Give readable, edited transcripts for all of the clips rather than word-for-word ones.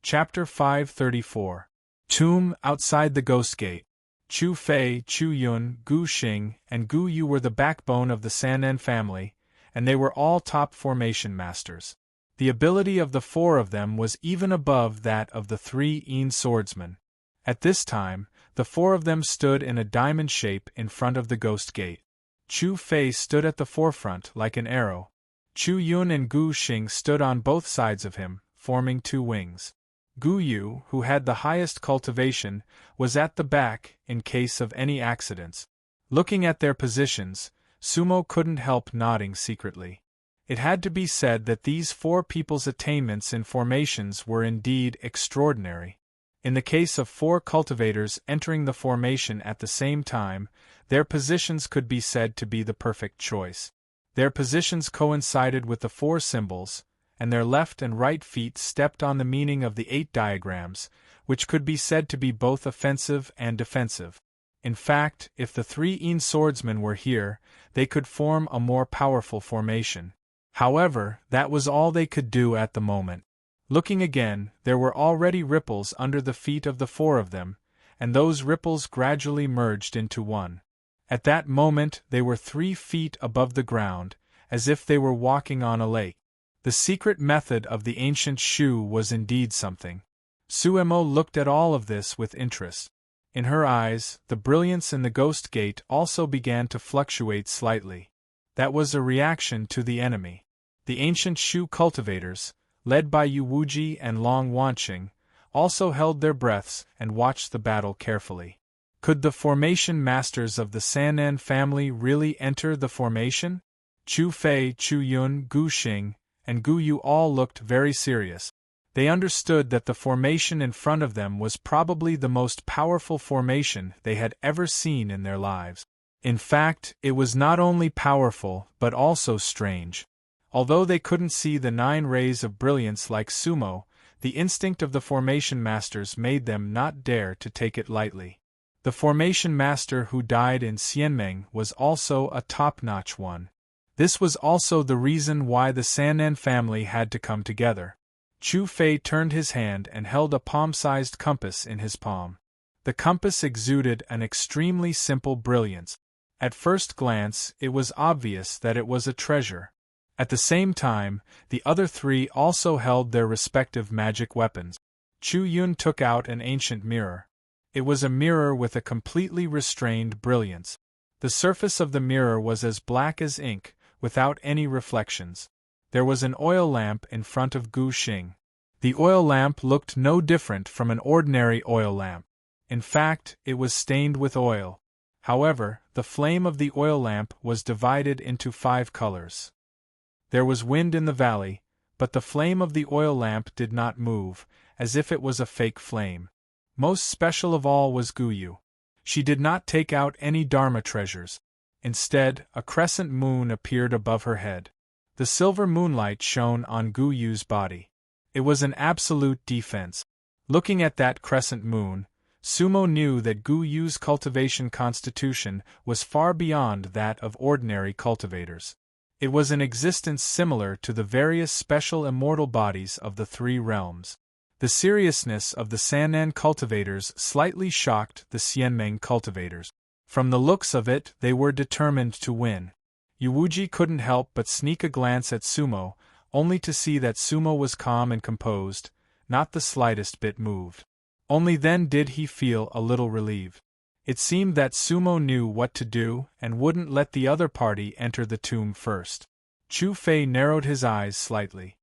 Chapter 534. Tomb outside the Ghost Gate. Chu Fei, Chu Yun, Gu Xing, and Gu Yu were the backbone of the Sanen family, and they were all top formation masters. The ability of the four of them was even above that of the three Yin swordsmen. At this time, the four of them stood in a diamond shape in front of the Ghost Gate. Chu Fei stood at the forefront like an arrow. Chu Yun and Gu Xing stood on both sides of him, forming two wings. Gu Yu, who had the highest cultivation, was at the back in case of any accidents. Looking at their positions, Sumo couldn't help nodding secretly. It had to be said that these four people's attainments in formations were indeed extraordinary. In the case of four cultivators entering the formation at the same time, their positions could be said to be the perfect choice. Their positions coincided with the four symbols, and their left and right feet stepped on the meaning of the 8 diagrams, which could be said to be both offensive and defensive. In fact, if the three Yin swordsmen were here, they could form a more powerful formation. However, that was all they could do at the moment. Looking again, there were already ripples under the feet of the four of them, and those ripples gradually merged into one. At that moment they were 3 feet above the ground, as if they were walking on a lake. The secret method of the ancient Shu was indeed something. Suemo looked at all of this with interest. In her eyes, the brilliance in the Ghost Gate also began to fluctuate slightly. That was a reaction to the enemy. The ancient Shu cultivators, led by Yu Wuji and Long Wanqing, also held their breaths and watched the battle carefully. Could the formation masters of the Sanen family really enter the formation? Chu Fei, Chu Yun, Gu Xing, and Gu Yu all looked very serious. They understood that the formation in front of them was probably the most powerful formation they had ever seen in their lives. In fact, it was not only powerful but also strange. Although they couldn't see the 9 rays of brilliance like Sumo, the instinct of the formation masters made them not dare to take it lightly. The formation master who died in Xianmeng was also a top-notch one. This was also the reason why the Sanen family had to come together. Chu Fei turned his hand and held a palm-sized compass in his palm. The compass exuded an extremely simple brilliance. At first glance, it was obvious that it was a treasure. At the same time, the other 3 also held their respective magic weapons. Chu Yun took out an ancient mirror. It was a mirror with a completely restrained brilliance. The surface of the mirror was as black as ink, without any reflections. There was an oil lamp in front of Gu Xing. The oil lamp looked no different from an ordinary oil lamp. In fact, it was stained with oil. However, the flame of the oil lamp was divided into 5 colors. There was wind in the valley, but the flame of the oil lamp did not move, as if it was a fake flame. Most special of all was Gu Yu. She did not take out any Dharma treasures. Instead, a crescent moon appeared above her head. The silver moonlight shone on Gu Yu's body. It was an absolute defense. Looking at that crescent moon, Sumo knew that Gu Yu's cultivation constitution was far beyond that of ordinary cultivators. It was an existence similar to the various special immortal bodies of the 3 realms. The seriousness of the Sanen cultivators slightly shocked the Xianmeng cultivators. From the looks of it, they were determined to win. Yu Wuji couldn't help but sneak a glance at Sumo, only to see that Sumo was calm and composed, not the slightest bit moved. Only then did he feel a little relieved. It seemed that Sumo knew what to do and wouldn't let the other party enter the tomb first. Chu Fei narrowed his eyes slightly.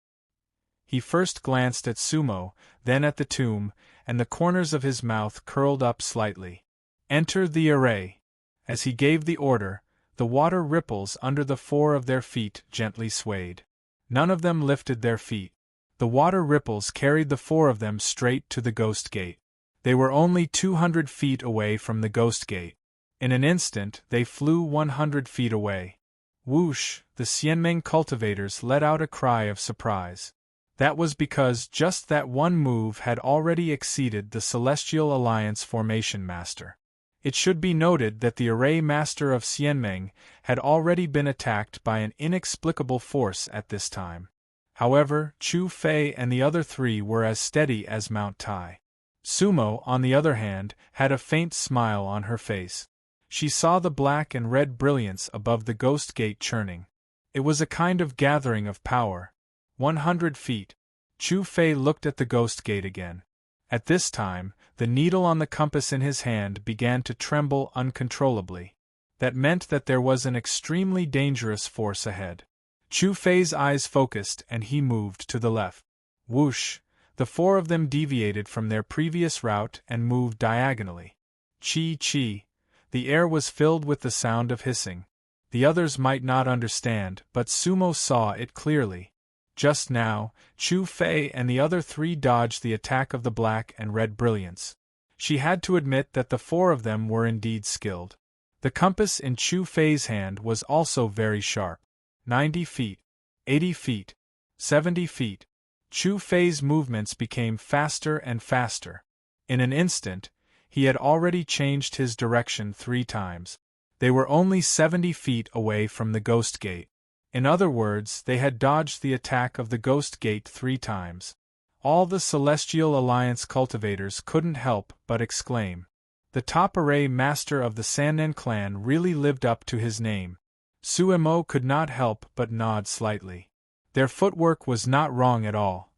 He first glanced at Sumo, then at the tomb, and the corners of his mouth curled up slightly. Enter the array. As he gave the order, the water ripples under the 4 of their feet gently swayed. None of them lifted their feet. The water ripples carried the 4 of them straight to the Ghost Gate. They were only 200 feet away from the Ghost Gate. In an instant, they flew 100 feet away. Whoosh! The Xianmeng cultivators let out a cry of surprise. That was because just that one move had already exceeded the Celestial Alliance formation master. It should be noted that the array master of Xianmeng had already been attacked by an inexplicable force at this time. However, Chu Fei and the other three were as steady as Mount Tai. Sumo, on the other hand, had a faint smile on her face. She saw the black and red brilliance above the ghost gate churning. It was a kind of gathering of power. 100 feet. Chu Fei looked at the ghost gate again. At this time, the needle on the compass in his hand began to tremble uncontrollably. That meant that there was an extremely dangerous force ahead. Chu Fei's eyes focused and he moved to the left. Whoosh! The four of them deviated from their previous route and moved diagonally. Chi-chi! The air was filled with the sound of hissing. The others might not understand, but Sumo saw it clearly. Just now, Chu Fei and the other three dodged the attack of the black and red brilliance. She had to admit that the four of them were indeed skilled. The compass in Chu Fei's hand was also very sharp. 90 feet, 80 feet, 70 feet. Chu Fei's movements became faster and faster. In an instant, he had already changed his direction 3 times. They were only 70 feet away from the Ghost Gate. In other words, they had dodged the attack of the Ghost Gate 3 times. All the Celestial Alliance cultivators couldn't help but exclaim. The top array master of the Sannen clan really lived up to his name. Suemo could not help but nod slightly. Their footwork was not wrong at all.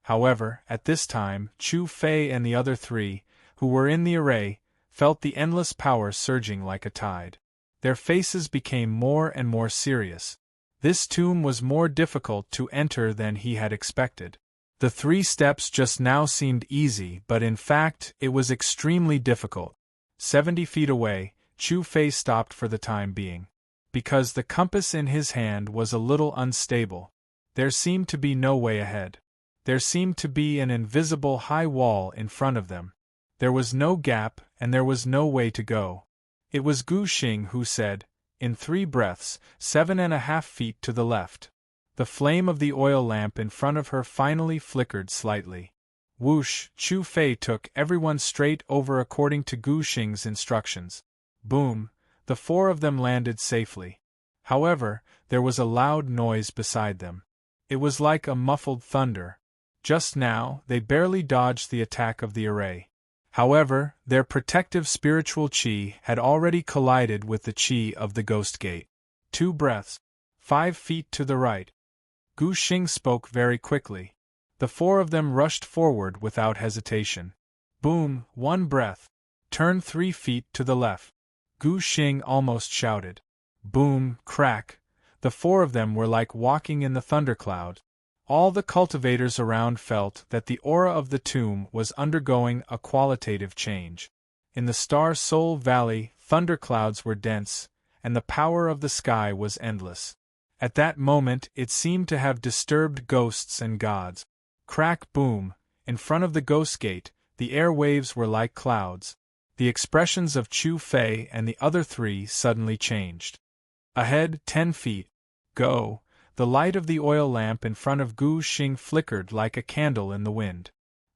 However, at this time, Chu Fei and the other three, who were in the array, felt the endless power surging like a tide. Their faces became more and more serious. This tomb was more difficult to enter than he had expected. The 3 steps just now seemed easy, but in fact, it was extremely difficult. 70 feet away, Chu Fei stopped for the time being. Because the compass in his hand was a little unstable. There seemed to be no way ahead. There seemed to be an invisible high wall in front of them. There was no gap, and there was no way to go. It was Gu Xing who said, in 3 breaths, 7.5 feet to the left. The flame of the oil lamp in front of her finally flickered slightly. Whoosh! Chu Fei took everyone straight over according to Gu Xing's instructions. Boom! The 4 of them landed safely. However, there was a loud noise beside them. It was like a muffled thunder. Just now, they barely dodged the attack of the array. However, their protective spiritual chi had already collided with the chi of the Ghost Gate. 2 breaths. 5 feet to the right. Gu Xing spoke very quickly. The 4 of them rushed forward without hesitation. Boom! 1 breath. Turn 3 feet to the left. Gu Xing almost shouted. Boom! Crack! The 4 of them were like walking in the thundercloud. All the cultivators around felt that the aura of the tomb was undergoing a qualitative change. In the Star Soul Valley, thunderclouds were dense, and the power of the sky was endless. At that moment it seemed to have disturbed ghosts and gods. Crack boom! In front of the Ghost Gate, the air waves were like clouds. The expressions of Chu Fei and the other 3 suddenly changed. Ahead 10 feet. Go! The light of the oil lamp in front of Gu Xing flickered like a candle in the wind.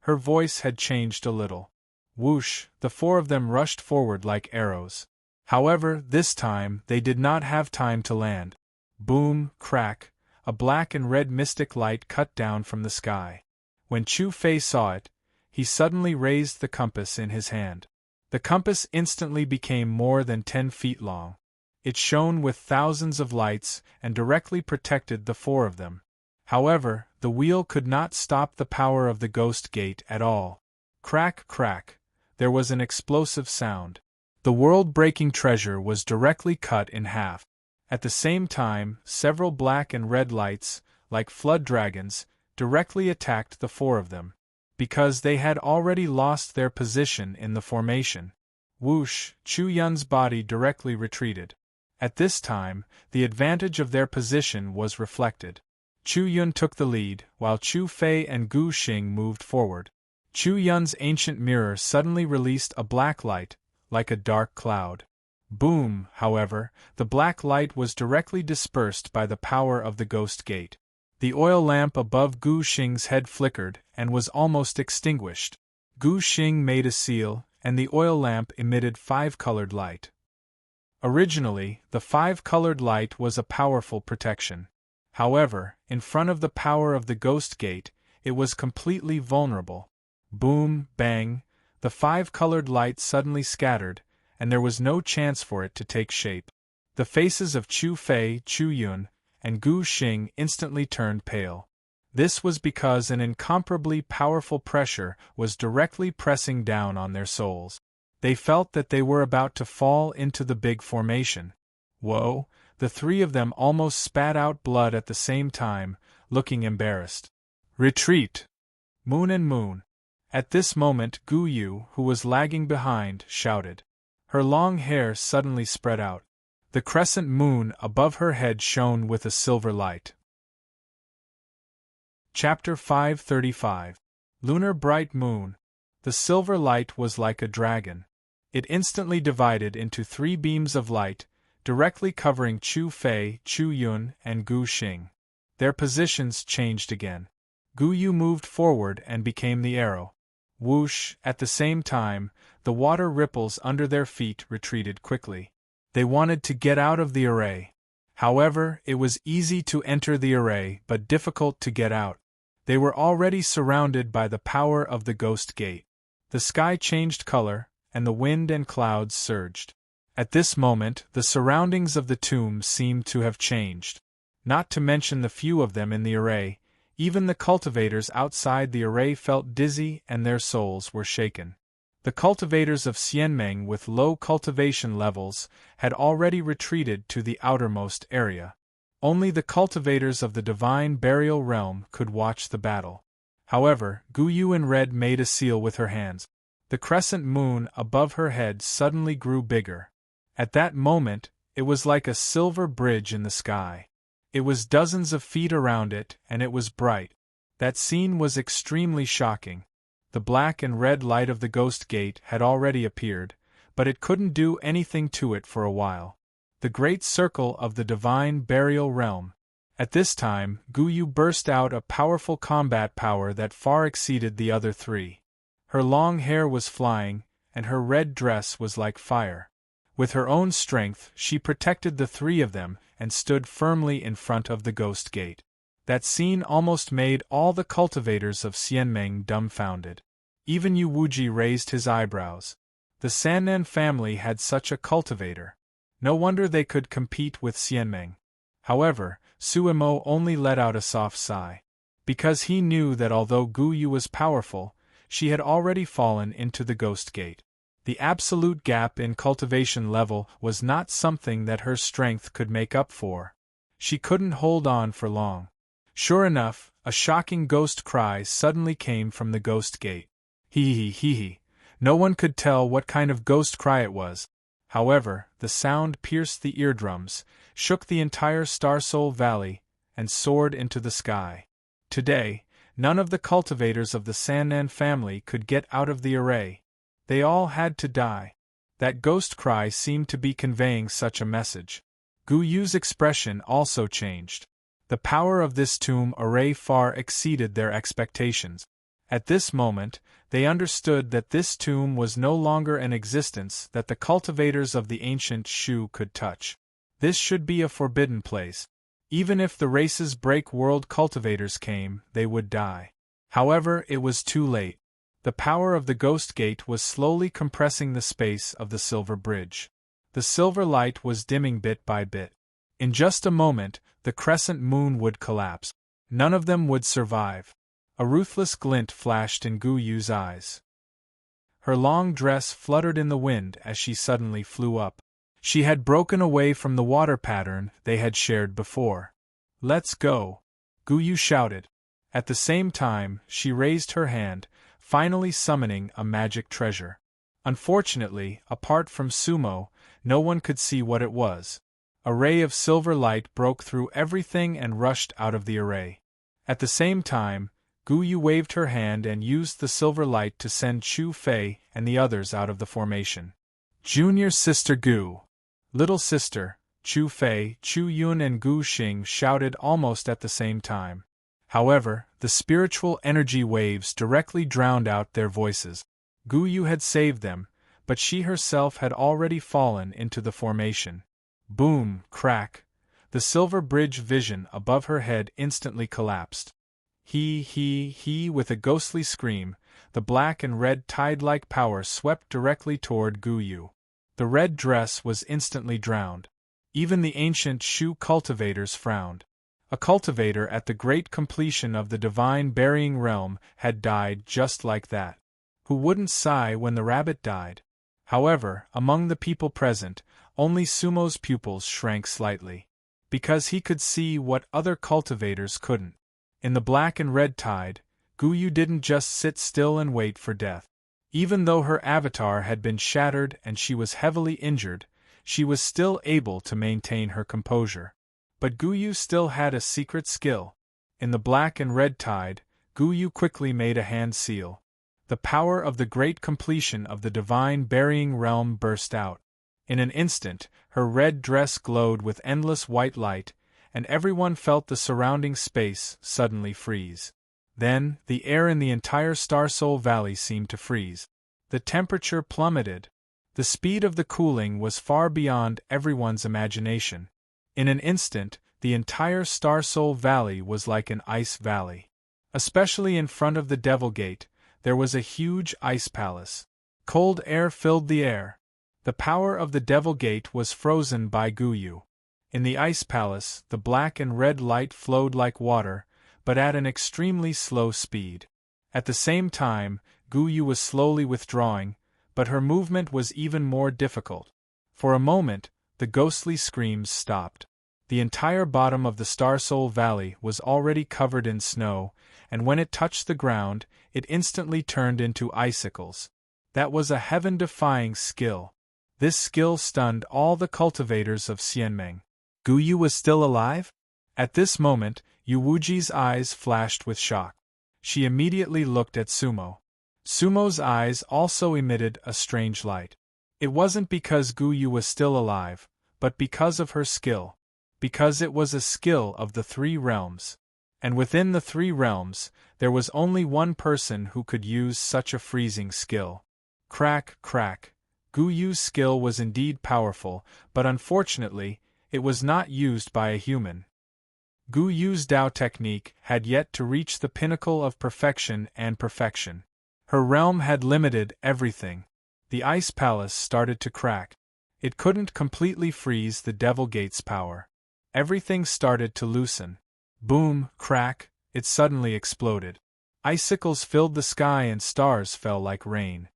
Her voice had changed a little. Whoosh! The 4 of them rushed forward like arrows. However, this time they did not have time to land. Boom! Crack! A black and red mystic light cut down from the sky. When Chu Fei saw it, he suddenly raised the compass in his hand. The compass instantly became more than 10 feet long. It shone with thousands of lights and directly protected the 4 of them. However, the wheel could not stop the power of the Ghost Gate at all. Crack, crack! There was an explosive sound. The world-breaking treasure was directly cut in half. At the same time, several black and red lights, like flood dragons, directly attacked the 4 of them. Because they had already lost their position in the formation. Whoosh! Chu Yun's body directly retreated. At this time, the advantage of their position was reflected. Chu Yun took the lead, while Chu Fei and Gu Xing moved forward. Chu Yun's ancient mirror suddenly released a black light, like a dark cloud. Boom! However, the black light was directly dispersed by the power of the Ghost Gate. The oil lamp above Gu Xing's head flickered and was almost extinguished. Gu Xing made a seal, and the oil lamp emitted 5-colored light. Originally, the 5-colored light was a powerful protection. However, in front of the power of the Ghost Gate, it was completely vulnerable. Boom, bang, the 5-colored light suddenly scattered, and there was no chance for it to take shape. The faces of Chu Fei, Chu Yun, and Gu Xing instantly turned pale. This was because an incomparably powerful pressure was directly pressing down on their souls. They felt that they were about to fall into the big formation. Whoa! The three of them almost spat out blood at the same time, looking embarrassed. Retreat! Moon and Moon! At this moment Gu Yu, who was lagging behind, shouted. Her long hair suddenly spread out. The crescent moon above her head shone with a silver light. Chapter 535. Lunar Bright Moon. The silver light was like a dragon. It instantly divided into 3 beams of light, directly covering Chu Fei, Chu Yun, and Gu Xing. Their positions changed again. Gu Yu moved forward and became the arrow. Whoosh! At the same time, the water ripples under their feet retreated quickly. They wanted to get out of the array. However, it was easy to enter the array but difficult to get out. They were already surrounded by the power of the Ghost Gate. The sky changed color, and the wind and clouds surged. At this moment, the surroundings of the tomb seemed to have changed. Not to mention the few of them in the array, even the cultivators outside the array felt dizzy and their souls were shaken. The cultivators of Xianmeng with low cultivation levels had already retreated to the outermost area. Only the cultivators of the divine burial realm could watch the battle. However, Gu Yu in red made a seal with her hands. The crescent moon above her head suddenly grew bigger. At that moment, it was like a silver bridge in the sky. It was dozens of feet around it, and it was bright. That scene was extremely shocking. The black and red light of the Ghost Gate had already appeared, but it couldn't do anything to it for a while. The great circle of the divine burial realm. At this time, Gu Yu burst out a powerful combat power that far exceeded the other 3. Her long hair was flying, and her red dress was like fire. With her own strength, she protected the 3 of them and stood firmly in front of the Ghost Gate. That scene almost made all the cultivators of Xianmeng dumbfounded. Even Yu Wuji raised his eyebrows. The Sannan family had such a cultivator. No wonder they could compete with Xianmeng. However, Suemo only let out a soft sigh. Because he knew that although Gu Yu was powerful, she had already fallen into the Ghost Gate. The absolute gap in cultivation level was not something that her strength could make up for. She couldn't hold on for long. Sure enough, a shocking ghost cry suddenly came from the Ghost Gate. Hee. No one could tell what kind of ghost cry it was. However, the sound pierced the eardrums, shook the entire Starsoul Valley, and soared into the sky. Today, none of the cultivators of the Sannan family could get out of the array. They all had to die. That ghost cry seemed to be conveying such a message. Gu Yu's expression also changed. The power of this tomb array far exceeded their expectations. At this moment, they understood that this tomb was no longer an existence that the cultivators of the ancient Shu could touch. This should be a forbidden place. Even if the race's break-world cultivators came, they would die. However, it was too late. The power of the Ghost Gate was slowly compressing the space of the silver bridge. The silver light was dimming bit by bit. In just a moment, the crescent moon would collapse. None of them would survive. A ruthless glint flashed in Gu Yu's eyes. Her long dress fluttered in the wind as she suddenly flew up. She had broken away from the water pattern they had shared before. "Let's go!" Gu Yu shouted. At the same time, she raised her hand, finally summoning a magic treasure. Unfortunately, apart from Sumo, no one could see what it was. A ray of silver light broke through everything and rushed out of the array. At the same time, Gu Yu waved her hand and used the silver light to send Chu Fei and the others out of the formation. Junior Sister Gu. Little Sister, Chu Fei, Chu Yun and Gu Xing shouted almost at the same time. However, the spiritual energy waves directly drowned out their voices. Gu Yu had saved them, but she herself had already fallen into the formation. Boom, crack. The silver bridge vision above her head instantly collapsed. With a ghostly scream, the black and red tide-like power swept directly toward Guyu. The red dress was instantly drowned. Even the ancient Shu cultivators frowned. A cultivator at the great completion of the divine burying realm had died just like that. Who wouldn't sigh when the rabbit died? However, among the people present, only Sumo's pupils shrank slightly. Because he could see what other cultivators couldn't. In the black and red tide, Guyu didn't just sit still and wait for death. Even though her avatar had been shattered and she was heavily injured, she was still able to maintain her composure. But Guyu still had a secret skill. In the black and red tide, Guyu quickly made a hand seal. The power of the great completion of the divine burying realm burst out. In an instant, her red dress glowed with endless white light, and everyone felt the surrounding space suddenly freeze. Then, the air in the entire Starsoul Valley seemed to freeze. The temperature plummeted. The speed of the cooling was far beyond everyone's imagination. In an instant, the entire Starsoul Valley was like an ice valley. Especially in front of the Devil Gate, there was a huge ice palace. Cold air filled the air. The power of the Devil Gate was frozen by Guyu. In the ice palace, the black and red light flowed like water, but at an extremely slow speed. At the same time, Guyu was slowly withdrawing, but her movement was even more difficult. For a moment, the ghostly screams stopped. The entire bottom of the Starsoul Valley was already covered in snow, and when it touched the ground, it instantly turned into icicles. That was a heaven-defying skill. This skill stunned all the cultivators of Xianmeng. Guyu was still alive? At this moment, Yuwuji's eyes flashed with shock. She immediately looked at Sumo. Sumo's eyes also emitted a strange light. It wasn't because Guyu was still alive, but because of her skill. Because it was a skill of the three realms. And within the three realms, there was only one person who could use such a freezing skill. Crack, crack. Guyu's skill was indeed powerful, but unfortunately, it was not used by a human. Guyu's Dao technique had yet to reach the pinnacle of perfection and perfection. Her realm had limited everything. The ice palace started to crack. It couldn't completely freeze the Devil Gate's power. Everything started to loosen. Boom, crack, it suddenly exploded. Icicles filled the sky and stars fell like rain.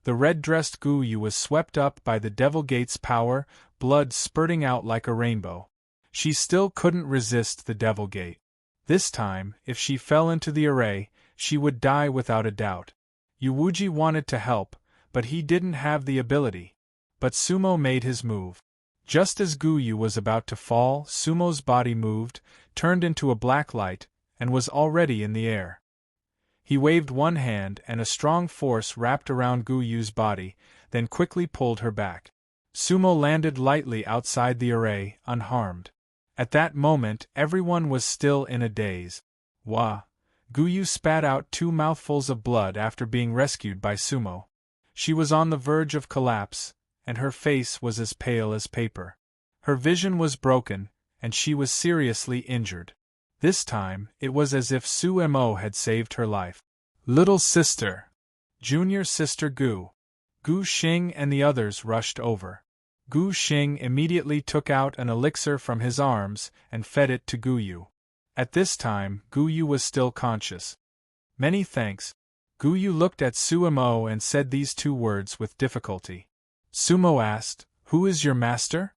The red-dressed Guyu was swept up by the Devil Gate's power, blood spurting out like a rainbow. She still couldn't resist the Devil Gate. This time, if she fell into the array, she would die without a doubt. Yuwuji wanted to help, but he didn't have the ability. But Sumo made his move. Just as Guyu was about to fall, Sumo's body moved, turned into a black light, and was already in the air. He waved one hand and a strong force wrapped around Guyu's body, then quickly pulled her back. Sumo landed lightly outside the array, unharmed. At that moment, everyone was still in a daze. Wah! Guyu spat out 2 mouthfuls of blood after being rescued by Sumo. She was on the verge of collapse, and her face was as pale as paper. Her vision was broken, and she was seriously injured. This time, it was as if Sumo had saved her life. Little sister! Junior sister Gu! Gu Xing and the others rushed over. Gu Xing immediately took out an elixir from his arms and fed it to Guyu. At this time, Guyu was still conscious. Many thanks. Guyu looked at Sumo and said these 2 words with difficulty. Sumo asked, "Who is your master?"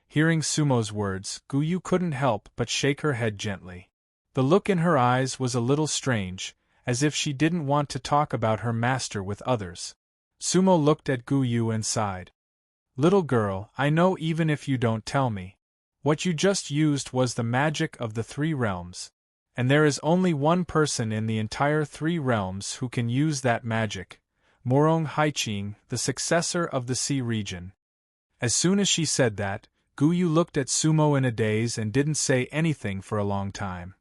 Hearing Sumo's words, Guyu couldn't help but shake her head gently. The look in her eyes was a little strange, as if she didn't want to talk about her master with others. Sumo looked at Guyu and sighed. Little girl, I know even if you don't tell me. What you just used was the magic of the 3 realms. And there is only one person in the entire 3 realms who can use that magic, Morong Haiqing, the successor of the Sea region. As soon as she said that, Guyu looked at Sumo in a daze and didn't say anything for a long time.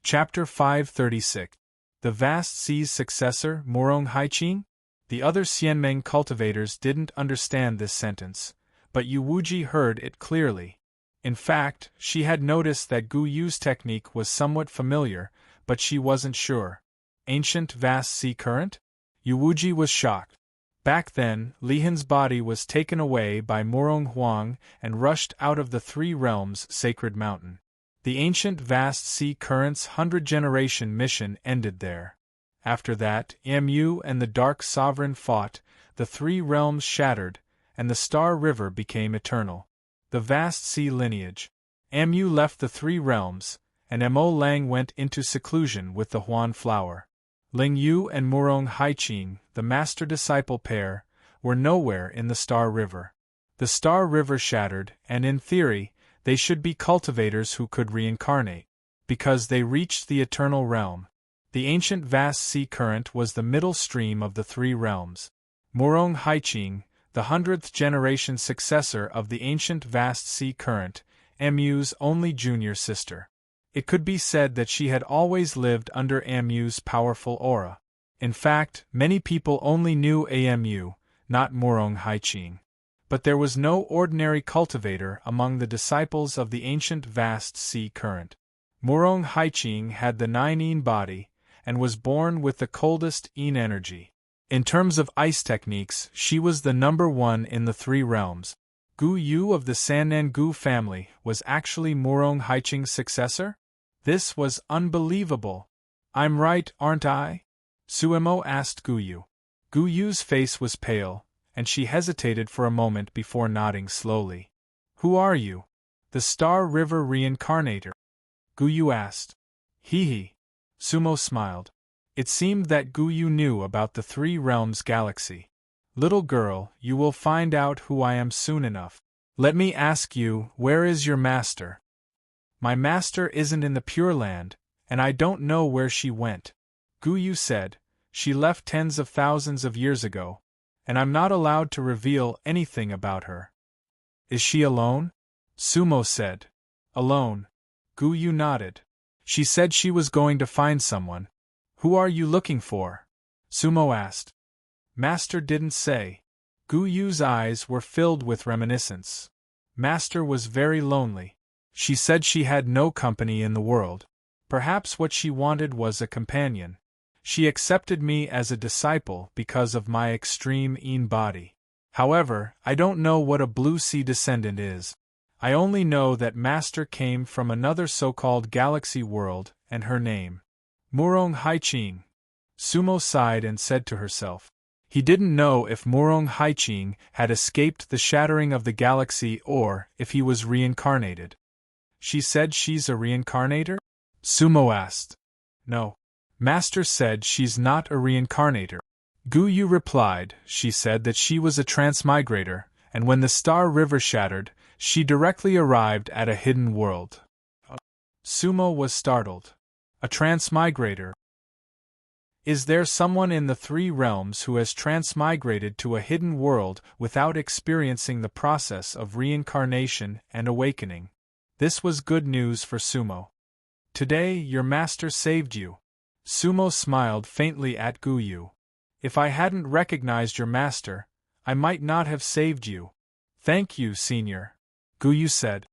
Chapter 536. The Vast Sea's successor, Morong Haiqing? The other Xianmeng cultivators didn't understand this sentence, but Yu Wuji heard it clearly. In fact, she had noticed that Gu Yu's technique was somewhat familiar, but she wasn't sure. Ancient vast sea current? Yu Wuji was shocked. Back then, Li Han's body was taken away by Murong Huang and rushed out of the Three Realms' sacred mountain. The ancient vast sea current's 100-generation mission ended there. After that, Mu and the Dark Sovereign fought, the Three Realms shattered, and the Star River became eternal. The vast sea lineage. Mu left the Three Realms, and Mo Lang went into seclusion with the Huan flower. Ling Yu and Murong Haiqing, the master-disciple pair, were nowhere in the Star River. The Star River shattered, and in theory, they should be cultivators who could reincarnate. Because they reached the eternal realm. The ancient vast sea current was the middle stream of the Three Realms. Murong Haiqing, the 100th generation successor of the ancient vast sea current, Mu's only junior sister. It could be said that she had always lived under Mu's powerful aura. In fact, many people only knew Mu, not Murong Haiqing. But there was no ordinary cultivator among the disciples of the ancient vast sea current. Murong Haiqing had the 9 body, and was born with the coldest Yin energy. In terms of ice techniques, she was the number 1 in the Three Realms. Gu Yu of the Sannan Gu family was actually Murong Haiqing's successor? This was unbelievable. I'm right, aren't I? Suemo asked Gu Yu. Gu Yu's face was pale, and she hesitated for a moment before nodding slowly. Who are you? The Star River Reincarnator? Gu Yu asked. Hee. Sumo smiled. It seemed that Gu Yu knew about the Three Realms galaxy. Little girl, you will find out who I am soon enough. Let me ask you, where is your master? My master isn't in the Pure Land, and I don't know where she went. Gu Yu said. She left tens of thousands of years ago, and I'm not allowed to reveal anything about her. Is she alone? Sumo said. Alone. Gu Yu nodded. She said she was going to find someone. Who are you looking for? Sumo asked. Master didn't say. Gu Yu's eyes were filled with reminiscence. Master was very lonely. She said she had no company in the world. Perhaps what she wanted was a companion. She accepted me as a disciple because of my extreme Yin body. However, I don't know what a Blue Sea descendant is. I only know that Master came from another so-called galaxy world, and her name. Murong Haiqing. Sumo sighed and said to herself. He didn't know if Murong Haiqing had escaped the shattering of the galaxy or if he was reincarnated. She said she's a reincarnator? Sumo asked. No. Master said she's not a reincarnator. Gu Yu replied. She said that she was a transmigrator, and when the Star River shattered, she directly arrived at a hidden world. Sumo was startled. A transmigrator. Is there someone in the Three Realms who has transmigrated to a hidden world without experiencing the process of reincarnation and awakening? This was good news for Sumo. Today your master saved you. Sumo smiled faintly at Gu Yu. If I hadn't recognized your master, I might not have saved you. Thank you, senior. Gu Yu said.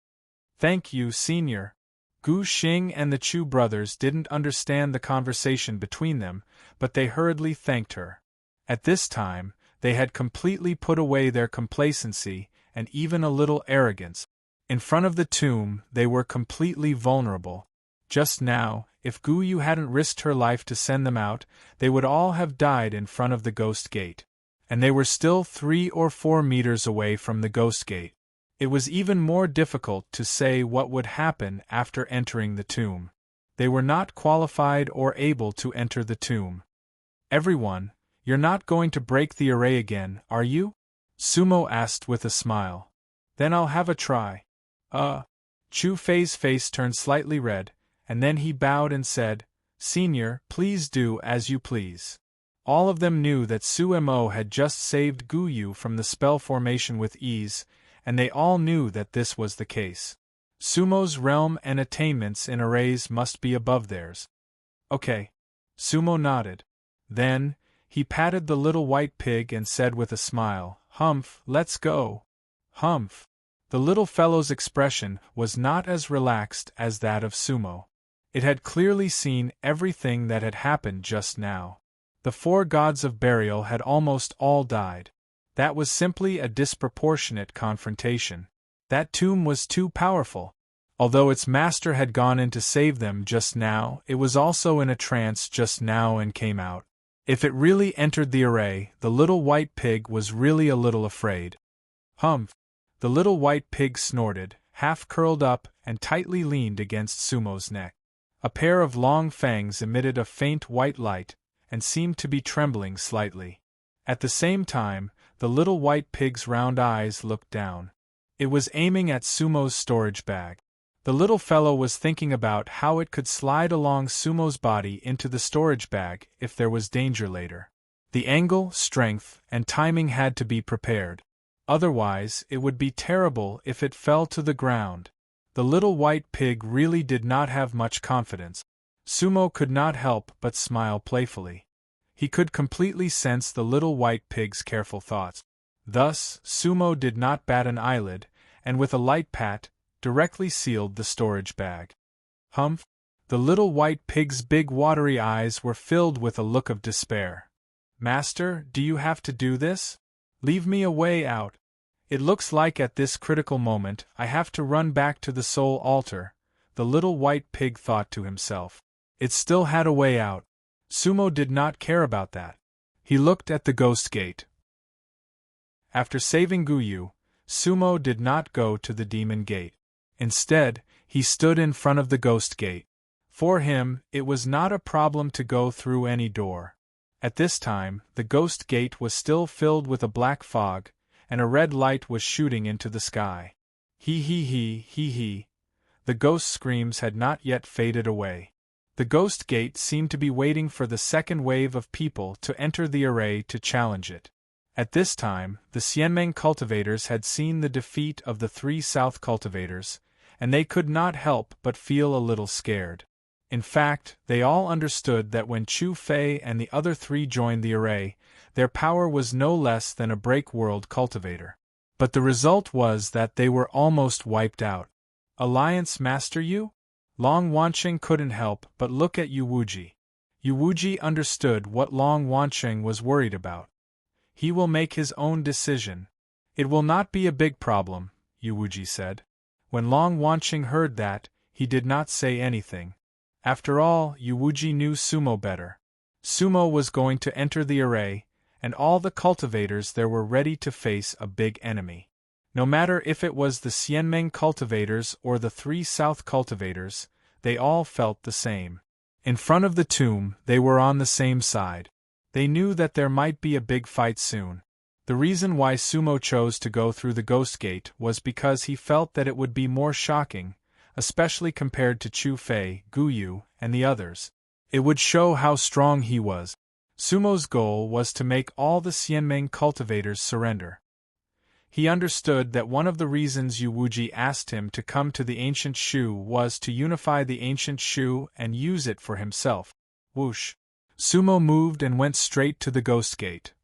Thank you, senior. Gu Xing and the Chu brothers didn't understand the conversation between them, but they hurriedly thanked her. At this time, they had completely put away their complacency and even a little arrogance. In front of the tomb, they were completely vulnerable. Just now, if Gu Yu hadn't risked her life to send them out, they would all have died in front of the Ghost Gate. And they were still 3 or 4 meters away from the Ghost Gate. It was even more difficult to say what would happen after entering the tomb. They were not qualified or able to enter the tomb. Everyone, you're not going to break the array again, are you? Sumo asked with a smile. Then I'll have a try. Chu Fei's face turned slightly red, and then he bowed and said, Senior, please do as you please. All of them knew that Suemo had just saved Gu Yu from the spell formation with ease, and they all knew that this was the case. Sumo's realm and attainments in arrays must be above theirs. Okay. Sumo nodded. Then, he patted the little white pig and said with a smile, Humph, let's go. Humph! The little fellow's expression was not as relaxed as that of Sumo. It had clearly seen everything that had happened just now. The 4 gods of burial had almost all died. That was simply a disproportionate confrontation. That tomb was too powerful. Although its master had gone in to save them just now, it was also in a trance just now and came out. If it really entered the array, the little white pig was really a little afraid. Humph! The little white pig snorted, half curled up and tightly leaned against Sumo's neck. A pair of long fangs emitted a faint white light, and seemed to be trembling slightly. At the same time, the little white pig's round eyes looked down. It was aiming at Sumo's storage bag. The little fellow was thinking about how it could slide along Sumo's body into the storage bag if there was danger later. The angle, strength, and timing had to be prepared. Otherwise, it would be terrible if it fell to the ground. The little white pig really did not have much confidence. Sumo could not help but smile playfully. He could completely sense the little white pig's careful thoughts. Thus, Sumo did not bat an eyelid, and with a light pat, directly sealed the storage bag. Humph! The little white pig's big watery eyes were filled with a look of despair. Master, do you have to do this? Leave me a way out. It looks like at this critical moment I have to run back to the soul altar, the little white pig thought to himself. It still had a way out. Sumo did not care about that. He looked at the ghost gate. After saving Guyu, Sumo did not go to the demon gate. Instead, he stood in front of the ghost gate. For him, it was not a problem to go through any door. At this time, the ghost gate was still filled with a black fog, and a red light was shooting into the sky. He he he he he. The ghost screams had not yet faded away. The ghost gate seemed to be waiting for the second wave of people to enter the array to challenge it. At this time, the Xianmeng cultivators had seen the defeat of the 3 South cultivators, and they could not help but feel a little scared. In fact, they all understood that when Chu Fei and the other 3 joined the array, their power was no less than a break-world cultivator. But the result was that they were almost wiped out. Alliance Master Yu? Long Wansheng couldn't help but look at Yu Wuji. Yu Wuji understood what Long Wansheng was worried about. He will make his own decision. It will not be a big problem, Yu Wuji said. When Long Wansheng heard that, he did not say anything. After all, Yu Wuji knew Sumo better. Sumo was going to enter the array, and all the cultivators there were ready to face a big enemy. No matter if it was the Xianmeng cultivators or the 3 South cultivators, they all felt the same. In front of the tomb, they were on the same side. They knew that there might be a big fight soon. The reason why Sumo chose to go through the ghost gate was because he felt that it would be more shocking, especially compared to Chu Fei, Guyu, and the others. It would show how strong he was. Sumo's goal was to make all the Xianmeng cultivators surrender. He understood that one of the reasons Yu Wuji asked him to come to the ancient Shu was to unify the ancient Shu and use it for himself. Whoosh! Sumo moved and went straight to the ghost gate.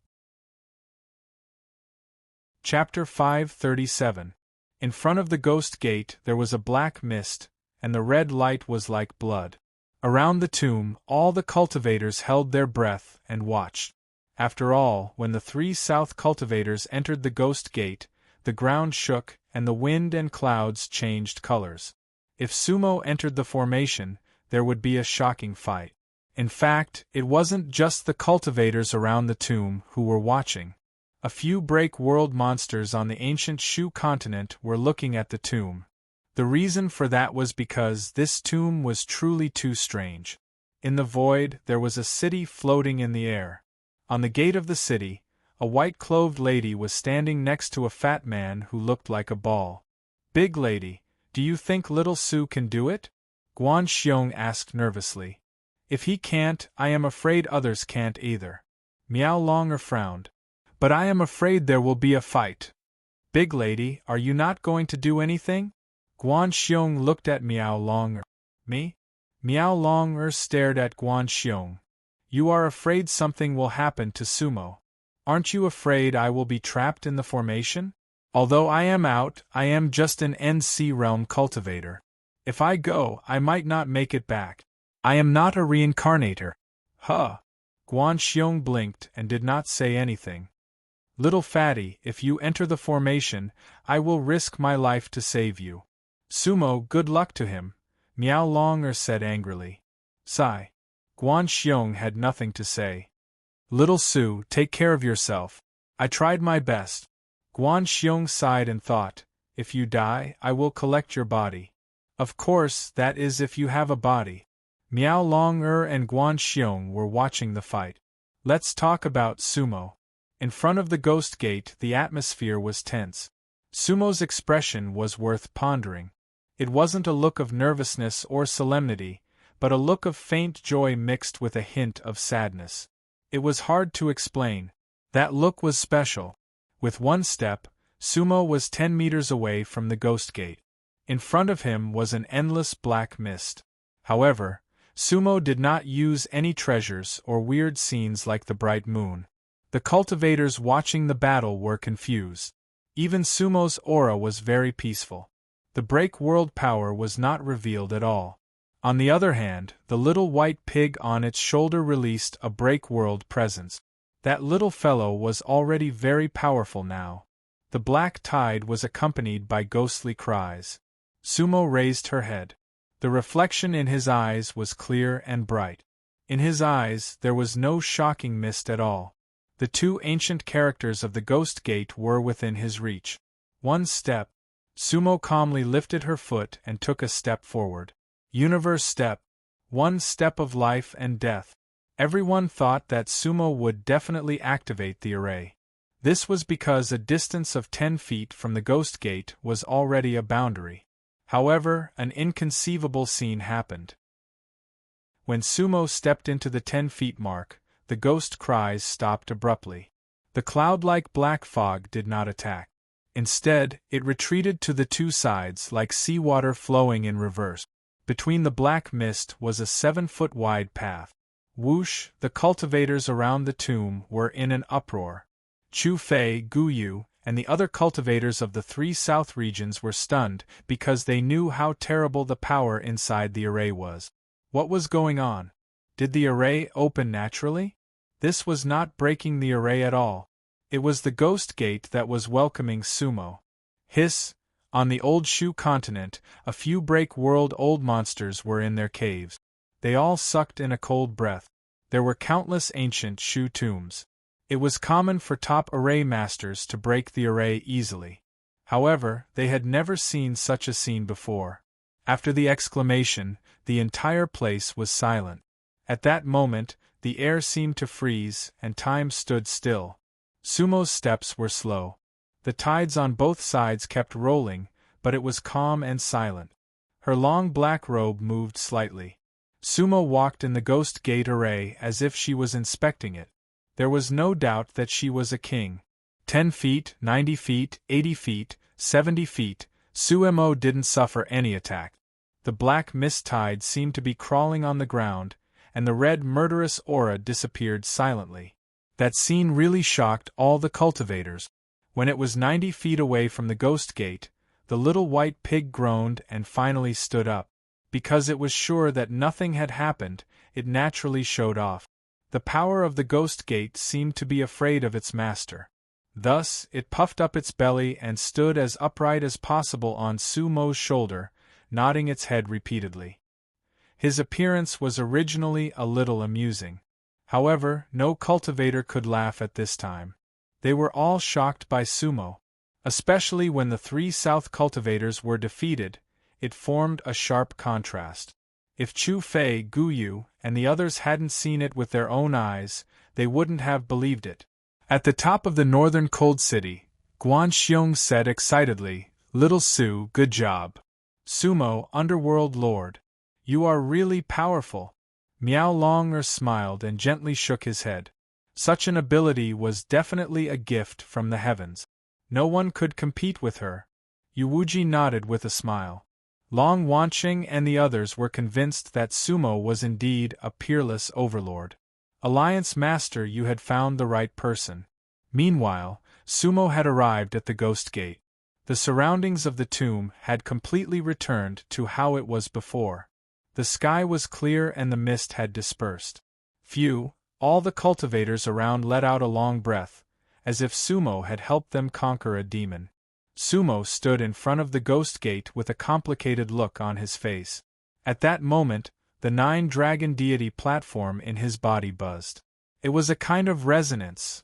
Chapter 537. In front of the ghost gate there was a black mist, and the red light was like blood. Around the tomb, all the cultivators held their breath and watched. After all, when the 3 South cultivators entered the ghost gate, the ground shook and the wind and clouds changed colors. If Sumo entered the formation, there would be a shocking fight. In fact, it wasn't just the cultivators around the tomb who were watching. A few break-world monsters on the ancient Shu continent were looking at the tomb. The reason for that was because this tomb was truly too strange. In the void, there was a city floating in the air. On the gate of the city, a white-clothed lady was standing next to a fat man who looked like a ball. "Big lady, do you think little Su can do it?" Guan Xiong asked nervously. "If he can't, I am afraid others can't either." Miao Longer frowned. "But I am afraid there will be a fight." "Big lady, are you not going to do anything?" Guan Xiong looked at Miao Longer. "Me?" Miao Longer stared at Guan Xiong. "You are afraid something will happen to Sumo. Aren't you afraid I will be trapped in the formation?" Although I am out, I am just an NC realm cultivator. If I go, I might not make it back. I am not a reincarnator. Huh. Guan Xiong blinked and did not say anything. Little fatty, if you enter the formation, I will risk my life to save you. Sumo, good luck to him, Miao Longer said angrily. Sigh. Guan Xiong had nothing to say. Little Su, take care of yourself. I tried my best. Guan Xiong sighed and thought, if you die, I will collect your body. Of course, that is if you have a body. Miao Longer and Guan Xiong were watching the fight. Let's talk about Sumo. In front of the ghost gate, the atmosphere was tense. Sumo's expression was worth pondering. It wasn't a look of nervousness or solemnity, but a look of faint joy mixed with a hint of sadness. It was hard to explain. That look was special. With one step, Sumo was 10 meters away from the ghost gate. In front of him was an endless black mist. However, Sumo did not use any treasures or weird scenes like the bright moon. The cultivators watching the battle were confused. Even Sumo's aura was very peaceful. The break world power was not revealed at all. On the other hand, the little white pig on its shoulder released a break world presence. That little fellow was already very powerful now. The black tide was accompanied by ghostly cries. Sumo raised her head. The reflection in his eyes was clear and bright. In his eyes there was no shocking mist at all. The two ancient characters of the ghost gate were within his reach. One step. Sumo calmly lifted her foot and took a step forward. Universe step. One step of life and death. Everyone thought that Sumo would definitely activate the array. This was because a distance of 10 feet from the ghost gate was already a boundary. However, an inconceivable scene happened. When Sumo stepped into the 10 feet mark, the ghost cries stopped abruptly. The cloud-like black fog did not attack. Instead, it retreated to the two sides like seawater flowing in reverse. Between the black mist was a 7-foot-wide path. Whoosh, the cultivators around the tomb were in an uproar. Chu Fei, Gu Yu, and the other cultivators of the 3 south regions were stunned because they knew how terrible the power inside the array was. What was going on? Did the array open naturally? This was not breaking the array at all. It was the ghost gate that was welcoming Sumo. Hiss! On the old Shu continent, a few break-world old monsters were in their caves. They all sucked in a cold breath. There were countless ancient Shu tombs. It was common for top array masters to break the array easily. However, they had never seen such a scene before. After the exclamation, the entire place was silent. At that moment, the air seemed to freeze and time stood still. Sumo's steps were slow. The tides on both sides kept rolling, but it was calm and silent. Her long black robe moved slightly. Sumo walked in the ghost gate array as if she was inspecting it. There was no doubt that she was a king. 10 feet, 90 feet, 80 feet, 70 feet, Sumo didn't suffer any attack. The black mist tide seemed to be crawling on the ground, and the red murderous aura disappeared silently. That scene really shocked all the cultivators. When it was 90 feet away from the ghost gate, the little white pig groaned and finally stood up. Because it was sure that nothing had happened, it naturally showed off. The power of the ghost gate seemed to be afraid of its master. Thus, it puffed up its belly and stood as upright as possible on Sumo's shoulder, nodding its head repeatedly. His appearance was originally a little amusing. However, no cultivator could laugh at this time. They were all shocked by Sumo. Especially when the 3 south cultivators were defeated, it formed a sharp contrast. If Chu Fei, Gu Yu, and the others hadn't seen it with their own eyes, they wouldn't have believed it. At the top of the northern cold city, Guan Xiong said excitedly, "Little Su, good job. Sumo, underworld lord. You are really powerful." Miao Longer smiled and gently shook his head. Such an ability was definitely a gift from the heavens. No one could compete with her. Yu Wuji nodded with a smile. Long Wanqing and the others were convinced that Sumo was indeed a peerless overlord. Alliance Master, you had found the right person. Meanwhile, Sumo had arrived at the ghost gate. The surroundings of the tomb had completely returned to how it was before. The sky was clear and the mist had dispersed. Phew, all the cultivators around let out a long breath, as if Sumo had helped them conquer a demon. Sumo stood in front of the ghost gate with a complicated look on his face. At that moment, the 9-dragon deity platform in his body buzzed. It was a kind of resonance.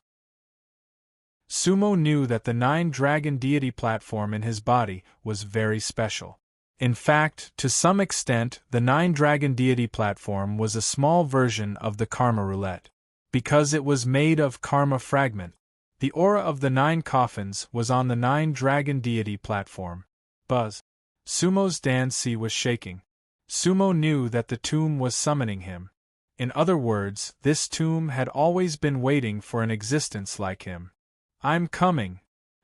Sumo knew that the 9-dragon deity platform in his body was very special. In fact, to some extent, the 9-dragon deity platform was a small version of the karma roulette. Because it was made of karma fragment. The aura of the 9 coffins was on the 9-dragon deity platform. Buzz. Sumo's dancy was shaking. Sumo knew that the tomb was summoning him. In other words, this tomb had always been waiting for an existence like him. I'm coming,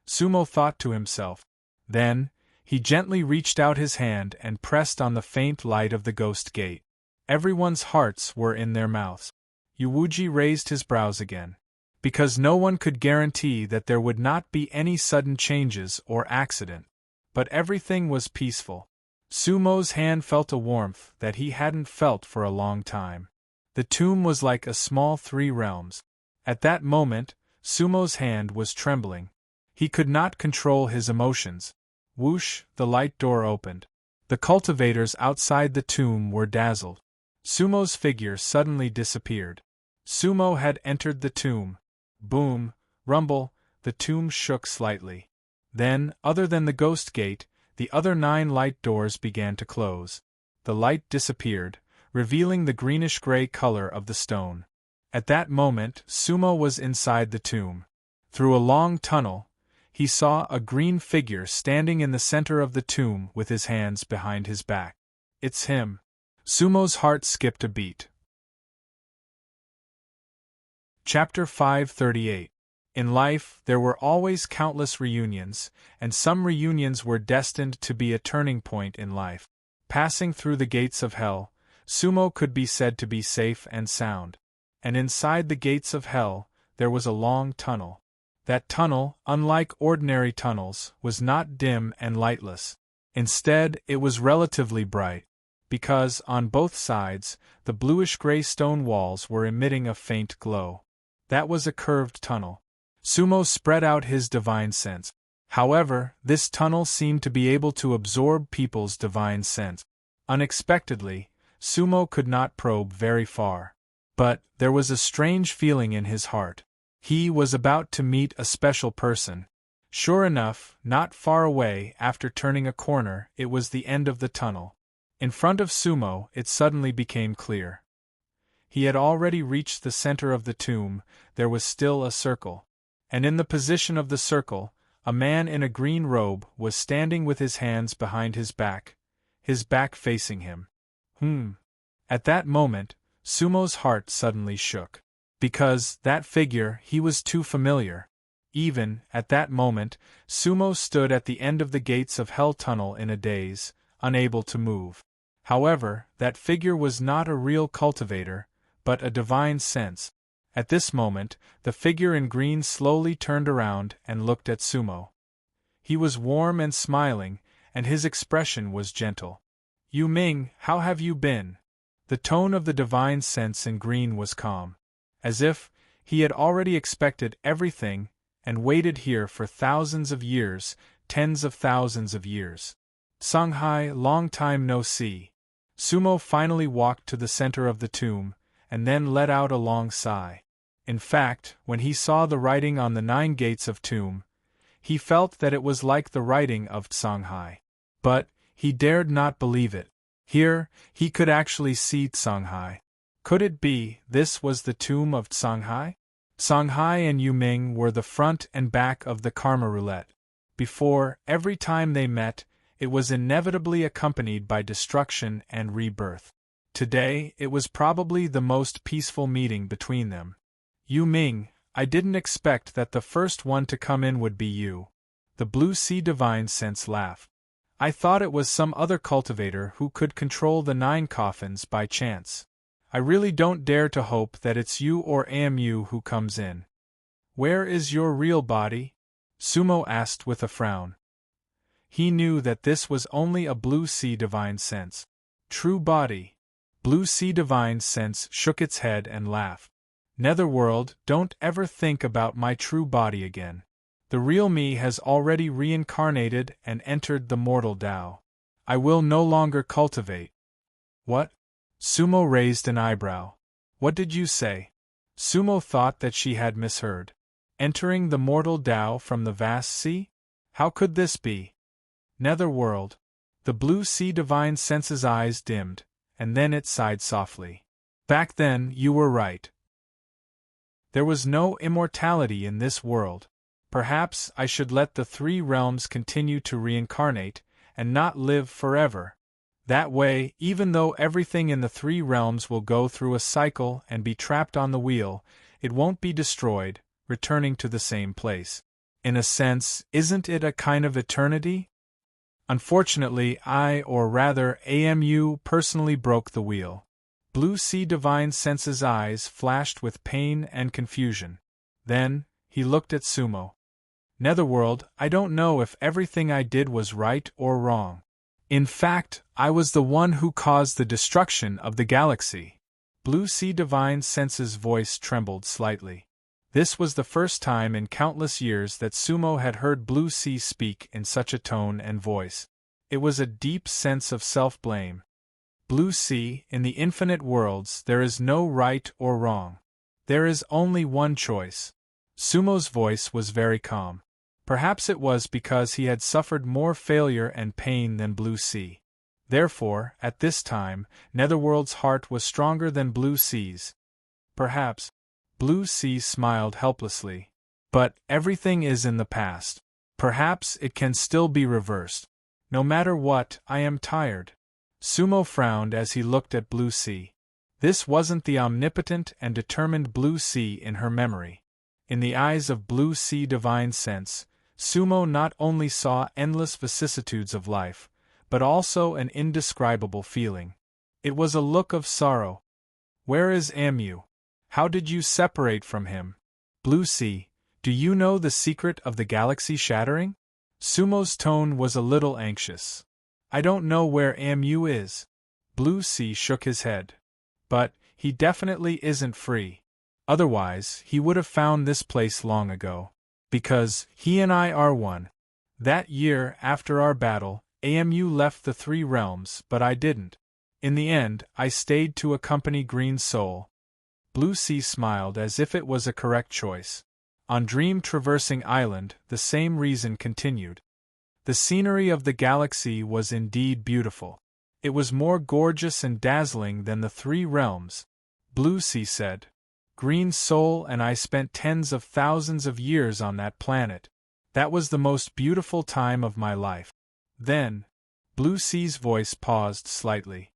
Sumo thought to himself. Then, he gently reached out his hand and pressed on the faint light of the ghost gate. Everyone's hearts were in their mouths. Yuuji raised his brows again. Because no one could guarantee that there would not be any sudden changes or accident. But everything was peaceful. Sumo's hand felt a warmth that he hadn't felt for a long time. The tomb was like a small 3 realms. At that moment, Sumo's hand was trembling. He could not control his emotions. Whoosh, the light door opened. The cultivators outside the tomb were dazzled. Sumo's figure suddenly disappeared. Sumo had entered the tomb. Boom, rumble, the tomb shook slightly. Then, other than the ghost gate, the other 9 light doors began to close. The light disappeared, revealing the greenish-gray color of the stone. At that moment, Sumo was inside the tomb. Through a long tunnel, he saw a green figure standing in the center of the tomb with his hands behind his back. It's him. Sumo's heart skipped a beat. Chapter 538. In life, there were always countless reunions, and some reunions were destined to be a turning point in life. Passing through the gates of hell, Sumo could be said to be safe and sound. And inside the gates of hell, there was a long tunnel. That tunnel, unlike ordinary tunnels, was not dim and lightless. Instead, it was relatively bright, because, on both sides, the bluish-gray stone walls were emitting a faint glow. That was a curved tunnel. Sumo spread out his divine sense. However, this tunnel seemed to be able to absorb people's divine sense. Unexpectedly, Sumo could not probe very far. But there was a strange feeling in his heart. He was about to meet a special person. Sure enough, not far away, after turning a corner, it was the end of the tunnel. In front of Sumo, it suddenly became clear. He had already reached the center of the tomb. There was still a circle. And in the position of the circle, a man in a green robe was standing with his hands behind his back facing him. At that moment, Sumo's heart suddenly shook. Because, that figure, he was too familiar. Even, at that moment, Sumo stood at the end of the gates of Hell Tunnel in a daze, unable to move. However, that figure was not a real cultivator, but a divine sense. At this moment, the figure in green slowly turned around and looked at Sumo. He was warm and smiling, and his expression was gentle. "Yu Ming, how have you been?" The tone of the divine sense in green was calm. As if he had already expected everything and waited here for thousands of years, tens of thousands of years. "Songhai, long time no see." Sumo finally walked to the center of the tomb, and then let out a long sigh. In fact, when he saw the writing on the 9 gates of tomb, he felt that it was like the writing of Songhai. But he dared not believe it. Here, he could actually see Songhai. Could it be this was the tomb of Songhai? Songhai and Yu Ming were the front and back of the karma roulette. Before, every time they met, it was inevitably accompanied by destruction and rebirth. Today, it was probably the most peaceful meeting between them. "Yu Ming, I didn't expect that the first one to come in would be you." The Blue Sea Divine Sense laughed. "I thought it was some other cultivator who could control the 9 coffins by chance. I really don't dare to hope that it's you or AMU who comes in." "Where is your real body?" Sumo asked with a frown. He knew that this was only a Blue Sea Divine Sense. True body. Blue Sea Divine Sense shook its head and laughed. Netherworld, don't ever think about my true body again. The real me has already reincarnated and entered the mortal Tao. I will no longer cultivate. What? Sumo raised an eyebrow. What did you say? Sumo thought that she had misheard. Entering the mortal Tao from the vast sea? How could this be? Netherworld. The Blue Sea Divine Sense's eyes dimmed, and then it sighed softly. Back then, you were right. There was no immortality in this world. Perhaps I should let the three realms continue to reincarnate, and not live forever. That way, even though everything in the three realms will go through a cycle and be trapped on the wheel, it won't be destroyed, returning to the same place. In a sense, isn't it a kind of eternity? Unfortunately, or rather AMU, personally broke the wheel. Blue Sea Divine Sense's eyes flashed with pain and confusion. Then, he looked at Sumo. Netherworld, I don't know if everything I did was right or wrong. In fact, I was the one who caused the destruction of the galaxy. Blue Sea Divine Sense's voice trembled slightly. This was the first time in countless years that Sumo had heard Blue Sea speak in such a tone and voice. It was a deep sense of self-blame. Blue Sea, in the infinite worlds there is no right or wrong. There is only one choice. Sumo's voice was very calm. Perhaps it was because he had suffered more failure and pain than Blue Sea. Therefore, at this time, Netherworld's heart was stronger than Blue Sea's. Perhaps. Blue Sea smiled helplessly. But everything is in the past. Perhaps it can still be reversed. No matter what, I am tired. Sumo frowned as he looked at Blue Sea. This wasn't the omnipotent and determined Blue Sea in her memory. In the eyes of Blue Sea Divine Sense, Sumo not only saw endless vicissitudes of life, but also an indescribable feeling. It was a look of sorrow. Where is Amu? How did you separate from him? Blue Sea, do you know the secret of the galaxy shattering? Sumo's tone was a little anxious. I don't know where Amu is. Blue Sea shook his head. But, he definitely isn't free. Otherwise, he would have found this place long ago. Because, he and I are one. That year, after our battle, Amu left the three realms, but I didn't. In the end, I stayed to accompany Green Soul. Blue Sea smiled as if it was a correct choice. On Dream Traversing Island, the same reason continued. The scenery of the galaxy was indeed beautiful. It was more gorgeous and dazzling than the three realms. Blue Sea said. Green Soul and I spent tens of thousands of years on that planet. That was the most beautiful time of my life. Then, Blue Sea's voice paused slightly.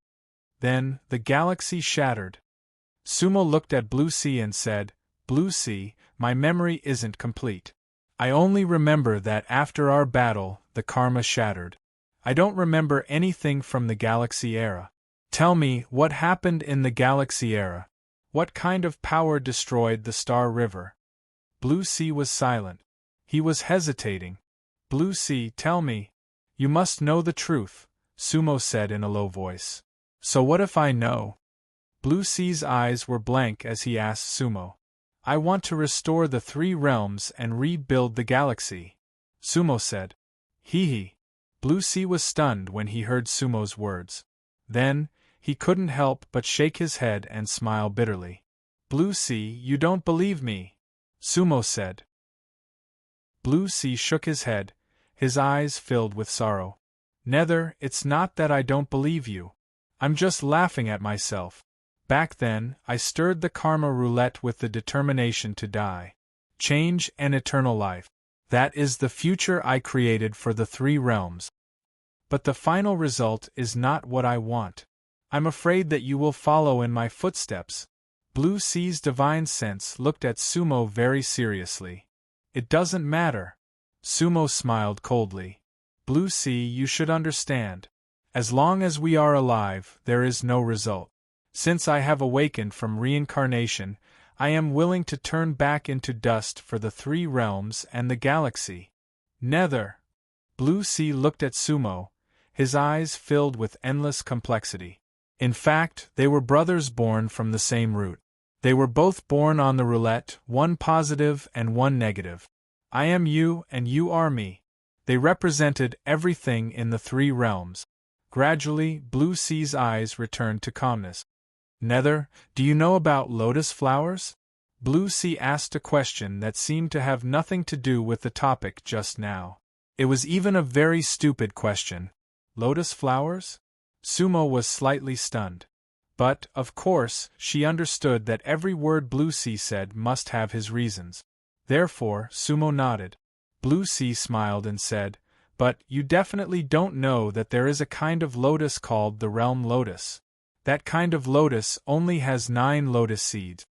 Then, the galaxy shattered. Sumo looked at Blue Sea and said, Blue Sea, my memory isn't complete. I only remember that after our battle, the karma shattered. I don't remember anything from the galaxy era. Tell me, what happened in the galaxy era? What kind of power destroyed the Star River? Blue Sea was silent. He was hesitating. Blue Sea, tell me. You must know the truth, Sumo said in a low voice. So what if I know? Blue Sea's eyes were blank as he asked Sumo. I want to restore the three realms and rebuild the galaxy. Sumo said. Hee. Blue Sea was stunned when he heard Sumo's words. Then, he couldn't help but shake his head and smile bitterly. Blue Sea, you don't believe me, Sumo said. Blue Sea shook his head, his eyes filled with sorrow. Nether, it's not that I don't believe you. I'm just laughing at myself. Back then, I stirred the karma roulette with the determination to die. Change and eternal life. That is the future I created for the three realms. But the final result is not what I want. I'm afraid that you will follow in my footsteps. Blue Sea's Divine Sense looked at Sumo very seriously. It doesn't matter. Sumo smiled coldly. Blue Sea, you should understand. As long as we are alive, there is no result. Since I have awakened from reincarnation, I am willing to turn back into dust for the three realms and the galaxy. Nether. Blue Sea looked at Sumo, his eyes filled with endless complexity. In fact, they were brothers born from the same root. They were both born on the roulette, one positive and one negative. I am you and you are me. They represented everything in the three realms. Gradually, Blue Sea's eyes returned to calmness. Nether, do you know about lotus flowers? Blue Sea asked a question that seemed to have nothing to do with the topic just now. It was even a very stupid question. Lotus flowers? Sumo was slightly stunned. But, of course, she understood that every word Blue Sea said must have his reasons. Therefore, Sumo nodded. Blue Sea smiled and said, "But you definitely don't know that there is a kind of lotus called the realm lotus. That kind of lotus only has 9 lotus seeds."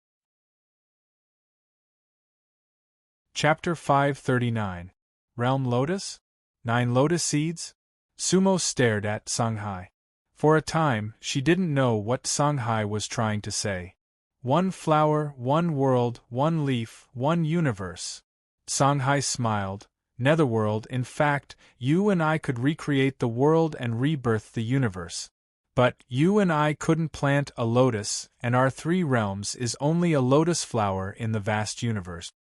Chapter 539. Realm Lotus? 9 lotus seeds? Sumo stared at Songhai. For a time, she didn't know what Songhai was trying to say. One flower, one world, one leaf, one universe. Songhai smiled. Netherworld, in fact, you and I could recreate the world and rebirth the universe. But you and I couldn't plant a lotus, and our 3 realms is only a lotus flower in the vast universe.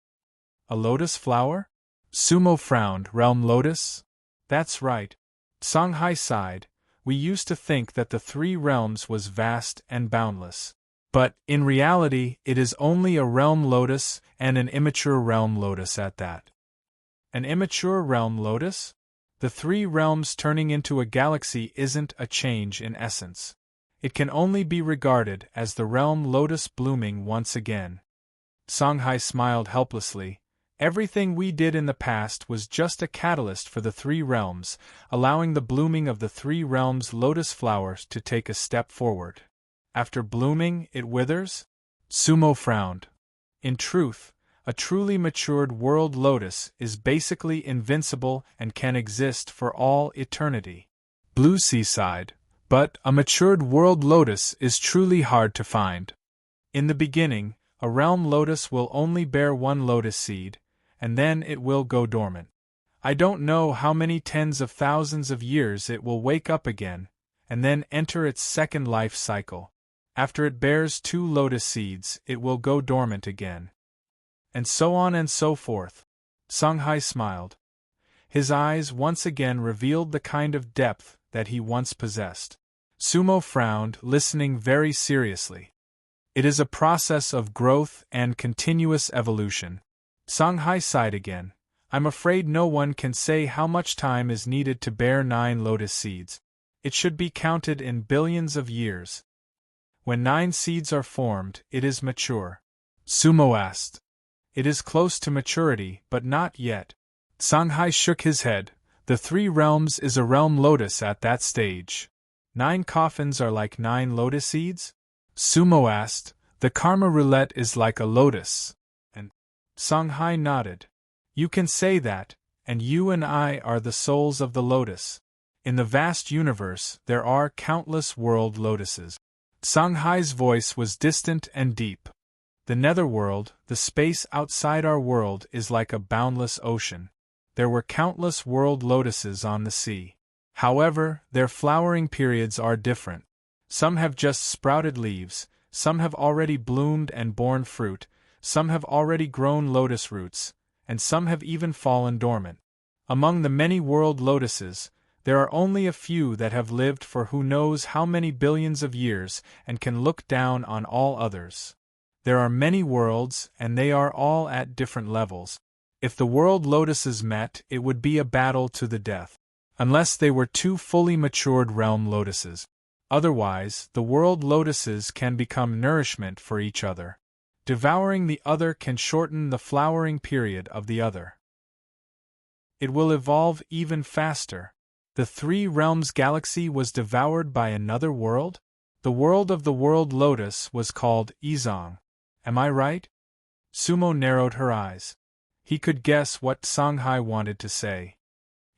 A lotus flower? Sumo frowned. Realm lotus? That's right. Songhai sighed. We used to think that the 3 realms was vast and boundless. But, in reality, it is only a realm lotus and an immature realm lotus at that. An immature realm lotus? The 3 realms turning into a galaxy isn't a change in essence. It can only be regarded as the realm lotus blooming once again. Songhai smiled helplessly. Everything we did in the past was just a catalyst for the 3 realms, allowing the blooming of the 3 realms' lotus flowers to take a step forward. After blooming, it withers? Sumo frowned. In truth, a truly matured world lotus is basically invincible and can exist for all eternity. Blue Sea sighed, but a matured world lotus is truly hard to find. In the beginning, a realm lotus will only bear 1 lotus seed, and then it will go dormant. I don't know how many tens of thousands of years it will wake up again, and then enter its second life cycle. After it bears 2 lotus seeds, it will go dormant again. And so on and so forth. Songhai smiled. His eyes once again revealed the kind of depth that he once possessed. Sumo frowned, listening very seriously. It is a process of growth and continuous evolution. Songhai sighed again. I'm afraid no one can say how much time is needed to bear 9 lotus seeds. It should be counted in billions of years. When 9 seeds are formed, it is mature. Sumo asked. It is close to maturity, but not yet. Songhai shook his head. The 3 realms is a realm lotus at that stage. 9 coffins are like 9 lotus seeds? Sumo asked. The karma roulette is like a lotus. Songhai nodded. You can say that, and you and I are the souls of the lotus. In the vast universe, there are countless world lotuses. Songhai's voice was distant and deep. The netherworld, the space outside our world, is like a boundless ocean. There were countless world lotuses on the sea. However, their flowering periods are different. Some have just sprouted leaves, some have already bloomed and borne fruit, some have already grown lotus roots, and some have even fallen dormant. Among the many world lotuses, there are only a few that have lived for who knows how many billions of years and can look down on all others. There are many worlds, and they are all at different levels. If the world lotuses met, it would be a battle to the death. Unless they were 2 fully matured realm lotuses. Otherwise, the world lotuses can become nourishment for each other. Devouring the other can shorten the flowering period of the other. It will evolve even faster. The 3 realms galaxy was devoured by another world? The world of the world lotus was called Izong. Am I right? Sumo narrowed her eyes. He could guess what Songhai wanted to say.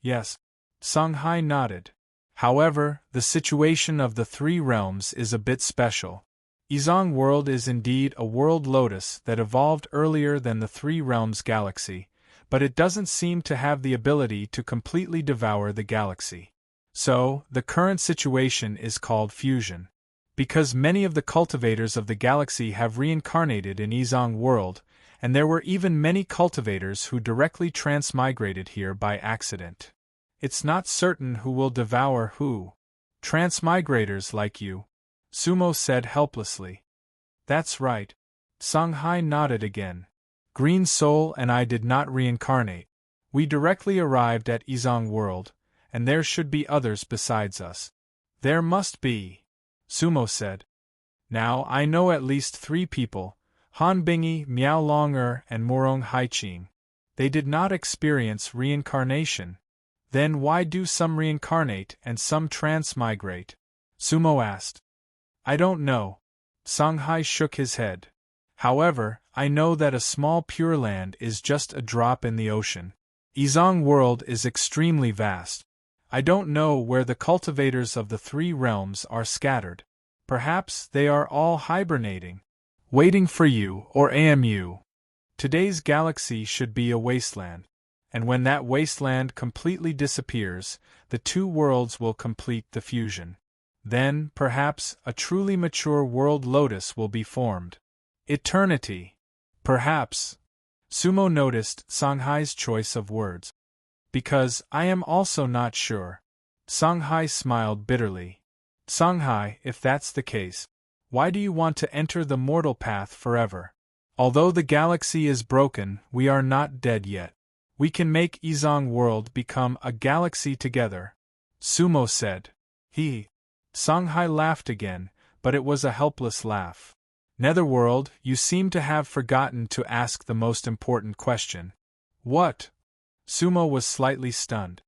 Yes. Songhai nodded. However, the situation of the 3 realms is a bit special. Izong world is indeed a world lotus that evolved earlier than the 3 realms galaxy, but it doesn't seem to have the ability to completely devour the galaxy. So, the current situation is called fusion. Because many of the cultivators of the galaxy have reincarnated in Izong world, and there were even many cultivators who directly transmigrated here by accident. It's not certain who will devour who. Transmigrators like you, Sumo said helplessly. That's right. Songhai nodded again. Green Soul and I did not reincarnate. We directly arrived at Izong world, and there should be others besides us. There must be, Sumo said. Now I know at least 3 people, Han Bingi, Miao Longer, and Morong Haiqing. They did not experience reincarnation. Then why do some reincarnate and some transmigrate? Sumo asked. I don't know. Songhai shook his head. However, I know that a small Pure Land is just a drop in the ocean. Izong world is extremely vast. I don't know where the cultivators of the 3 realms are scattered. Perhaps they are all hibernating, waiting for you or AMU. Today's galaxy should be a wasteland, and when that wasteland completely disappears, the 2 worlds will complete the fusion. Then, perhaps, a truly mature world lotus will be formed. Eternity. Perhaps. Sumo noticed Songhai's choice of words. Because I am also not sure. Songhai smiled bitterly. Songhai, if that's the case, why do you want to enter the mortal path forever? Although the galaxy is broken, we are not dead yet. We can make Izong world become a galaxy together. Sumo said. Songhai laughed again, but it was a helpless laugh. Netherworld, you seem to have forgotten to ask the most important question. What? Sumo was slightly stunned.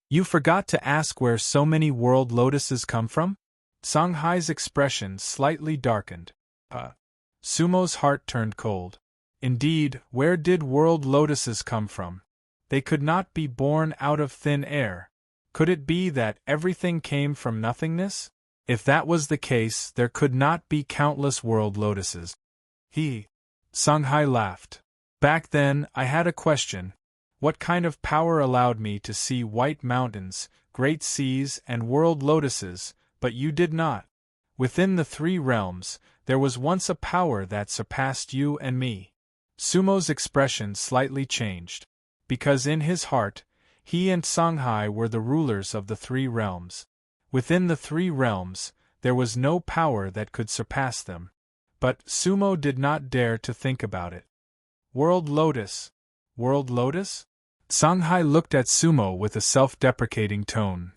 You forgot to ask where so many world lotuses come from? Songhai's expression slightly darkened. Sumo's heart turned cold. Indeed, where did world lotuses come from? They could not be born out of thin air. Could it be that everything came from nothingness? If that was the case, there could not be countless world lotuses. Songhai laughed. Back then, I had a question. What kind of power allowed me to see white mountains, great seas, and world lotuses, but you did not? Within the 3 realms, there was once a power that surpassed you and me. Sumo's expression slightly changed. Because in his heart, he and Songhai were the rulers of the 3 realms. Within the 3 realms, there was no power that could surpass them. But Sumo did not dare to think about it. World Lotus? World Lotus? Songhai looked at Sumo with a self-deprecating tone.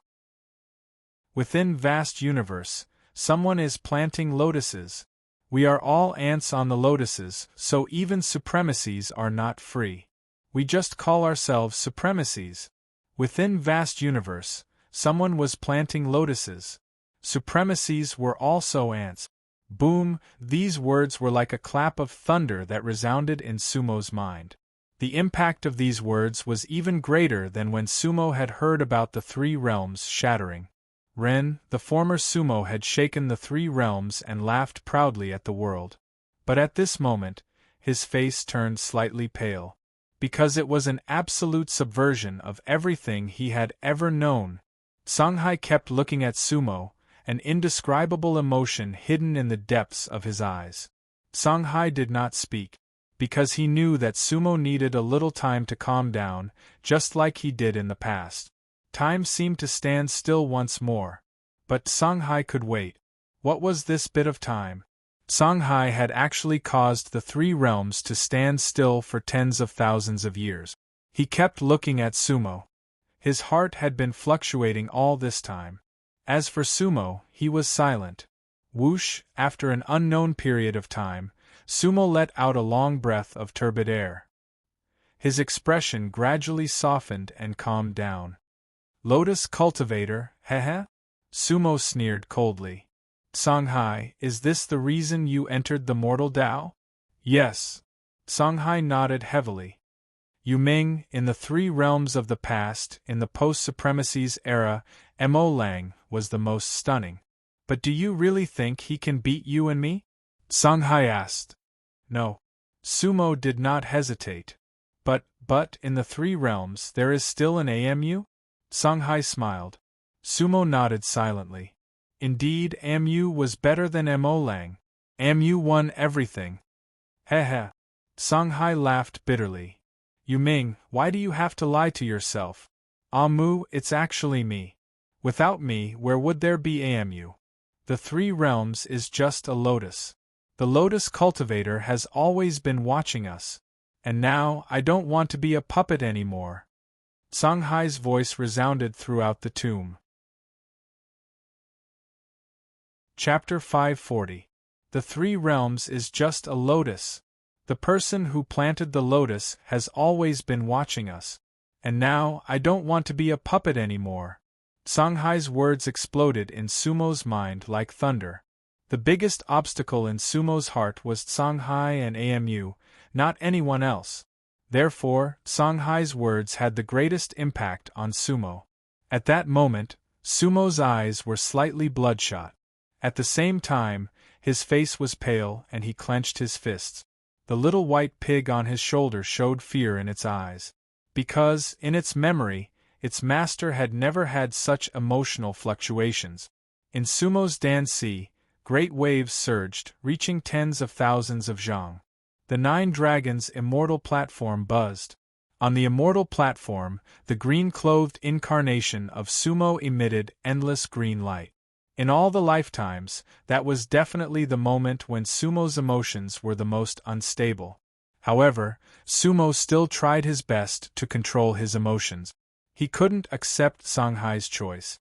Within vast universe, someone is planting lotuses. We are all ants on the lotuses, so even supremacies are not free. We just call ourselves supremacies. Within vast universe, someone was planting lotuses. Supremacies were also ants. Boom, these words were like a clap of thunder that resounded in Sumo's mind. The impact of these words was even greater than when Sumo had heard about the 3 realms shattering. Ren, the former Sumo, had shaken the 3 realms and laughed proudly at the world. But at this moment, his face turned slightly pale. Because it was an absolute subversion of everything he had ever known. Songhai kept looking at Sumo, an indescribable emotion hidden in the depths of his eyes. Songhai did not speak, because he knew that Sumo needed a little time to calm down, just like he did in the past. Time seemed to stand still once more. But Songhai could wait. What was this bit of time? Songhai had actually caused the 3 realms to stand still for tens of thousands of years. He kept looking at Sumo. His heart had been fluctuating all this time. As for Sumo, he was silent. Whoosh, after an unknown period of time, Sumo let out a long breath of turbid air. His expression gradually softened and calmed down. Lotus cultivator, heh? Sumo sneered coldly. Songhai, is this the reason you entered the mortal Tao? Yes. Songhai nodded heavily. Yu Ming, in the 3 realms of the past, in the post-supremacies era, Mo Lang was the most stunning. But do you really think he can beat you and me? Songhai asked. No. Sumo did not hesitate. But, in the three realms there is still an AMU? Songhai smiled. Sumo nodded silently. Indeed, AMU was better than Molang. AMU won everything. Heh. Songhai laughed bitterly. Yuming, why do you have to lie to yourself? Mu, it's actually me. Without me, where would there be AMU? The three realms is just a lotus. The lotus cultivator has always been watching us. And now, I don't want to be a puppet anymore. Songhai's voice resounded throughout the tomb. Chapter 540. The three realms is just a lotus. The person who planted the lotus has always been watching us. And now, I don't want to be a puppet anymore. Songhai's words exploded in Sumo's mind like thunder. The biggest obstacle in Sumo's heart was Songhai and AMU, not anyone else. Therefore, Songhai's words had the greatest impact on Sumo. At that moment, Sumo's eyes were slightly bloodshot. At the same time, his face was pale and he clenched his fists. The little white pig on his shoulder showed fear in its eyes. Because, in its memory, its master had never had such emotional fluctuations. In Sumo's Dansi, great waves surged, reaching tens of thousands of zhang. The Nine Dragons' immortal platform buzzed. On the immortal platform, the green-clothed incarnation of Sumo emitted endless green light. In all the lifetimes, that was definitely the moment when Sumo's emotions were the most unstable. However, Sumo still tried his best to control his emotions. He couldn't accept Songhai's choice.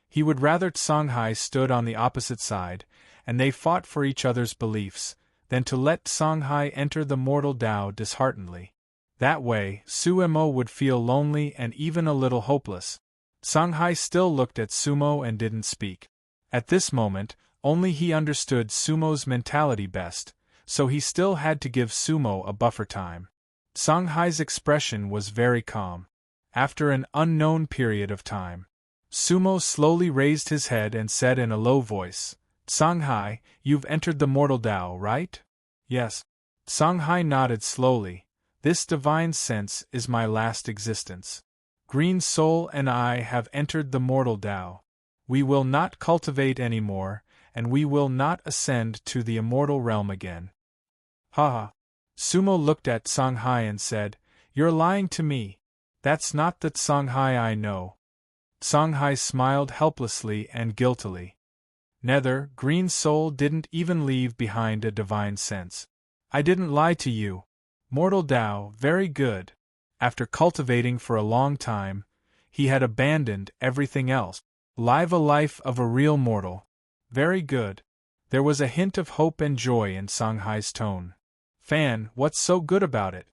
He would rather Songhai stood on the opposite side, and they fought for each other's beliefs, than to let Songhai enter the mortal Tao disheartenedly. That way, Sumo would feel lonely and even a little hopeless. Songhai still looked at Sumo and didn't speak. At this moment, only he understood Sumo's mentality best, so he still had to give Sumo a buffer time. Songhai's expression was very calm. After an unknown period of time, Sumo slowly raised his head and said in a low voice, Songhai, you've entered the mortal Tao, right? Yes. Songhai nodded slowly. This divine sense is my last existence. Green Soul and I have entered the mortal Tao. We will not cultivate anymore, and we will not ascend to the immortal realm again. Haha. Sumo looked at Songhai and said, You're lying to me. That's not the Songhai I know. Songhai smiled helplessly and guiltily. Nether, Green Soul didn't even leave behind a divine sense. I didn't lie to you. Mortal Tao, very good. After cultivating for a long time, he had abandoned everything else. Live a life of a real mortal. Very good. There was a hint of hope and joy in Songhai's tone. Fan, what's so good about it?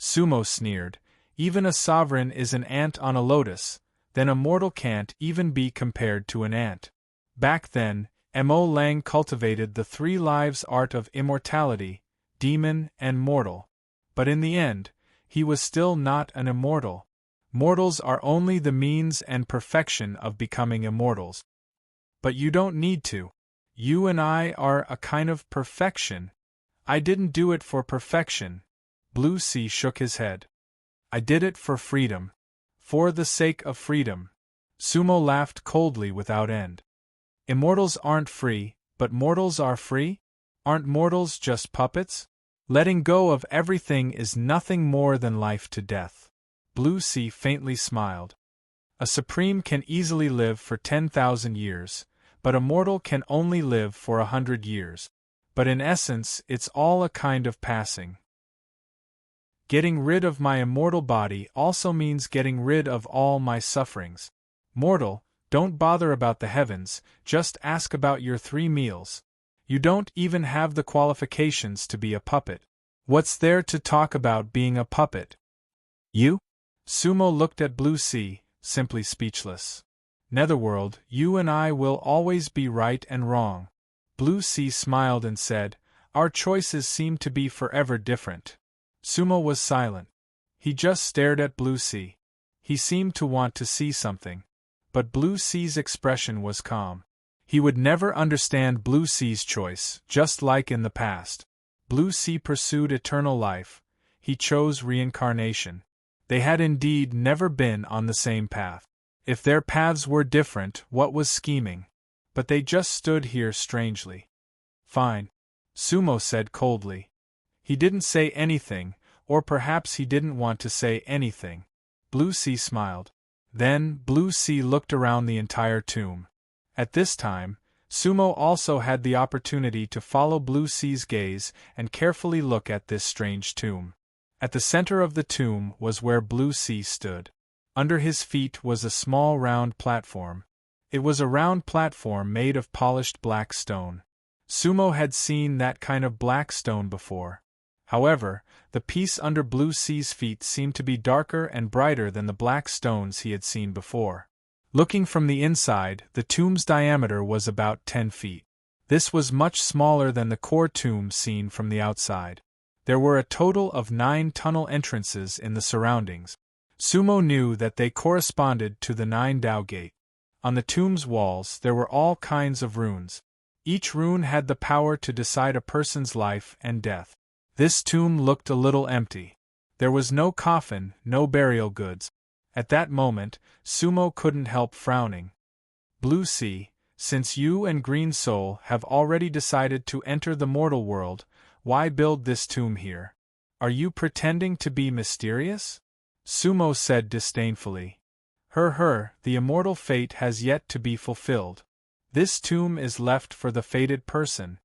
Sumo sneered. Even a sovereign is an ant on a lotus, then a mortal can't even be compared to an ant. Back then, Mo Lang cultivated the three lives art of immortality, demon and mortal. But in the end, he was still not an immortal. Mortals are only the means and perfection of becoming immortals. But you don't need to. You and I are a kind of perfection. I didn't do it for perfection. Blue Sea shook his head. I did it for freedom. For the sake of freedom. Sumo laughed coldly without end. Immortals aren't free, but mortals are free? Aren't mortals just puppets? Letting go of everything is nothing more than life to death. Blue Sea faintly smiled. A supreme can easily live for 10,000 years, but a mortal can only live for 100 years. But in essence, it's all a kind of passing. Getting rid of my immortal body also means getting rid of all my sufferings. Mortal, don't bother about the heavens, just ask about your 3 meals. You don't even have the qualifications to be a puppet. What's there to talk about being a puppet? You? Sumo looked at Blue Sea, simply speechless. Netherworld, you and I will always be right and wrong. Blue Sea smiled and said, Our choices seem to be forever different. Sumo was silent. He just stared at Blue Sea. He seemed to want to see something. But Blue Sea's expression was calm. He would never understand Blue Sea's choice, just like in the past. Blue Sea pursued eternal life. he chose reincarnation. They had indeed never been on the same path. If their paths were different, what was scheming? But they just stood here strangely. Fine, Sumo said coldly. He didn't say anything, or perhaps he didn't want to say anything. Blue Sea smiled. Then, Blue Sea looked around the entire tomb. At this time, Sumo also had the opportunity to follow Blue Sea's gaze and carefully look at this strange tomb. At the center of the tomb was where Blue Sea stood. Under his feet was a small round platform. It was a round platform made of polished black stone. Sumo had seen that kind of black stone before. However, the piece under Blue Sea's feet seemed to be darker and brighter than the black stones he had seen before. Looking from the inside, the tomb's diameter was about 10 feet. This was much smaller than the core tomb seen from the outside. There were a total of 9 tunnel entrances in the surroundings. Sumo knew that they corresponded to the 9 Dao Gate. On the tomb's walls there were all kinds of runes. Each rune had the power to decide a person's life and death. This tomb looked a little empty. There was no coffin, no burial goods. At that moment, Sumo couldn't help frowning. Blue Sea, since you and Green Soul have already decided to enter the mortal world, why build this tomb here? Are you pretending to be mysterious? Sumo said disdainfully. The immortal fate has yet to be fulfilled. This tomb is left for the fated person,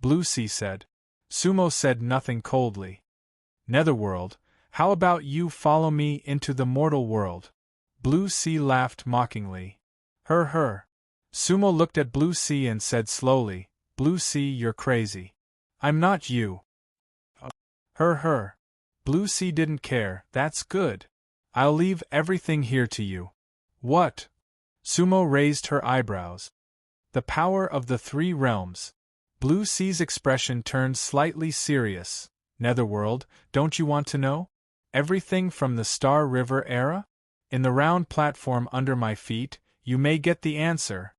Blue Sea said. Sumo said nothing coldly. Netherworld, how about you follow me into the mortal world? Blue Sea laughed mockingly. Sumo looked at Blue Sea and said slowly, Blue Sea, you're crazy. I'm not you. Blue Sea didn't care. That's good. I'll leave everything here to you. What? Sumo raised her eyebrows. The power of the 3 realms. Blue Sea's expression turned slightly serious. Netherworld, don't you want to know? Everything from the Star River era? In the round platform under my feet, you may get the answer.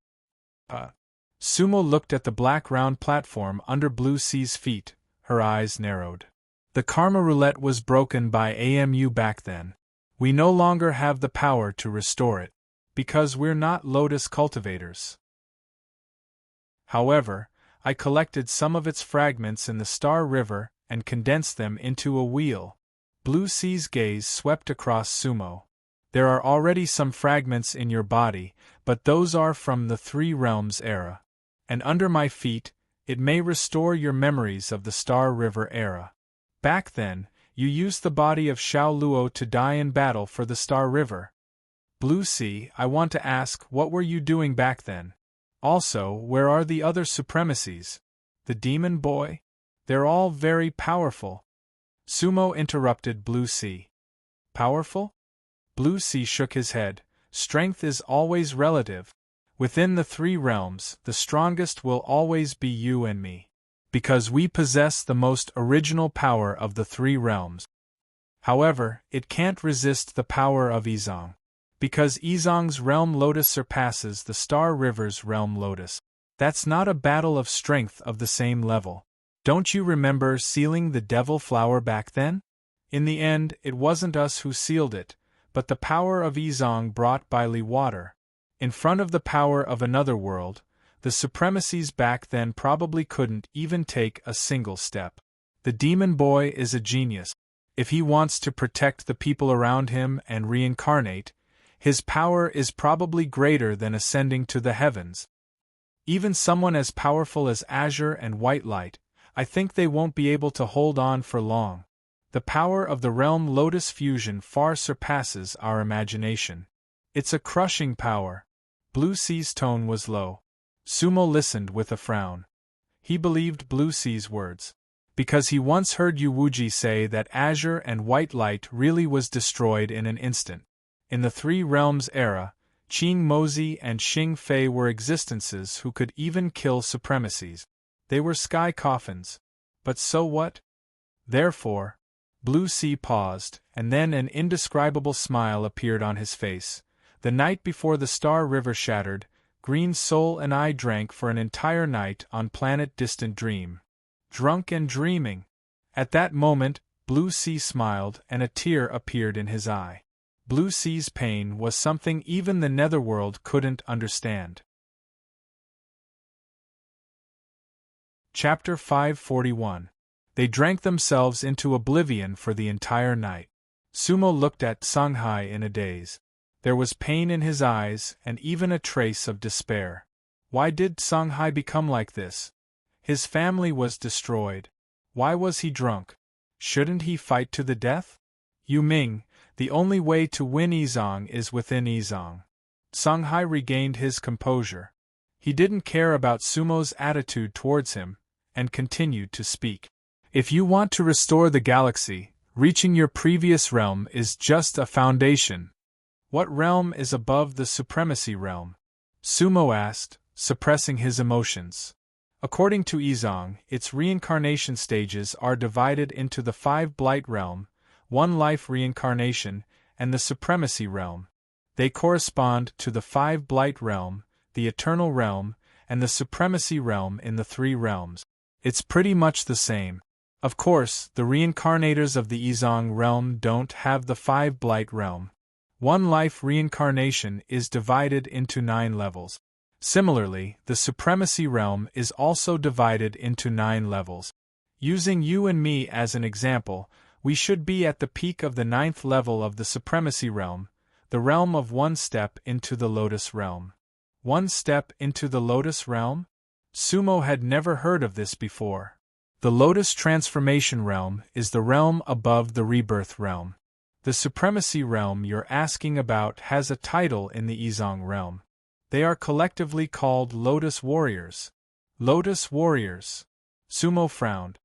Sumo looked at the black round platform under Blue Sea's feet. Her eyes narrowed. The karma roulette was broken by AMU back then. We no longer have the power to restore it, because we're not lotus cultivators. However, I collected some of its fragments in the Star River and condensed them into a wheel. Blue Sea's gaze swept across Sumo. There are already some fragments in your body, but those are from the 3 realms era. And under my feet, it may restore your memories of the Star River era. Back then, you used the body of Xiao Luo to die in battle for the Star River. Blue Sea, I want to ask, what were you doing back then? Also, where are the other supremacies? The demon boy? They're all very powerful. Sumo interrupted Blue Sea. Powerful? Blue Sea shook his head. Strength is always relative. Within the 3 realms, the strongest will always be you and me. Because we possess the most original power of the 3 realms. However, it can't resist the power of Izong. Because Izong's realm lotus surpasses the Star River's realm lotus. That's not a battle of strength of the same level. Don't you remember sealing the devil flower back then? In the end, it wasn't us who sealed it, but the power of Izong brought by Li Water. In front of the power of another world, the supremacies back then probably couldn't even take a single step. The demon boy is a genius. If he wants to protect the people around him and reincarnate, his power is probably greater than ascending to the heavens. Even someone as powerful as Azure and White Light, I think they won't be able to hold on for long. The power of the realm Lotus fusion far surpasses our imagination. It's a crushing power. Blue Sea's tone was low. Sumo listened with a frown. He believed Blue Sea's words. Because he once heard Yu Wuji say that Azure and White Light really was destroyed in an instant. In the 3 realms era, Qing Mozi and Xing Fei were existences who could even kill supremacies. They were sky coffins. But so what? Therefore, Blue Sea paused, and then an indescribable smile appeared on his face. The night before the Star River shattered, Green Soul and I drank for an entire night on planet Distant Dream. Drunk and dreaming. At that moment, Blue Sea smiled, and a tear appeared in his eye. Blue Sea's pain was something even the netherworld couldn't understand. Chapter 541. They drank themselves into oblivion for the entire night. Sumo looked at Songhai in a daze. There was pain in his eyes and even a trace of despair. Why did Songhai become like this? His family was destroyed. Why was he drunk? Shouldn't he fight to the death? Yu Ming, the only way to win Yizong is within Yizong. Songhai regained his composure. He didn't care about Sumo's attitude towards him, and continued to speak. If you want to restore the galaxy, reaching your previous realm is just a foundation. What realm is above the supremacy realm? Sumo asked, suppressing his emotions. According to Yizong, its reincarnation stages are divided into the 5 Blight realm, 1 Life reincarnation, and the supremacy realm. They correspond to the 5 Blight realm, the eternal realm, and the supremacy realm in the 3 realms. It's pretty much the same. Of course, the reincarnators of the Yizong realm don't have the 5 Blight realm. 1 Life reincarnation is divided into 9 levels. Similarly, the supremacy realm is also divided into 9 levels. Using you and me as an example, we should be at the peak of the 9th level of the supremacy realm, the realm of 1 step into the Lotus realm. 1 step into the Lotus realm? Sumo had never heard of this before. The Lotus transformation realm is the realm above the rebirth realm. The supremacy realm you're asking about has a title in the Yizong realm. They are collectively called Lotus Warriors. Lotus Warriors. Sumo frowned.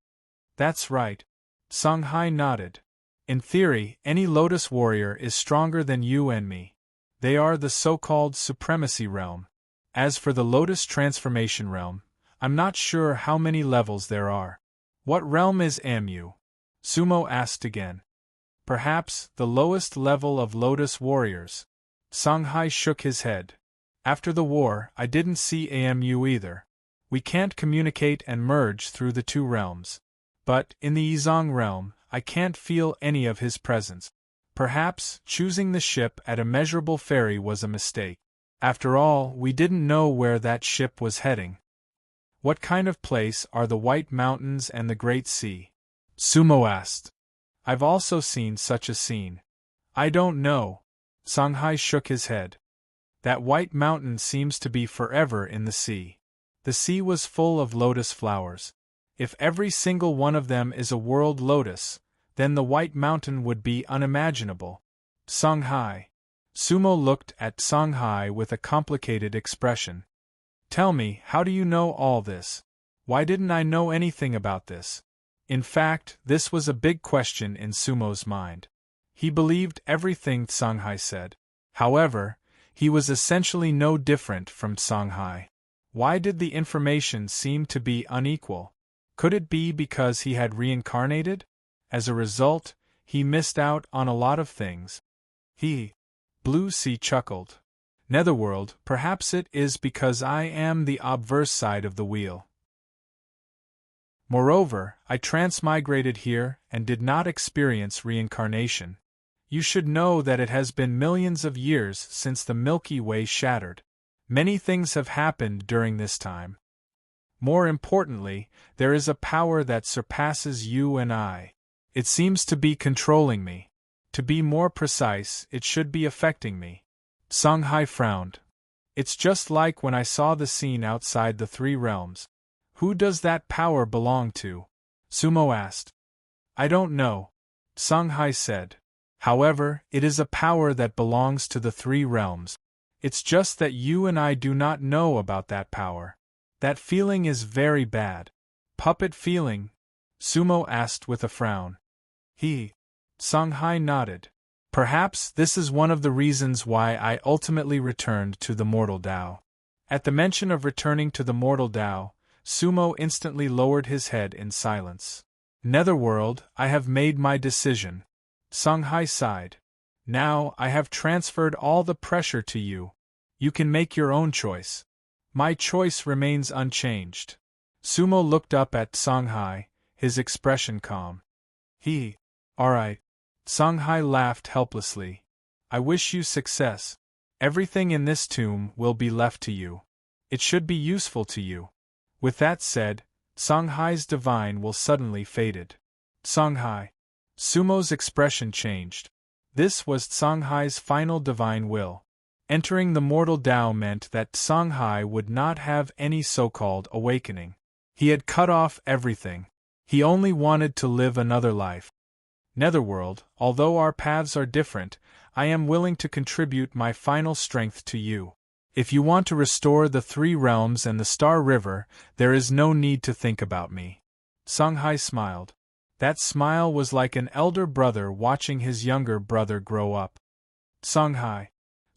That's right. Songhai nodded. In theory, any Lotus Warrior is stronger than you and me. They are the so-called supremacy realm. As for the Lotus transformation realm, I'm not sure how many levels there are. What realm is Mu? Sumo asked again. Perhaps the lowest level of Lotus Warriors. Songhai shook his head. After the war, I didn't see Amu either. We can't communicate and merge through the 2 realms. But, in the Yizong realm, I can't feel any of his presence. Perhaps, choosing the ship at Immeasurable Ferry was a mistake. After all, we didn't know where that ship was heading. What kind of place are the White Mountains and the Great Sea? Sumo asked. I've also seen such a scene. I don't know. Songhai shook his head. That White Mountain seems to be forever in the sea. The sea was full of lotus flowers. If every single one of them is a world lotus, then the White Mountain would be unimaginable. Songhai. Sumo looked at Songhai with a complicated expression. Tell me, how do you know all this? Why didn't I know anything about this? In fact, this was a big question in Sumo's mind. He believed everything Songhai said. However, he was essentially no different from Songhai. Why did the information seem to be unequal? Could it be because he had reincarnated? As a result, he missed out on a lot of things. Blue Sea chuckled. Netherworld, perhaps it is because I am the obverse side of the wheel. Moreover, I transmigrated here and did not experience reincarnation. You should know that it has been millions of years since the Milky Way shattered. Many things have happened during this time. More importantly, there is a power that surpasses you and I. It seems to be controlling me. To be more precise, it should be affecting me. Songhai frowned. It's just like when I saw the scene outside the 3 realms. Who does that power belong to? Sumo asked. I don't know. Songhai said. However, it is a power that belongs to the 3 realms. It's just that you and I do not know about that power. That feeling is very bad. Puppet feeling? Sumo asked with a frown. Songhai nodded. Perhaps this is one of the reasons why I ultimately returned to the Mortal Tao. At the mention of returning to the Mortal Tao, Sumo instantly lowered his head in silence. Netherworld, I have made my decision. Songhai sighed. Now I have transferred all the pressure to you. You can make your own choice. My choice remains unchanged. Sumo looked up at Songhai, his expression calm. Alright. Songhai laughed helplessly. I wish you success. Everything in this tomb will be left to you. It should be useful to you. With that said, Songhai's divine will suddenly faded. Songhai. Sumo's expression changed. This was Songhai's final divine will. Entering the mortal Tao meant that Songhai would not have any so-called awakening. He had cut off everything. He only wanted to live another life. Netherworld, although our paths are different, I am willing to contribute my final strength to you. If you want to restore the 3 realms and the Star River, there is no need to think about me. Songhai smiled. That smile was like an elder brother watching his younger brother grow up. Songhai.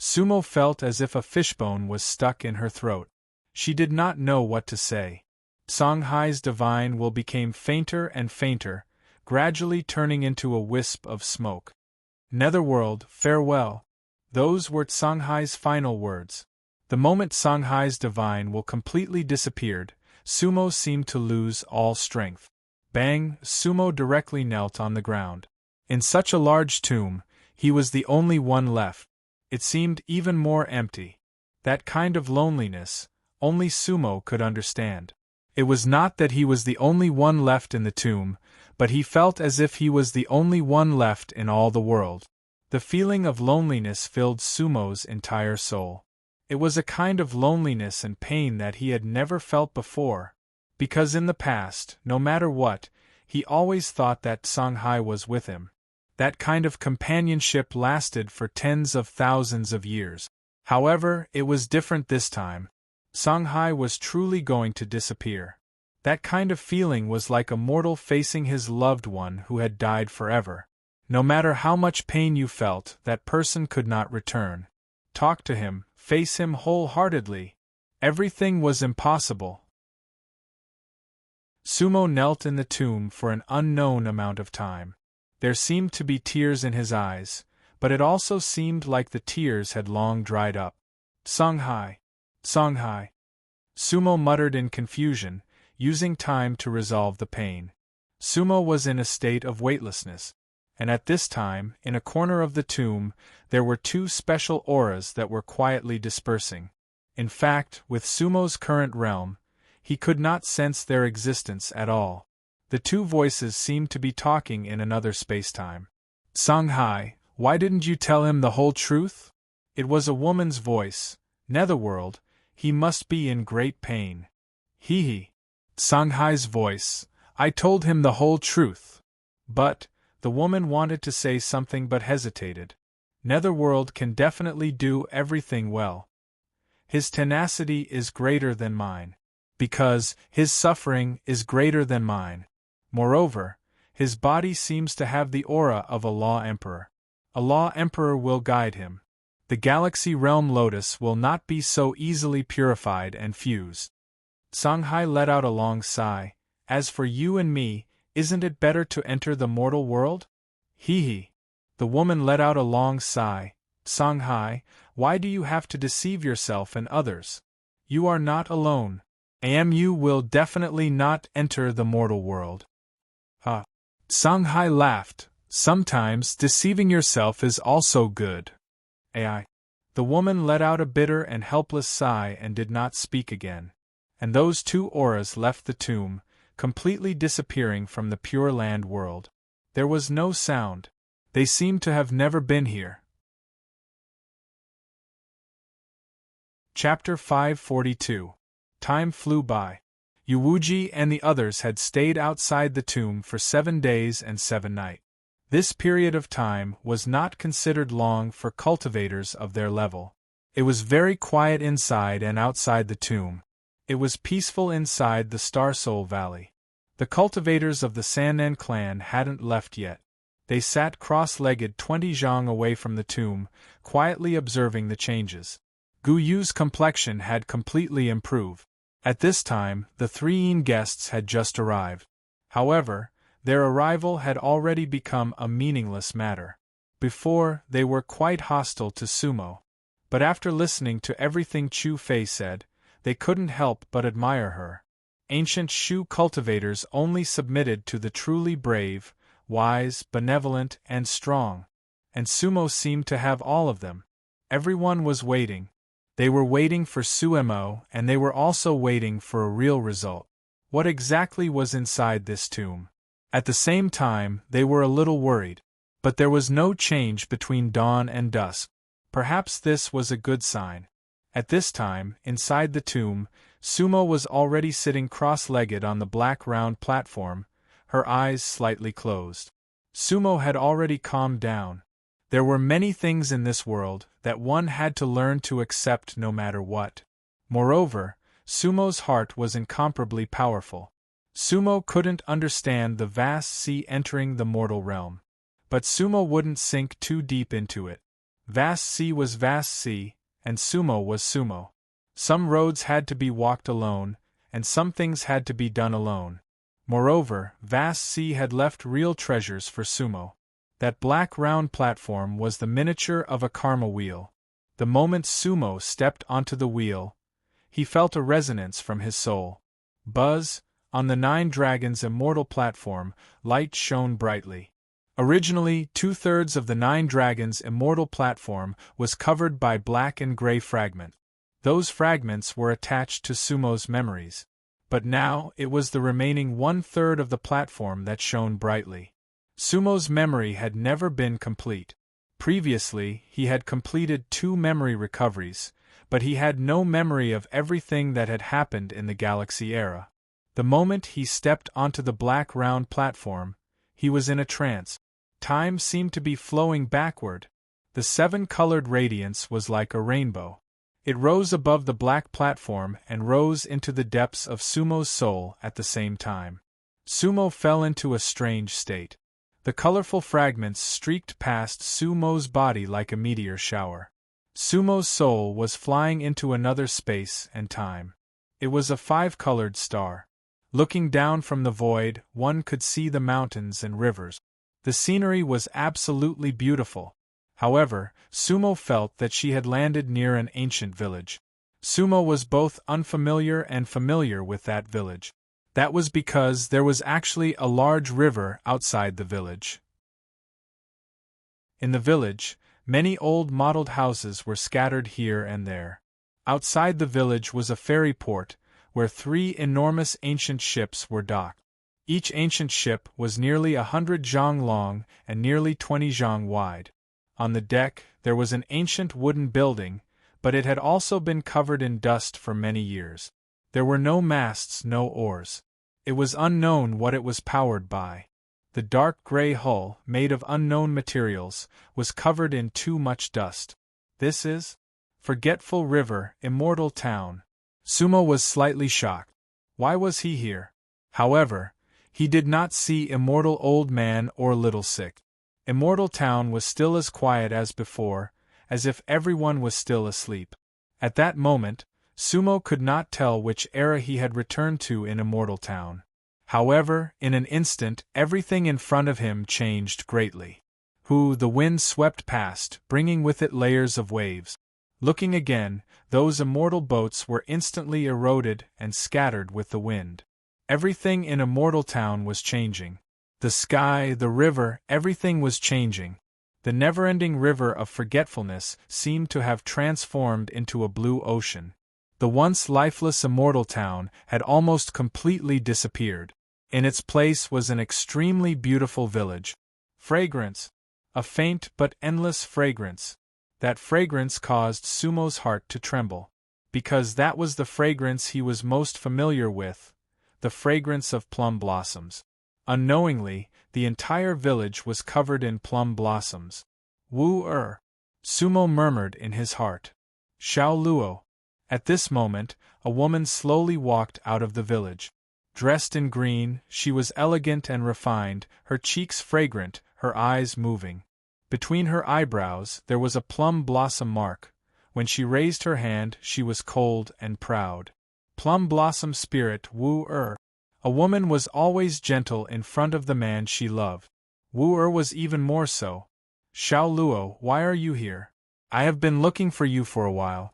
Sumo felt as if a fishbone was stuck in her throat. She did not know what to say. Songhai's divine will became fainter and fainter, gradually turning into a wisp of smoke. Netherworld, farewell. Those were Songhai's final words. The moment Songhai's divine will completely disappeared, Sumo seemed to lose all strength. Bang! Sumo directly knelt on the ground. In such a large tomb, he was the only one left. It seemed even more empty. That kind of loneliness, only Sumo could understand. It was not that he was the only one left in the tomb, but he felt as if he was the only one left in all the world. The feeling of loneliness filled Sumo's entire soul. It was a kind of loneliness and pain that he had never felt before, because in the past, no matter what, he always thought that Songhai was with him. That kind of companionship lasted for tens of thousands of years. However, it was different this time. Songhai was truly going to disappear. That kind of feeling was like a mortal facing his loved one who had died forever. No matter how much pain you felt, that person could not return. Talk to him, face him wholeheartedly. Everything was impossible. Sumo knelt in the tomb for an unknown amount of time. There seemed to be tears in his eyes, but it also seemed like the tears had long dried up. Songhai. Songhai. Sumo muttered in confusion, using time to resolve the pain. Sumo was in a state of weightlessness, and at this time, in a corner of the tomb, there were 2 special auras that were quietly dispersing. In fact, with Sumo's current realm, he could not sense their existence at all. The 2 voices seemed to be talking in another spacetime. Songhai, why didn't you tell him the whole truth? It was a woman's voice. Netherworld, he must be in great pain. Hee. Songhai's voice, I told him the whole truth. But, the woman wanted to say something but hesitated. Netherworld can definitely do everything well. His tenacity is greater than mine. Because, his suffering is greater than mine. Moreover, his body seems to have the aura of a Law Emperor. A Law Emperor will guide him. The Galaxy Realm Lotus will not be so easily purified and fused. Songhai let out a long sigh. As for you and me, isn't it better to enter the mortal world? Hee. The woman let out a long sigh. Songhai, why do you have to deceive yourself and others? You are not alone. You will definitely not enter the mortal world. Songhai laughed. Sometimes deceiving yourself is also good. The woman let out a bitter and helpless sigh and did not speak again. And those 2 auras left the tomb, completely disappearing from the Pure Land world. There was no sound. They seemed to have never been here. Chapter 542. Time flew by. Yuwuji and the others had stayed outside the tomb for 7 days and 7 nights. This period of time was not considered long for cultivators of their level. It was very quiet inside and outside the tomb. It was peaceful inside the Starsoul Valley. The cultivators of the Sannen clan hadn't left yet. They sat cross-legged 20 zhang away from the tomb, quietly observing the changes. Gu Yu's complexion had completely improved. At this time, the 3 Yin guests had just arrived. However, their arrival had already become a meaningless matter. Before, they were quite hostile to Sumo. But after listening to everything Chu Fei said, they couldn't help but admire her. Ancient Shu cultivators only submitted to the truly brave, wise, benevolent, and strong. And Sumo seemed to have all of them. Everyone was waiting. They were waiting for Suemo, and they were also waiting for a real result. What exactly was inside this tomb? At the same time, they were a little worried. But there was no change between dawn and dusk. Perhaps this was a good sign. At this time, inside the tomb, Sumo was already sitting cross-legged on the black round platform, her eyes slightly closed. Sumo had already calmed down. There were many things in this world that one had to learn to accept no matter what. Moreover, Sumo's heart was incomparably powerful. Sumo couldn't understand the vast sea entering the mortal realm. But Sumo wouldn't sink too deep into it. Vast sea was vast sea, and Sumo was Sumo. Some roads had to be walked alone, and some things had to be done alone. Moreover, vast sea had left real treasures for Sumo. That black round platform was the miniature of a karma wheel. The moment Sumo stepped onto the wheel, he felt a resonance from his soul. Buzz, on the 9 Dragons' immortal platform, light shone brightly. Originally, 2/3 of the 9 Dragons' immortal platform was covered by black and gray fragments. Those fragments were attached to Sumo's memories. But now, it was the remaining 1/3 of the platform that shone brightly. Sumo's memory had never been complete. Previously, he had completed 2 memory recoveries, but he had no memory of everything that had happened in the Galaxy era. The moment he stepped onto the black round platform, he was in a trance. Time seemed to be flowing backward. The 7-colored radiance was like a rainbow. It rose above the black platform and rose into the depths of Sumo's soul at the same time. Sumo fell into a strange state. The colorful fragments streaked past Sumo's body like a meteor shower. Sumo's soul was flying into another space and time. It was a 5-colored star. Looking down from the void, one could see the mountains and rivers. The scenery was absolutely beautiful. However, Sumo felt that she had landed near an ancient village. Sumo was both unfamiliar and familiar with that village. That was because there was actually a large river outside the village. In the village, many old mottled houses were scattered here and there. Outside the village was a ferry port, where 3 enormous ancient ships were docked. Each ancient ship was nearly 100 zhang long and nearly 20 zhang wide. On the deck, there was an ancient wooden building, but it had also been covered in dust for many years. There were no masts, no oars. It was unknown what it was powered by. The dark gray hull, made of unknown materials, was covered in too much dust. This is Forgetful River, Immortal Town. Sumo was slightly shocked. Why was he here? However, he did not see Immortal Old Man or Little Sick. Immortal Town was still as quiet as before, as if everyone was still asleep. At that moment, Sumo could not tell which era he had returned to in Immortal Town. However, in an instant, everything in front of him changed greatly. The wind swept past, bringing with it layers of waves. Looking again, those immortal boats were instantly eroded and scattered with the wind. Everything in Immortal Town was changing. The sky, the river, everything was changing. The never-ending river of forgetfulness seemed to have transformed into a blue ocean. The once lifeless Immortal Town had almost completely disappeared. In its place was an extremely beautiful village. Fragrance. A faint but endless fragrance. That fragrance caused Sumo's heart to tremble. Because that was the fragrance he was most familiar with, the fragrance of plum blossoms. Unknowingly, the entire village was covered in plum blossoms. Wu-er, Sumo murmured in his heart. Xiao Luo. At this moment, a woman slowly walked out of the village. Dressed in green, she was elegant and refined, her cheeks fragrant, her eyes moving. Between her eyebrows there was a plum blossom mark. When she raised her hand, she was cold and proud. Plum blossom spirit Wu-er. A woman was always gentle in front of the man she loved. Wu-er was even more so. Xiao Luo, why are you here? I have been looking for you for a while.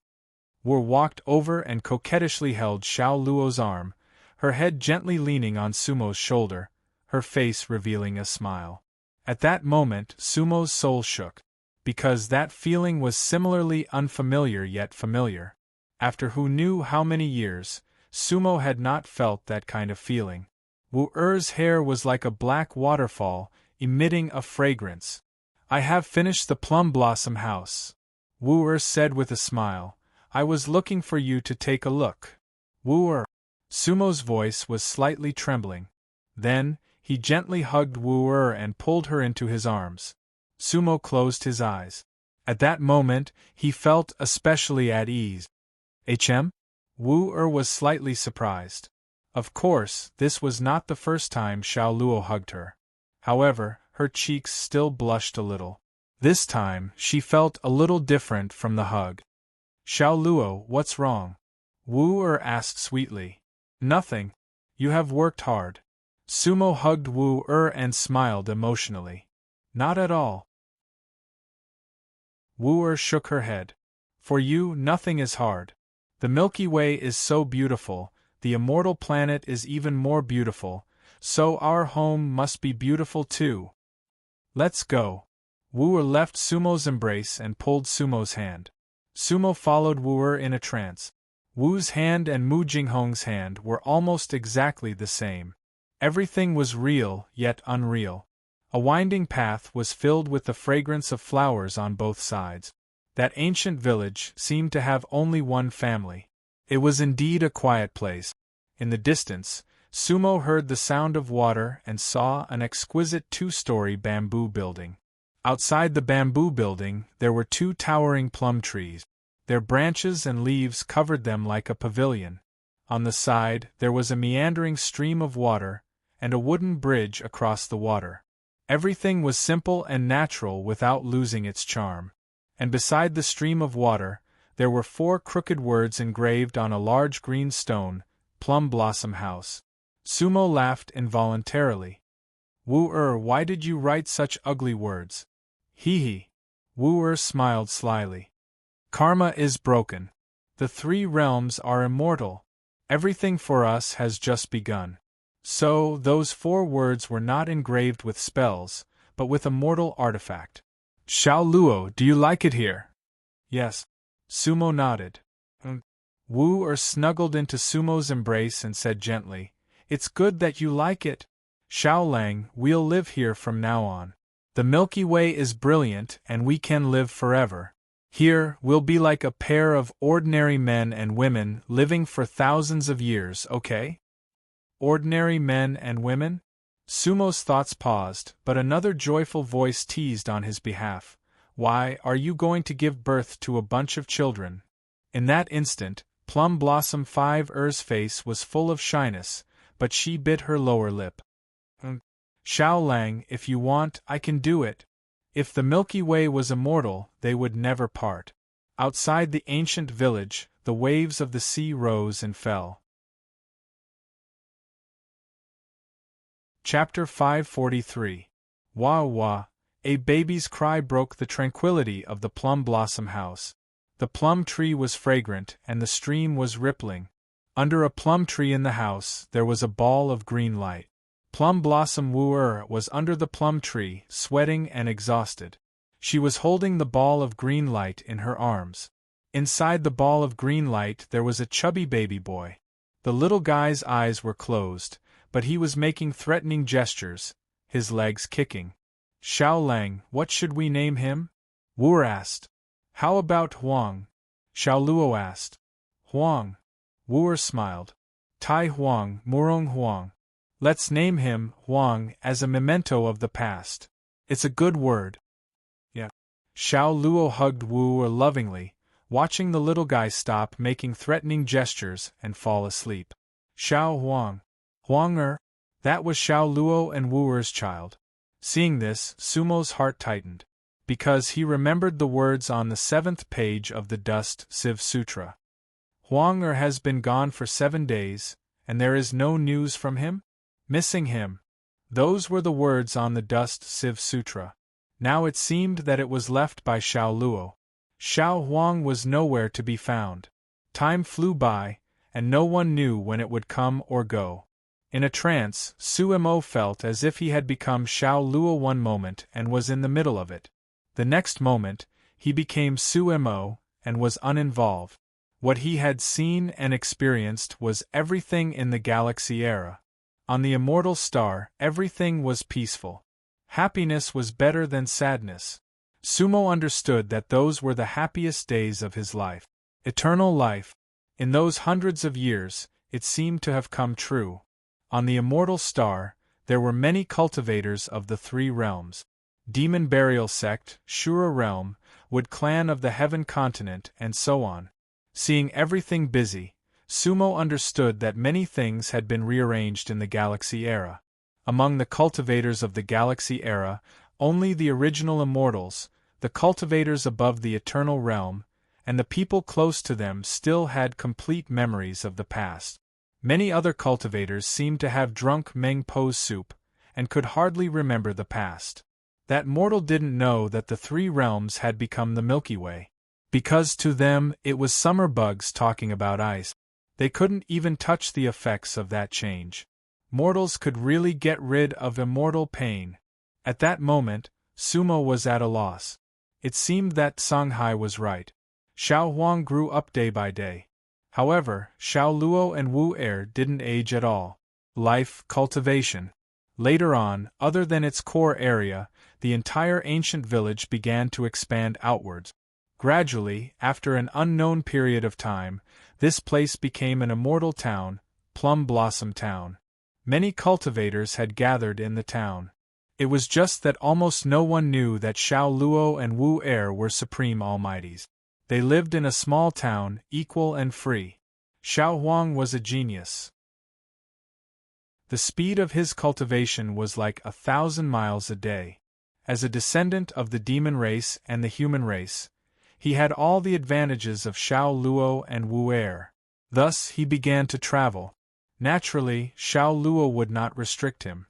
Wu walked over and coquettishly held Xiao Luo's arm, her head gently leaning on Sumo's shoulder, her face revealing a smile. At that moment, Sumo's soul shook, because that feeling was similarly unfamiliar yet familiar. After who knew how many years, Sumo had not felt that kind of feeling. Wu-Er's hair was like a black waterfall, emitting a fragrance. "I have finished the plum blossom house," Wu-Er said with a smile. "I was looking for you to take a look." "Wu-Er." Sumo's voice was slightly trembling. Then, he gently hugged Wu-Er and pulled her into his arms. Sumo closed his eyes. At that moment, he felt especially at ease. "Hm?" Wu-Er was slightly surprised. Of course, this was not the first time Xiao Luo hugged her. However, her cheeks still blushed a little. This time, she felt a little different from the hug. "Xiao Luo, what's wrong?" Wu-Er asked sweetly. "Nothing. You have worked hard." Sumo hugged Wu-Er and smiled emotionally. "Not at all." Wu-Er shook her head. "For you, nothing is hard. The Milky Way is so beautiful, the immortal planet is even more beautiful, so our home must be beautiful too. Let's go." Wu-Er left Sumo's embrace and pulled Sumo's hand. Sumo followed Wu-Er in a trance. Wu's hand and Mu Jinghong's hand were almost exactly the same. Everything was real, yet unreal. A winding path was filled with the fragrance of flowers on both sides. That ancient village seemed to have only one family. It was indeed a quiet place. In the distance, Sumo heard the sound of water and saw an exquisite two-story bamboo building. Outside the bamboo building, there were 2 towering plum trees. Their branches and leaves covered them like a pavilion. On the side, there was a meandering stream of water, and a wooden bridge across the water. Everything was simple and natural without losing its charm. And beside the stream of water, there were 4 crooked words engraved on a large green stone: Plum Blossom House. Sumo laughed involuntarily. "Wu-Er, why did you write such ugly words?" "Hee." Wu-Er smiled slyly. "Karma is broken. The 3 realms are immortal. Everything for us has just begun." So, those 4 words were not engraved with spells, but with a mortal artifact. "Xiao Luo, do you like it here?" "Yes." Sumo nodded. Wu-Er snuggled into Sumo's embrace and said gently, "It's good that you like it. Xiao Lang, we'll live here from now on. The Milky Way is brilliant and we can live forever. Here, we'll be like a pair of ordinary men and women living for thousands of years, okay?" Ordinary men and women? Sumo's thoughts paused, but another joyful voice teased on his behalf. "Why, are you going to give birth to a bunch of children?" In that instant, Plum Blossom 5's face was full of shyness, but she bit her lower lip. "Xiao Lang, if you want, I can do it. If the Milky Way was immortal, they would never part." Outside the ancient village, the waves of the sea rose and fell. Chapter 543. Wah wah! A baby's cry broke the tranquility of the Plum Blossom House. The plum tree was fragrant and the stream was rippling. Under a plum tree in the house, there was a ball of green light. Plum Blossom Wu-Er was under the plum tree, sweating and exhausted. She was holding the ball of green light in her arms. Inside the ball of green light there was a chubby baby boy. The little guy's eyes were closed, but he was making threatening gestures, his legs kicking. "Xiao Lang, what should we name him?" Wu-Er asked. "How about Huang?" Xiao Luo asked. "Huang." Wu-Er smiled. "Tai Huang, Murong Huang. Let's name him Huang as a memento of the past. It's a good word." "Yeah." Xiao Luo hugged Wu-Er lovingly, watching the little guy stop making threatening gestures and fall asleep. Xiao Huang. Huang-er. That was Xiao Luo and Wu-Er's child. Seeing this, Sumo's heart tightened, because he remembered the words on the 7th page of the Dust Sieve Sutra. Huang-er has been gone for 7 days, and there is no news from him? Missing him. Those were the words on the Dust Sieve Sutra. Now it seemed that it was left by Xiao Luo. Xiao Huang was nowhere to be found. Time flew by, and no one knew when it would come or go. In a trance, Sumo felt as if he had become Xiao Luo one moment and was in the middle of it. The next moment, he became Sumo and was uninvolved. What he had seen and experienced was everything in the galaxy era. On the immortal star, everything was peaceful. Happiness was better than sadness. Sumo understood that those were the happiest days of his life. Eternal life. In those hundreds of years, it seemed to have come true. On the immortal star, there were many cultivators of the three realms. Demon Burial Sect, Shura Realm, Wood Clan of the Heaven Continent, and so on. Seeing everything busy, Sumo understood that many things had been rearranged in the Galaxy Era. Among the cultivators of the Galaxy Era, only the original immortals, the cultivators above the Eternal Realm, and the people close to them still had complete memories of the past. Many other cultivators seemed to have drunk Meng Po's soup, and could hardly remember the past. That mortal didn't know that the three realms had become the Milky Way. Because to them it was summer bugs talking about ice. They couldn't even touch the effects of that change. Mortals could really get rid of immortal pain. At that moment, Sumo was at a loss. It seemed that Songhai was right. Xiao Huang grew up day by day. However, Xiao Luo and Wu Er didn't age at all. Life, cultivation. Later on, other than its core area, the entire ancient village began to expand outwards. Gradually, after an unknown period of time, this place became an immortal town, Plum Blossom Town. Many cultivators had gathered in the town. It was just that almost no one knew that Xiao Luo and Wu Er were supreme almighties. They lived in a small town, equal and free. Xiao Huang was a genius. The speed of his cultivation was like 1,000 miles a day. As a descendant of the demon race and the human race, he had all the advantages of Xiao Luo and Wu Er. Thus he began to travel. Naturally, Xiao Luo would not restrict him.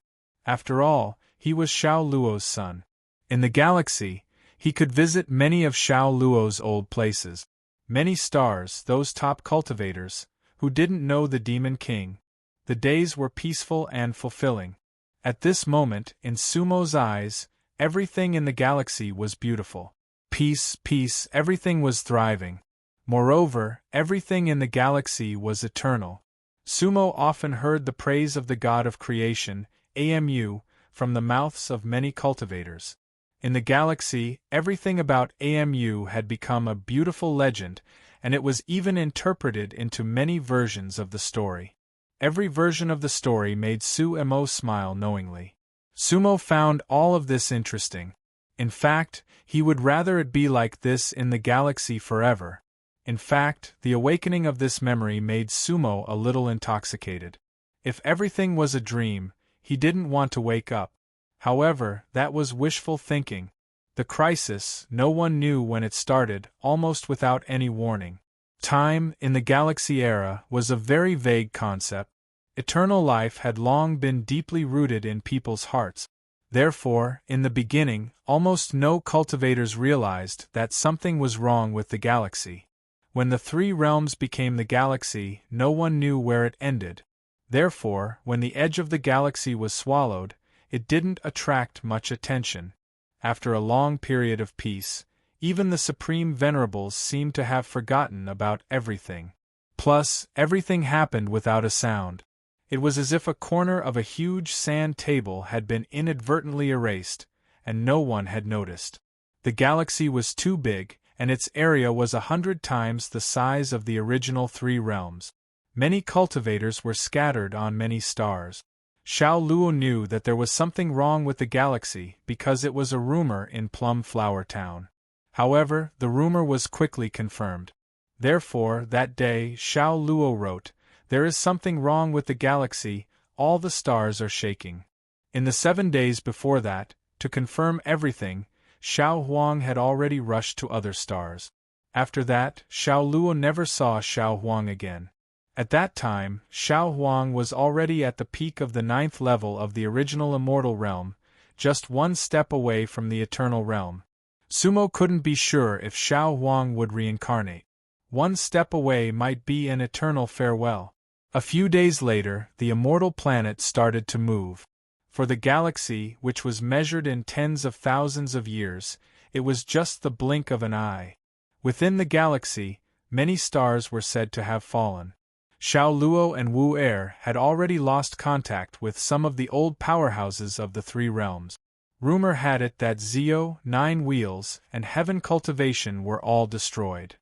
After all, he was Xiao Luo's son. In the galaxy, he could visit many of Xiao Luo's old places. Many stars, those top cultivators, who didn't know the Demon King. The days were peaceful and fulfilling. At this moment, in Sumo's eyes, everything in the galaxy was beautiful. Peace, peace, everything was thriving. Moreover, everything in the galaxy was eternal. Sumo often heard the praise of the God of creation, AMU, from the mouths of many cultivators. In the galaxy, everything about AMU had become a beautiful legend, and it was even interpreted into many versions of the story. Every version of the story made Sumo smile knowingly. Sumo found all of this interesting. In fact, he would rather it be like this in the galaxy forever. In fact, the awakening of this memory made Sumo a little intoxicated. If everything was a dream, he didn't want to wake up. However, that was wishful thinking. The crisis, no one knew when it started, almost without any warning. Time, in the galaxy era, was a very vague concept. Eternal life had long been deeply rooted in people's hearts. Therefore, in the beginning, almost no cultivators realized that something was wrong with the galaxy. When the three realms became the galaxy, no one knew where it ended. Therefore, when the edge of the galaxy was swallowed, it didn't attract much attention. After a long period of peace, even the Supreme Venerables seemed to have forgotten about everything. Plus, everything happened without a sound. It was as if a corner of a huge sand table had been inadvertently erased, and no one had noticed. The galaxy was too big, and its area was 100 times the size of the original three realms. Many cultivators were scattered on many stars. Xiao Luo knew that there was something wrong with the galaxy because it was a rumor in Plum Flower Town. However, the rumor was quickly confirmed. Therefore, that day, Xiao Luo wrote, "There is something wrong with the galaxy, all the stars are shaking." In the 7 days before that, to confirm everything, Xiao Huang had already rushed to other stars. After that, Xiao Luo never saw Xiao Huang again. At that time, Xiao Huang was already at the peak of the 9th level of the original immortal realm, just one step away from the eternal realm. Sumo couldn't be sure if Xiao Huang would reincarnate. One step away might be an eternal farewell. A few days later, the immortal planet started to move. For the galaxy, which was measured in tens of thousands of years, it was just the blink of an eye. Within the galaxy, many stars were said to have fallen. Xiao Luo and Wu Er had already lost contact with some of the old powerhouses of the three realms. Rumor had it that Zio, Nine Wheels, and Heaven Cultivation were all destroyed.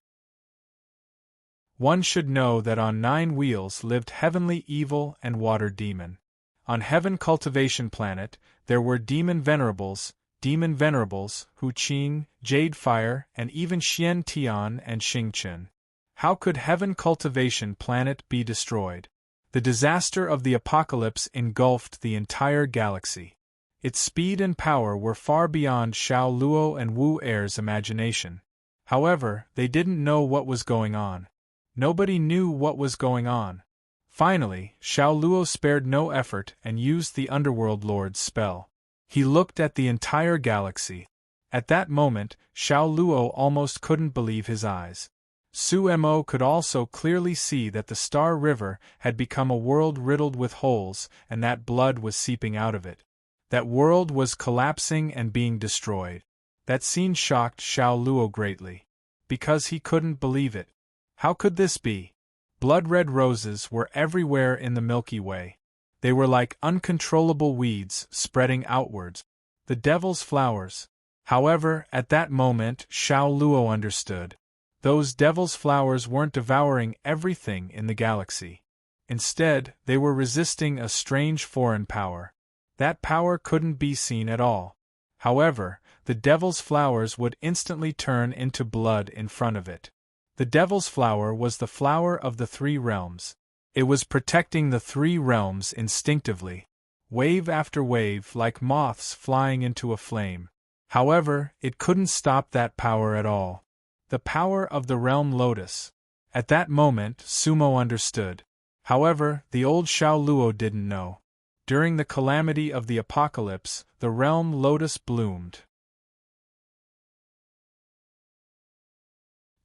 One should know that on Nine Wheels lived Heavenly Evil and Water Demon. On Heaven Cultivation Planet, there were Demon Venerables, Hu Qin, Jade Fire, and even Xian Tian and Xing Chen. How could Heaven Cultivation Planet be destroyed? The disaster of the apocalypse engulfed the entire galaxy. Its speed and power were far beyond Xiao Luo and Wu Er's imagination. However, they didn't know what was going on. Nobody knew what was going on. Finally, Xiao Luo spared no effort and used the Underworld Lord's spell. He looked at the entire galaxy. At that moment, Xiao Luo almost couldn't believe his eyes. Su Mo could also clearly see that the Star River had become a world riddled with holes and that blood was seeping out of it. That world was collapsing and being destroyed. That scene shocked Xiao Luo greatly. Because he couldn't believe it. How could this be? Blood-red roses were everywhere in the Milky Way. They were like uncontrollable weeds spreading outwards. The devil's flowers. However, at that moment, Xiao Luo understood. Those devil's flowers weren't devouring everything in the galaxy. Instead, they were resisting a strange foreign power. That power couldn't be seen at all. However, the devil's flowers would instantly turn into blood in front of it. The devil's flower was the flower of the three realms. It was protecting the three realms instinctively. Wave after wave, like moths flying into a flame. However, it couldn't stop that power at all. The power of the realm lotus. At that moment, Sumo understood. However, the old Xiao Luo didn't know. During the calamity of the apocalypse, the realm lotus bloomed.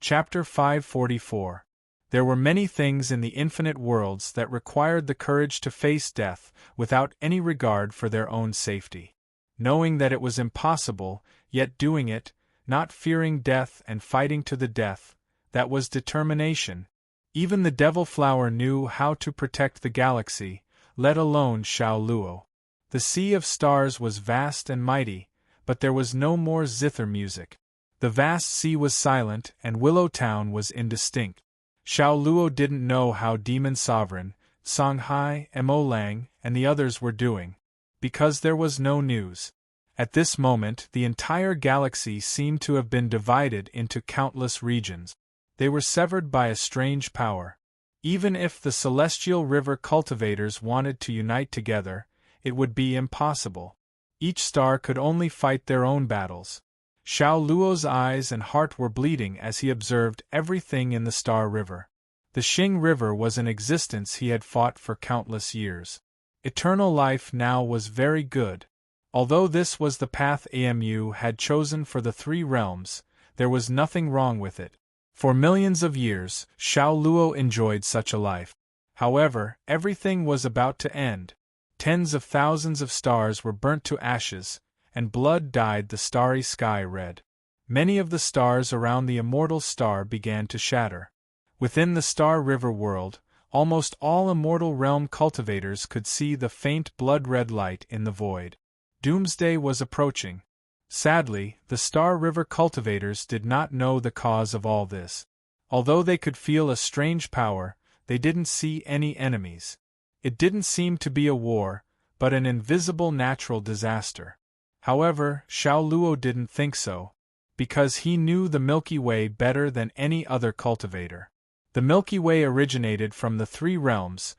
Chapter 544. There were many things in the infinite worlds that required the courage to face death without any regard for their own safety. Knowing that it was impossible, yet doing it, not fearing death and fighting to the death, that was determination. Even the devil flower knew how to protect the galaxy, let alone Xiao Luo. The sea of stars was vast and mighty, but there was no more zither music. The vast sea was silent and Willow Town was indistinct. Xiao Luo didn't know how Demon Sovereign, Songhai, Mo Lang, and the others were doing. Because there was no news. At this moment, the entire galaxy seemed to have been divided into countless regions. They were severed by a strange power. Even if the celestial river cultivators wanted to unite together, it would be impossible. Each star could only fight their own battles. Xiao Luo's eyes and heart were bleeding as he observed everything in the Star River. The Xing River was an existence he had fought for countless years. Eternal life now was very good. Although this was the path Amu had chosen for the three realms, there was nothing wrong with it. For millions of years, Xiao Luo enjoyed such a life. However, everything was about to end. Tens of thousands of stars were burnt to ashes, and blood dyed the starry sky red. Many of the stars around the immortal star began to shatter. Within the Star River world, almost all immortal realm cultivators could see the faint blood-red light in the void. Doomsday was approaching. Sadly, the Star River cultivators did not know the cause of all this. Although they could feel a strange power, they didn't see any enemies. It didn't seem to be a war, but an invisible natural disaster. However, Xiao Luo didn't think so, because he knew the Milky Way better than any other cultivator. The Milky Way originated from the three realms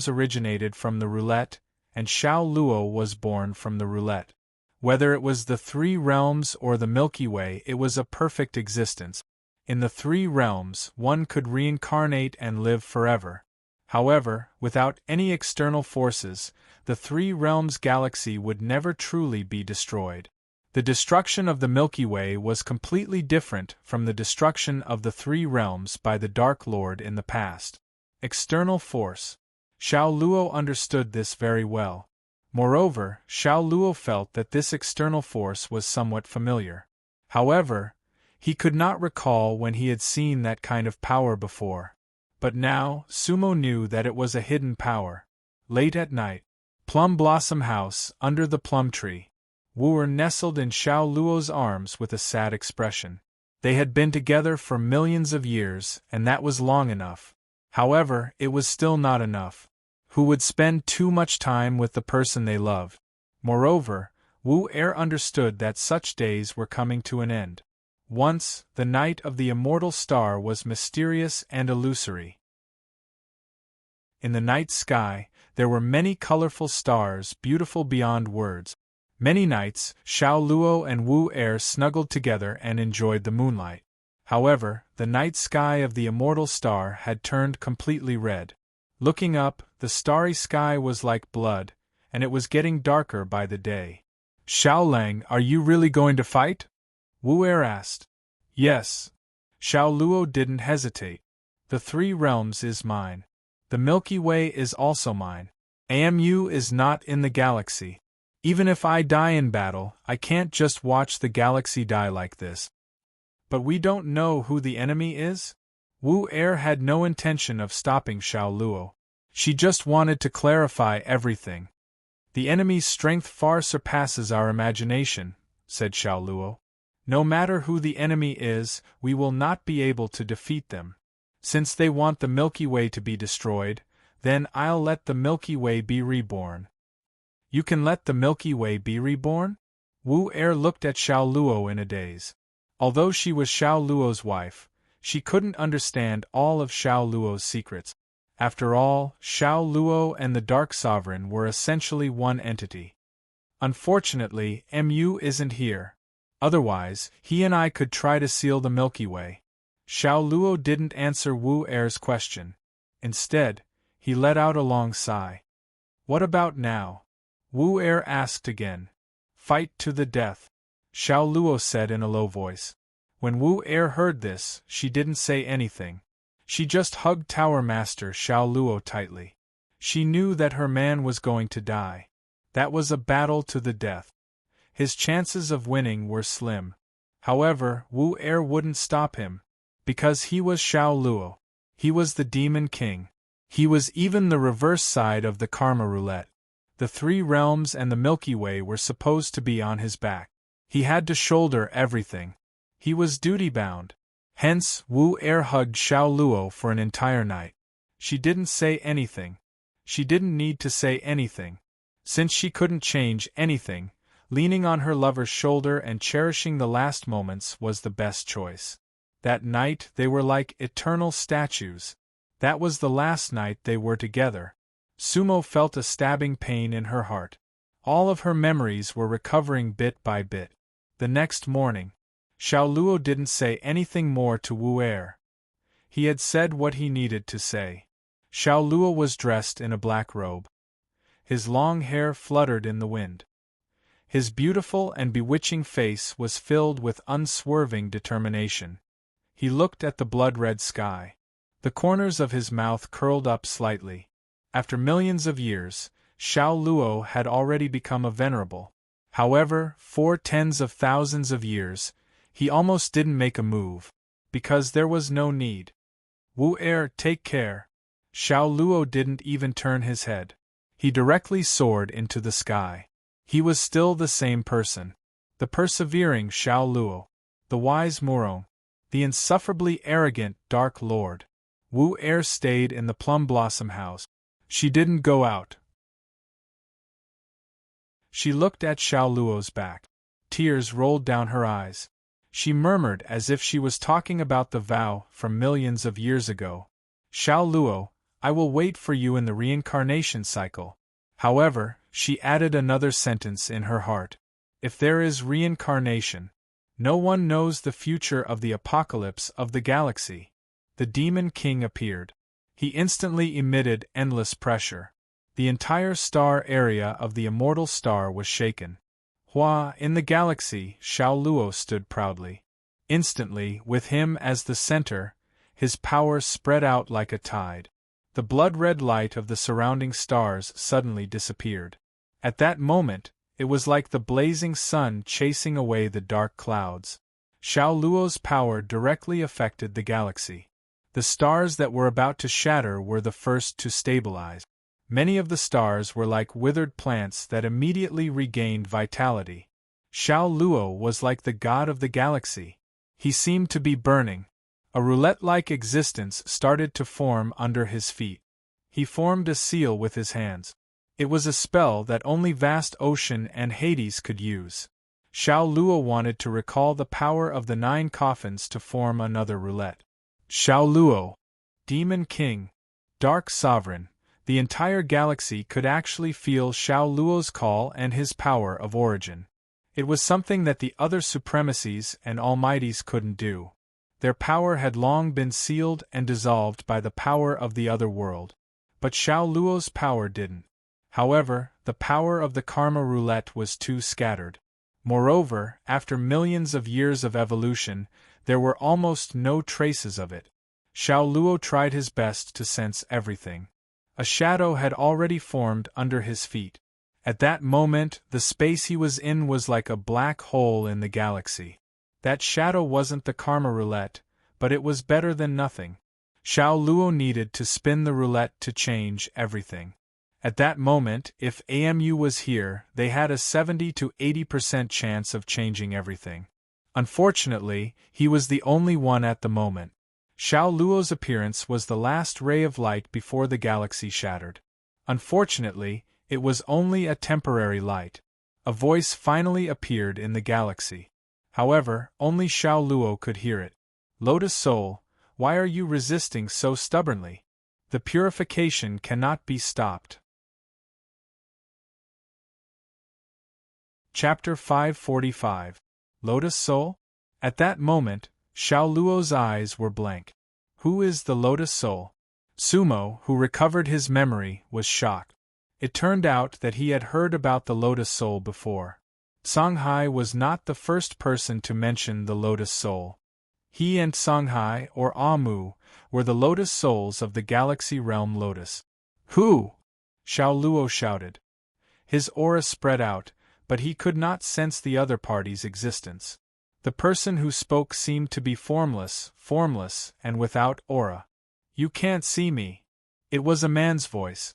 originated from the roulette, and Xiao Luo was born from the roulette. Whether it was the three realms or the Milky Way, it was a perfect existence. In the three realms, one could reincarnate and live forever. However, without any external forces, the three realms galaxy would never truly be destroyed. The destruction of the Milky Way was completely different from the destruction of the three realms by the Dark Lord in the past. External force. Xiao Luo understood this very well. Moreover, Xiao Luo felt that this external force was somewhat familiar. However, he could not recall when he had seen that kind of power before. But now, Sumo knew that it was a hidden power. Late at night, Plum Blossom House, under the plum tree. Wu Er nestled in Xiao Luo's arms with a sad expression. They had been together for millions of years, and that was long enough. However, it was still not enough. Who would spend too much time with the person they loved? Moreover, Wu Er understood that such days were coming to an end. Once, the night of the immortal star was mysterious and illusory. In the night sky, there were many colorful stars, beautiful beyond words. Many nights, Xiao Luo and Wu Er snuggled together and enjoyed the moonlight. However, the night sky of the immortal star had turned completely red. Looking up, the starry sky was like blood, and it was getting darker by the day. Xiao Lang, are you really going to fight? Wu Er asked. Yes. Xiao Luo didn't hesitate. The three realms is mine. The Milky Way is also mine. AMU is not in the galaxy. Even if I die in battle, I can't just watch the galaxy die like this. But we don't know who the enemy is? Wu Er had no intention of stopping Xiao Luo. She just wanted to clarify everything. The enemy's strength far surpasses our imagination, said Xiao Luo. No matter who the enemy is, we will not be able to defeat them. Since they want the Milky Way to be destroyed, then I'll let the Milky Way be reborn. You can let the Milky Way be reborn? Wu Er looked at Xiao Luo in a daze. Although she was Xiao Luo's wife, she couldn't understand all of Xiao Luo's secrets. After all, Xiao Luo and the Dark Sovereign were essentially one entity. Unfortunately, MU isn't here. Otherwise, he and I could try to seal the Milky Way. Xiao Luo didn't answer Wu Er's question. Instead, he let out a long sigh. What about now? Wu Er asked again. Fight to the death, Xiao Luo said in a low voice. When Wu Er heard this, she didn't say anything. She just hugged Tower Master Xiao Luo tightly. She knew that her man was going to die. That was a battle to the death. His chances of winning were slim. However, Wu Er wouldn't stop him. Because he was Xiao Luo. He was the Demon King. He was even the reverse side of the karma roulette. The three realms and the Milky Way were supposed to be on his back. He had to shoulder everything. He was duty-bound. Hence, Wu Er hugged Xiao Luo for an entire night. She didn't say anything. She didn't need to say anything. Since she couldn't change anything, leaning on her lover's shoulder and cherishing the last moments was the best choice. That night they were like eternal statues. That was the last night they were together. Sumo felt a stabbing pain in her heart. All of her memories were recovering bit by bit. The next morning, Xiao Luo didn't say anything more to Wu Er. He had said what he needed to say. Xiao Luo was dressed in a black robe. His long hair fluttered in the wind. His beautiful and bewitching face was filled with unswerving determination. He looked at the blood-red sky. The corners of his mouth curled up slightly. After millions of years, Xiao Luo had already become a venerable. However, for tens of thousands of years, he almost didn't make a move, because there was no need. Wu Er, take care. Xiao Luo didn't even turn his head. He directly soared into the sky. He was still the same person. The persevering Xiao Luo. The wise Murong. The insufferably arrogant Dark Lord. Wu Er stayed in the Plum Blossom House. She didn't go out. She looked at Xiao Luo's back. Tears rolled down her eyes. She murmured as if she was talking about the vow from millions of years ago. Xiao Luo, I will wait for you in the reincarnation cycle. However, she added another sentence in her heart. If there is reincarnation, no one knows the future of the apocalypse of the galaxy. The Demon King appeared. He instantly emitted endless pressure. The entire star area of the immortal star was shaken. Hua, in the galaxy, Xiao Luo stood proudly. Instantly, with him as the center, his power spread out like a tide. The blood-red light of the surrounding stars suddenly disappeared. At that moment, it was like the blazing sun chasing away the dark clouds. Xiao Luo's power directly affected the galaxy. The stars that were about to shatter were the first to stabilize. Many of the stars were like withered plants that immediately regained vitality. Xiao Luo was like the god of the galaxy. He seemed to be burning. A roulette-like existence started to form under his feet. He formed a seal with his hands. It was a spell that only vast ocean and Hades could use. Xiao Luo wanted to recall the power of the 9 coffins to form another roulette. Xiao Luo, Demon King, Dark Sovereign, the entire galaxy could actually feel Xiao Luo's call and his power of origin. It was something that the other supremacies and almighties couldn't do. Their power had long been sealed and dissolved by the power of the other world. But Xiao Luo's power didn't. However, the power of the karma roulette was too scattered. Moreover, after millions of years of evolution, there were almost no traces of it. Xiao Luo tried his best to sense everything. A shadow had already formed under his feet. At that moment, the space he was in was like a black hole in the galaxy. That shadow wasn't the karma roulette, but it was better than nothing. Xiao Luo needed to spin the roulette to change everything. At that moment, if AMU was here, they had a 70 to 80% chance of changing everything. Unfortunately, he was the only one at the moment. Xiao Luo's appearance was the last ray of light before the galaxy shattered. Unfortunately, it was only a temporary light. A voice finally appeared in the galaxy. However, only Xiao Luo could hear it. Lotus Soul, why are you resisting so stubbornly? The purification cannot be stopped. Chapter 545. Lotus Soul? At that moment, Xiao Luo's eyes were blank. Who is the Lotus Soul? Sumo, who recovered his memory, was shocked. It turned out that he had heard about the Lotus Soul before. Songhai was not the first person to mention the Lotus Soul. He and Songhai, or Amu, were the Lotus Souls of the Galaxy Realm Lotus. Who? Xiao Luo shouted. His aura spread out, but he could not sense the other party's existence. The person who spoke seemed to be formless, and without aura. You can't see me. It was a man's voice.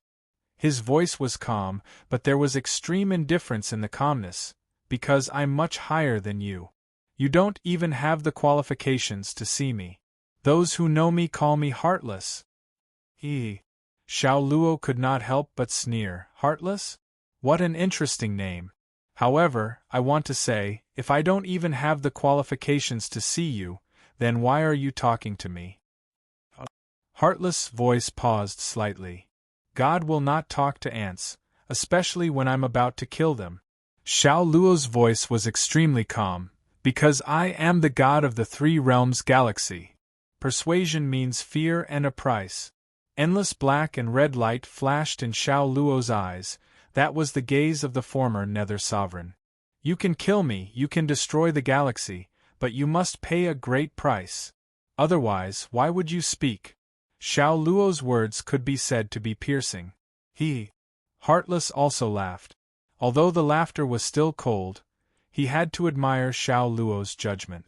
His voice was calm, but there was extreme indifference in the calmness, because I'm much higher than you. You don't even have the qualifications to see me. Those who know me call me heartless. Xiao Luo could not help but sneer. Heartless? What an interesting name. However, I want to say, if I don't even have the qualifications to see you, then why are you talking to me? Heartless' voice paused slightly. God will not talk to ants, especially when I'm about to kill them. Xiao Luo's voice was extremely calm, because I am the god of the 3 realms galaxy. Persuasion means fear and a price. Endless black and red light flashed in Xiao Luo's eyes. That was the gaze of the former Nether Sovereign. You can kill me, you can destroy the galaxy, but you must pay a great price. Otherwise, why would you speak? Xiao Luo's words could be said to be piercing. Heartless also laughed. Although the laughter was still cold, he had to admire Xiao Luo's judgment.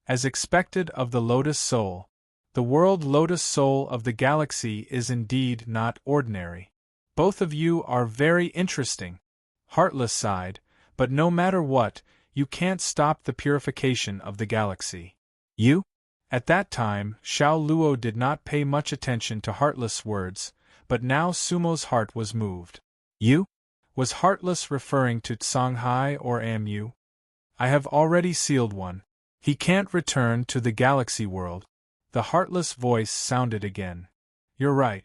As expected of the Lotus Soul, the world Lotus Soul of the galaxy is indeed not ordinary. Both of you are very interesting. Heartless sighed, but no matter what, you can't stop the purification of the galaxy. You? At that time, Xiao Luo did not pay much attention to Heartless' words, but now Sumo's heart was moved. You? Was Heartless referring to Songhai or Amu? I have already sealed one. He can't return to the galaxy world. The Heartless voice sounded again. You're right.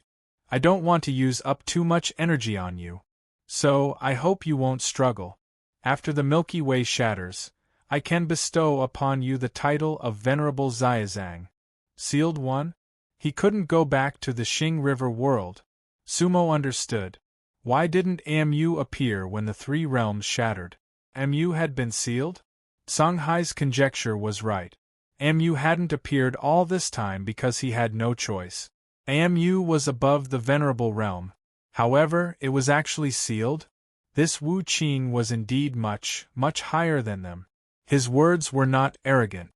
I don't want to use up too much energy on you. So, I hope you won't struggle. After the Milky Way shatters, I can bestow upon you the title of Venerable Xiazang. Sealed one? He couldn't go back to the Xing River world. Sumo understood. Why didn't Amu appear when the 3 realms shattered? Amu had been sealed? Songhai's conjecture was right. Amu hadn't appeared all this time because he had no choice. AMU was above the venerable realm. However, it was actually sealed? This Wu Qin was indeed much, much higher than them. His words were not arrogant.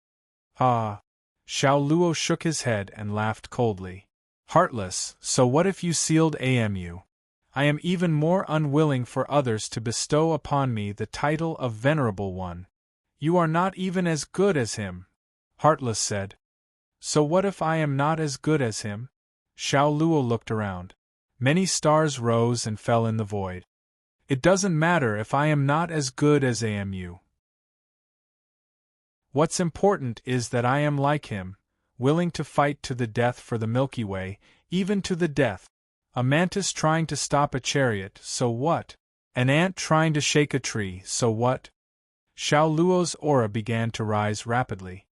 Ah! Xiao Luo shook his head and laughed coldly. Heartless, so what if you sealed AMU? I am even more unwilling for others to bestow upon me the title of Venerable One. You are not even as good as him, Heartless said. So what if I am not as good as him? Xiao Luo looked around. Many stars rose and fell in the void. It doesn't matter if I am not as good as AMU. What's important is that I am like him, willing to fight to the death for the Milky Way, even to the death. A mantis trying to stop a chariot, so what? An ant trying to shake a tree, so what? Xiao Luo's aura began to rise rapidly.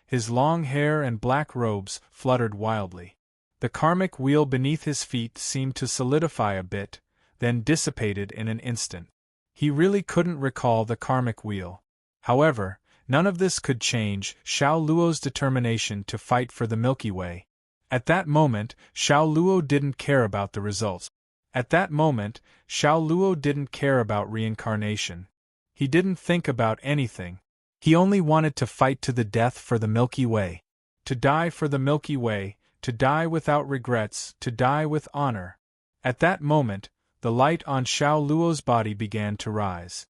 His long hair and black robes fluttered wildly. The karmic wheel beneath his feet seemed to solidify a bit, then dissipated in an instant. He really couldn't recall the karmic wheel. However, none of this could change Xiao Luo's determination to fight for the Milky Way. At that moment, Xiao Luo didn't care about the results. At that moment, Xiao Luo didn't care about reincarnation. He didn't think about anything. He only wanted to fight to the death for the Milky Way. To die for the Milky Way, to die without regrets, to die with honor. At that moment, the light on Xiao Luo's body began to rise.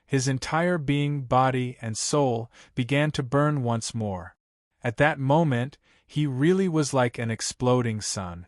His entire being, body, and soul began to burn once more. At that moment, he really was like an exploding sun.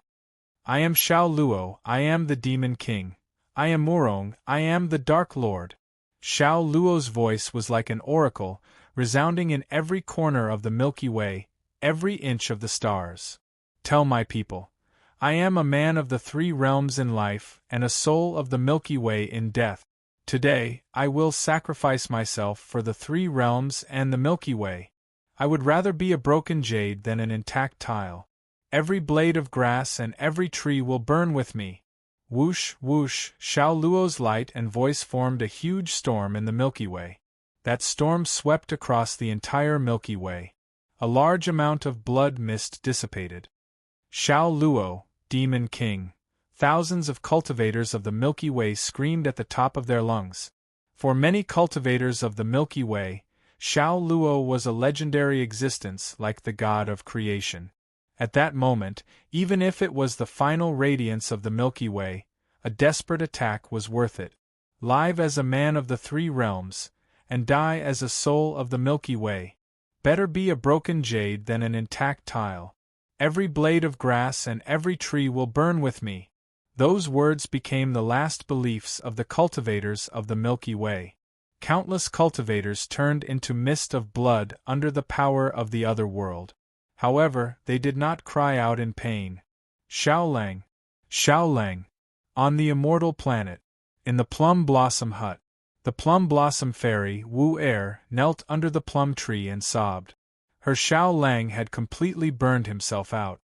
I am Xiao Luo, I am the Demon King. I am Murong, I am the Dark Lord. Xiao Luo's voice was like an oracle, resounding in every corner of the Milky Way, every inch of the stars. Tell my people, I am a man of the three realms in life, and a soul of the Milky Way in death. Today, I will sacrifice myself for the three realms and the Milky Way. I would rather be a broken jade than an intact tile. Every blade of grass and every tree will burn with me. Whoosh, whoosh, Xiao Luo's light and voice formed a huge storm in the Milky Way. That storm swept across the entire Milky Way. A large amount of blood mist dissipated. Xiao Luo, Demon King. Thousands of cultivators of the Milky Way screamed at the top of their lungs. For many cultivators of the Milky Way, Xiao Luo was a legendary existence like the god of creation. At that moment, even if it was the final radiance of the Milky Way, a desperate attack was worth it. Live as a man of the three realms, and die as a soul of the Milky Way. Better be a broken jade than an intact tile. Every blade of grass and every tree will burn with me. Those words became the last beliefs of the cultivators of the Milky Way. Countless cultivators turned into mist of blood under the power of the other world. However, they did not cry out in pain. Xiao Lang, on the immortal planet, in the plum blossom hut, the plum blossom fairy, Wu Er, knelt under the plum tree and sobbed. Her Xiao Lang had completely burned himself out.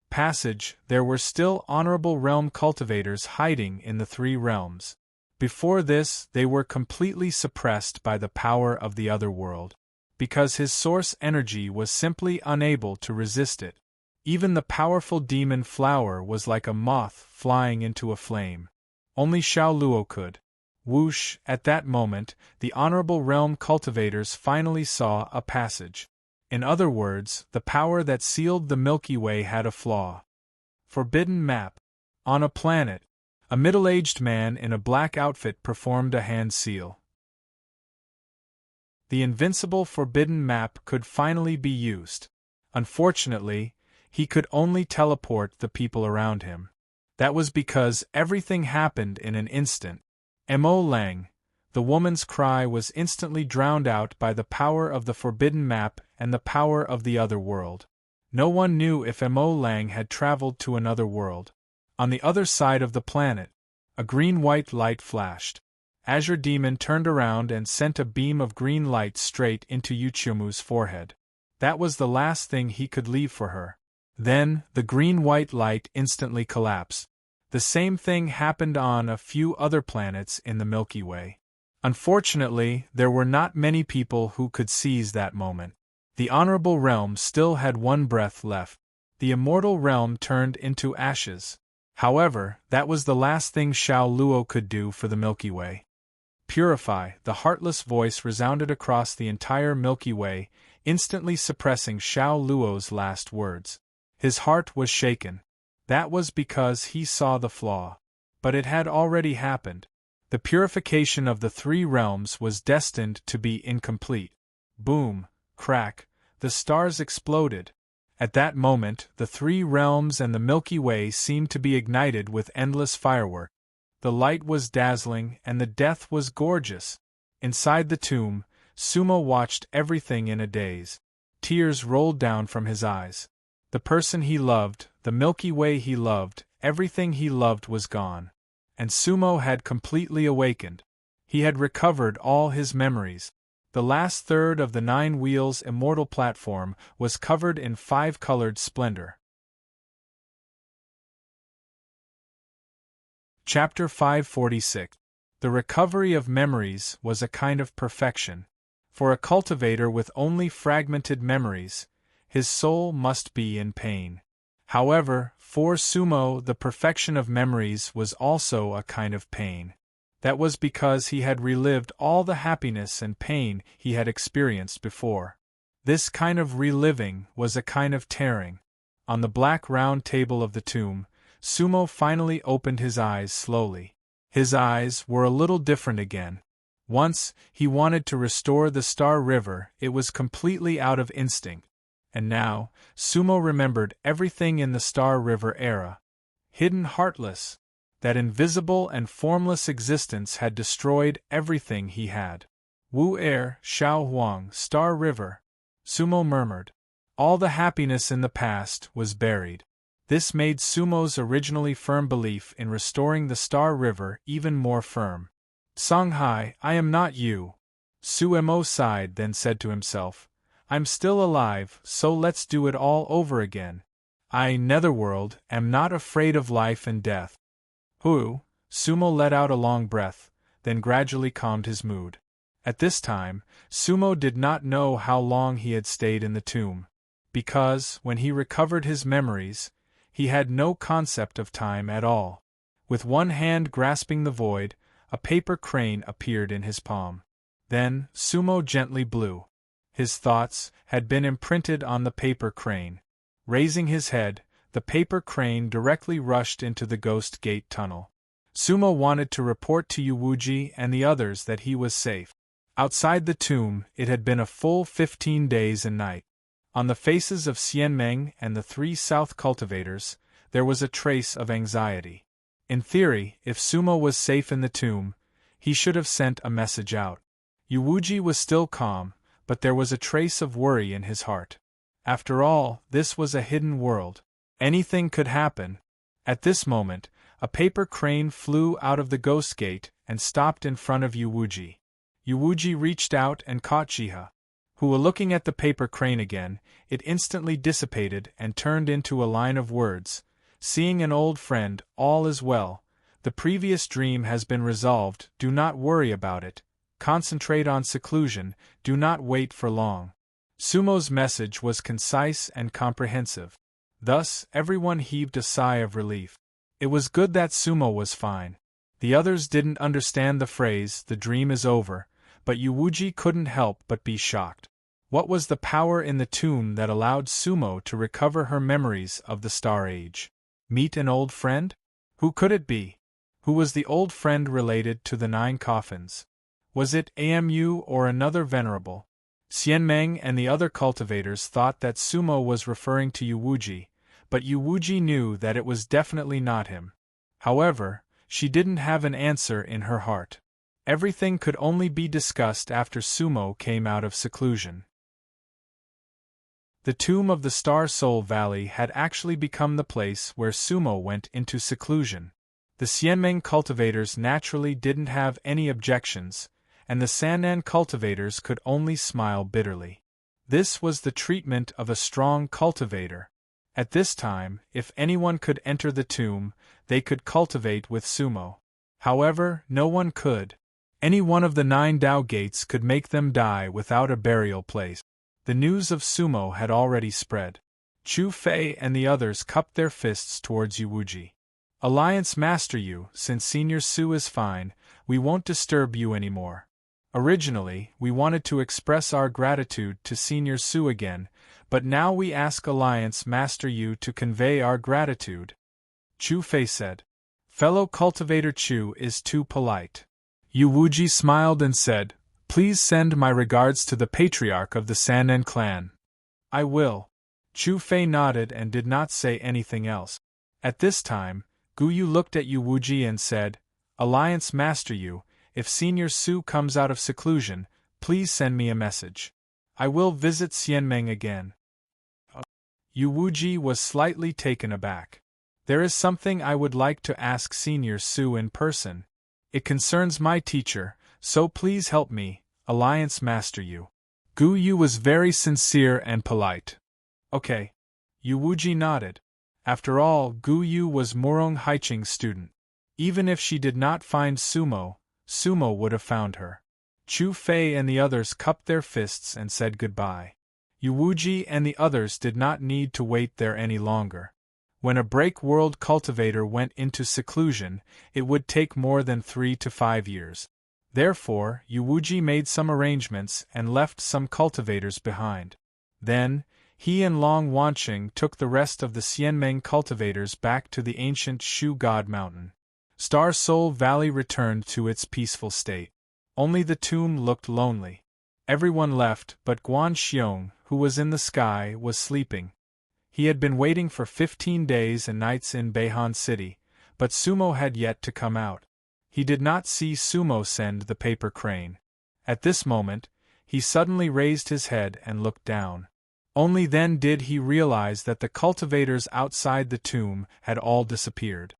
Passage, there were still honorable realm cultivators hiding in the three realms. Before this, they were completely suppressed by the power of the other world. Because his source energy was simply unable to resist it. Even the powerful demon flower was like a moth flying into a flame. Only Xiao Luo could. Whoosh, at that moment, the honorable realm cultivators finally saw a passage. In other words, the power that sealed the Milky Way had a flaw. Forbidden map. On a planet, a middle-aged man in a black outfit performed a hand seal. The invincible forbidden map could finally be used. Unfortunately, he could only teleport the people around him. That was because everything happened in an instant. Mo Lang, the woman's cry was instantly drowned out by the power of the forbidden map and the power of the other world. No one knew if Mo Lang had traveled to another world. On the other side of the planet, a green-white light flashed. Azure Demon turned around and sent a beam of green light straight into Yuchumu's forehead. That was the last thing he could leave for her. Then, the green-white light instantly collapsed. The same thing happened on a few other planets in the Milky Way. Unfortunately, there were not many people who could seize that moment. The honorable realm still had one breath left. the immortal realm turned into ashes. However, that was the last thing Xiao Luo could do for the Milky Way. Purify, the heartless voice resounded across the entire Milky Way, instantly suppressing Xiao Luo's last words. His heart was shaken. That was because he saw the flaw. But it had already happened. The purification of the three realms was destined to be incomplete. Boom, crack, the stars exploded. At that moment, the three realms and the Milky Way seemed to be ignited with endless firework. The light was dazzling and the death was gorgeous. Inside the tomb, Sumo watched everything in a daze. Tears rolled down from his eyes. The person he loved, the Milky Way he loved, everything he loved was gone. And Sumo had completely awakened. He had recovered all his memories. The last third of the 9 wheels immortal platform was covered in 5-colored splendor. Chapter 546. The recovery of memories was a kind of perfection. For a cultivator with only fragmented memories, his soul must be in pain. However, for Sumo the perfection of memories was also a kind of pain. That was because he had relived all the happiness and pain he had experienced before. This kind of reliving was a kind of tearing. On the black round table of the tomb, Sumo finally opened his eyes slowly. His eyes were a little different again. Once, he wanted to restore the Star River, it was completely out of instinct. And now, Sumo remembered everything in the Star River era. Hidden heartless. That invisible and formless existence had destroyed everything he had. Wu Er, Xiao Huang, Star River. Sumo murmured. All the happiness in the past was buried. This made Sumo's originally firm belief in restoring the Star River even more firm. Songhai, I am not you. Suemo sighed, then said to himself, I'm still alive, so let's do it all over again. I, Netherworld, am not afraid of life and death. Sumo let out a long breath, then gradually calmed his mood. At this time, Sumo did not know how long he had stayed in the tomb. Because, when he recovered his memories, he had no concept of time at all. With one hand grasping the void, a paper crane appeared in his palm. Then, Sumo gently blew. His thoughts had been imprinted on the paper crane. Raising his head, the paper crane directly rushed into the Ghost Gate tunnel. Sumo wanted to report to Yuwuji and the others that he was safe. Outside the tomb, it had been a full 15 days and night. On the faces of Xianmeng and the 3 South cultivators, there was a trace of anxiety. In theory, if Sumo was safe in the tomb, he should have sent a message out. Yuwuji was still calm, but there was a trace of worry in his heart. After all, this was a hidden world. Anything could happen. At this moment, a paper crane flew out of the Ghost Gate and stopped in front of Yuwuji. Yuwuji reached out and caught Jiha, who, looking at the paper crane again, it instantly dissipated and turned into a line of words. Seeing an old friend, all is well. The previous dream has been resolved, do not worry about it. Concentrate on seclusion, do not wait for long. Sumo's message was concise and comprehensive. Thus, everyone heaved a sigh of relief. It was good that Sumo was fine. The others didn't understand the phrase, the dream is over, but Yuwuji couldn't help but be shocked. What was the power in the tomb that allowed Sumo to recover her memories of the Star Age? Meet an old friend? Who could it be? Who was the old friend related to the 9 coffins? Was it Amu or another venerable? Xianmeng and the other cultivators thought that Sumo was referring to Yuwuji, but Yuwuji knew that it was definitely not him. However, she didn't have an answer in her heart. Everything could only be discussed after Sumo came out of seclusion. The tomb of the Star Soul Valley had actually become the place where Sumo went into seclusion. The Xianmeng cultivators naturally didn't have any objections, and the Sannan cultivators could only smile bitterly. This was the treatment of a strong cultivator. At this time, if anyone could enter the tomb, they could cultivate with Sumo. However, no one could. Any one of the 9 Dao gates could make them die without a burial place. The news of Sumo had already spread. Chu Fei and the others cupped their fists towards Yuwuji. Alliance Master Yu, since Senior Su is fine, we won't disturb you anymore. Originally, we wanted to express our gratitude to Senior Su again, but now we ask Alliance Master Yu to convey our gratitude. Chu Fei said. Fellow cultivator Chu is too polite. Yuwuji smiled and said, Please send my regards to the patriarch of the Sanen clan. I will. Chu Fei nodded and did not say anything else. At this time, Guyu looked at Yuwuji and said, Alliance Master Yu, if Senior Su comes out of seclusion, please send me a message. I will visit Xianmeng again. Yuwuji was slightly taken aback. There is something I would like to ask Senior Su in person. It concerns my teacher, so please help me, Alliance Master Yu. Guyu was very sincere and polite. Okay. Yuwuji nodded. After all, Guyu was Morong Haiching's student. Even if she did not find Sumo, Sumo would have found her. Chu Fei and the others cupped their fists and said goodbye. Yuwuji and the others did not need to wait there any longer. When a break-world cultivator went into seclusion, it would take more than 3 to 5 years. Therefore, Yuwuji made some arrangements and left some cultivators behind. Then, he and Long Wanqing took the rest of the Xianmeng cultivators back to the ancient Shu God Mountain. Star Soul Valley returned to its peaceful state. Only the tomb looked lonely. Everyone left, but Guan Xiong, who was in the sky, was sleeping. He had been waiting for 15 days and nights in Beihan City, but Sumo had yet to come out. He did not see Sumo send the paper crane. At this moment, he suddenly raised his head and looked down. Only then did he realize that the cultivators outside the tomb had all disappeared.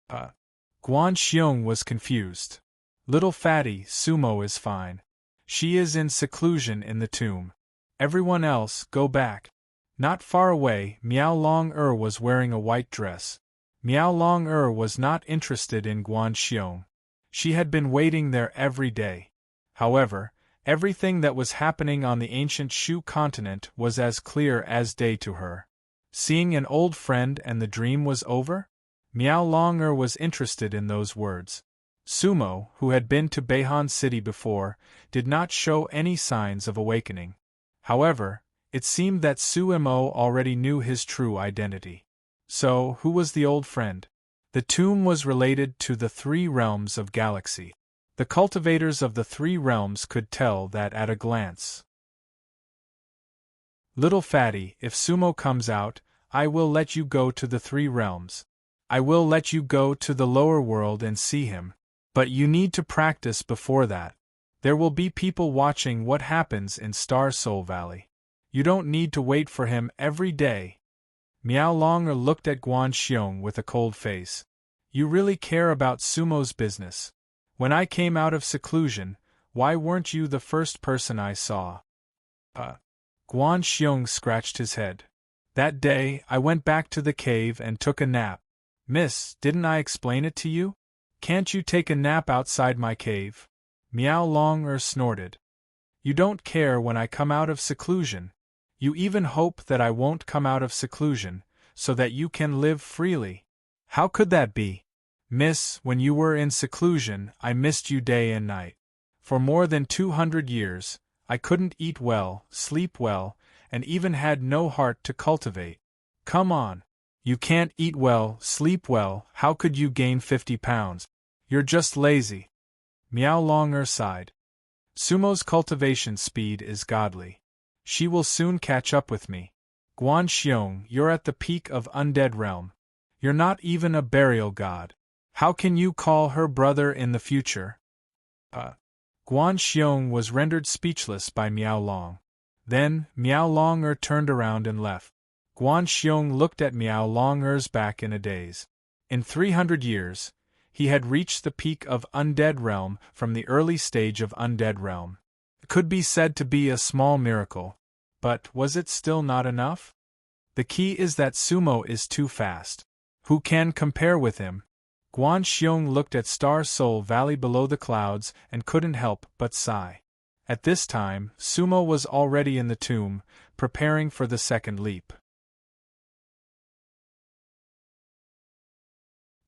Guan Xiong was confused. Little fatty, Sumo is fine. She is in seclusion in the tomb. Everyone else, go back. Not far away, Miao Long was wearing a white dress. Miao Long was not interested in Guan Xiong. She had been waiting there every day. However, everything that was happening on the ancient Shu continent was as clear as day to her. Seeing an old friend and the dream was over? Miao Long was interested in those words. Sumo, who had been to Beihan City before, did not show any signs of awakening. However, it seemed that Sumo already knew his true identity. So, who was the old friend? The tomb was related to the 3 realms of galaxy. The cultivators of the 3 realms could tell that at a glance. Little fatty, if Sumo comes out, I will let you go to the 3 realms. I will let you go to the lower world and see him. But you need to practice before that. There will be people watching what happens in Star Soul Valley. You don't need to wait for him every day. Miao Long looked at Guan Xiong with a cold face. You really care about Sumo's business. When I came out of seclusion, why weren't you the first person I saw? Guan Xiong scratched his head. That day, I went back to the cave and took a nap. Miss, didn't I explain it to you? Can't you take a nap outside my cave? Miao Long snorted. You don't care when I come out of seclusion. You even hope that I won't come out of seclusion, so that you can live freely. How could that be? Miss, when you were in seclusion, I missed you day and night. For more than 200 years, I couldn't eat well, sleep well, and even had no heart to cultivate. Come on. You can't eat well, sleep well, how could you gain 50 pounds? You're just lazy. Miao Long sighed. Sumo's cultivation speed is godly. She will soon catch up with me. Guan Xiong, you're at the peak of undead realm. You're not even a burial god. How can you call her brother in the future? Guan Xiong was rendered speechless by Miao Long. Then, Miao Long turned around and left. Guan Xiong looked at Miao Long's back in a daze. In 300 years, he had reached the peak of undead realm from the early stage of undead realm. It could be said to be a small miracle. But was it still not enough? The key is that Sumo is too fast. Who can compare with him? Guan Xiong looked at Star Soul Valley below the clouds and couldn't help but sigh. At this time, Sumo was already in the tomb, preparing for the second leap.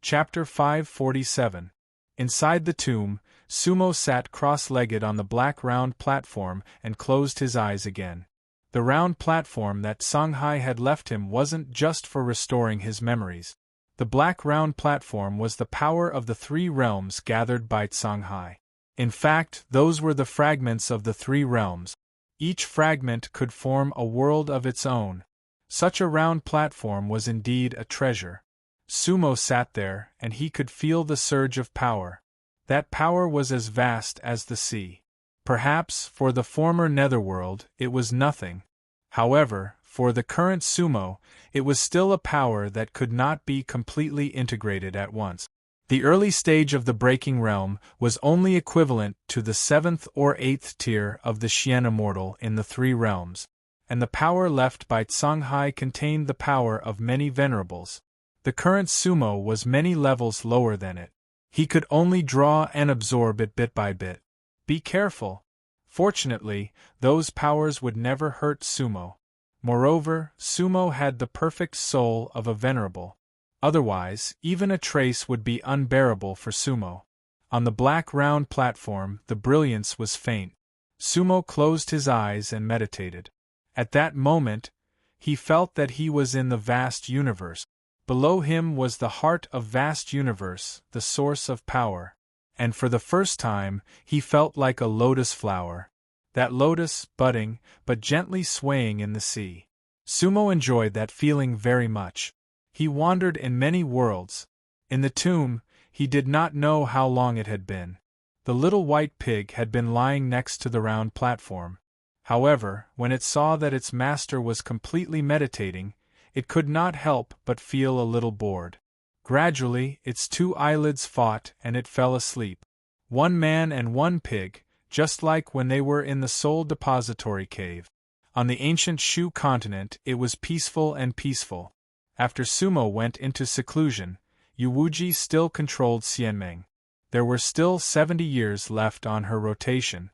Chapter 547. Inside the tomb, Sumo sat cross-legged on the black round platform and closed his eyes again. The round platform that Songhai had left him wasn't just for restoring his memories. The black round platform was the power of the three realms gathered by Songhai. In fact, those were the fragments of the three realms. Each fragment could form a world of its own. Such a round platform was indeed a treasure. Sumo sat there, and he could feel the surge of power. That power was as vast as the sea. Perhaps, for the former netherworld, it was nothing. However, for the current Sumo, it was still a power that could not be completely integrated at once. The early stage of the breaking realm was only equivalent to the 7th or 8th tier of the Xian immortal in the three realms, and the power left by Songhai contained the power of many venerables. The current Sumo was many levels lower than it. He could only draw and absorb it bit by bit. Be careful. Fortunately, those powers would never hurt Sumo. Moreover, Sumo had the perfect soul of a venerable. Otherwise, even a trace would be unbearable for Sumo. On the black round platform, the brilliance was faint. Sumo closed his eyes and meditated. At that moment, he felt that he was in the vast universe. Below him was the heart of vast universe, the source of power. And for the first time, he felt like a lotus flower. That lotus, budding, but gently swaying in the sea. Sumo enjoyed that feeling very much. He wandered in many worlds. In the tomb, he did not know how long it had been. The little white pig had been lying next to the round platform. However, when it saw that its master was completely meditating, it could not help but feel a little bored. Gradually, its two eyelids fought and it fell asleep. One man and one pig, just like when they were in the Soul Depository Cave. On the ancient Shu continent, it was peaceful and peaceful. After Sumo went into seclusion, Yuwuji still controlled Xianmeng. There were still 70 years left on her rotation.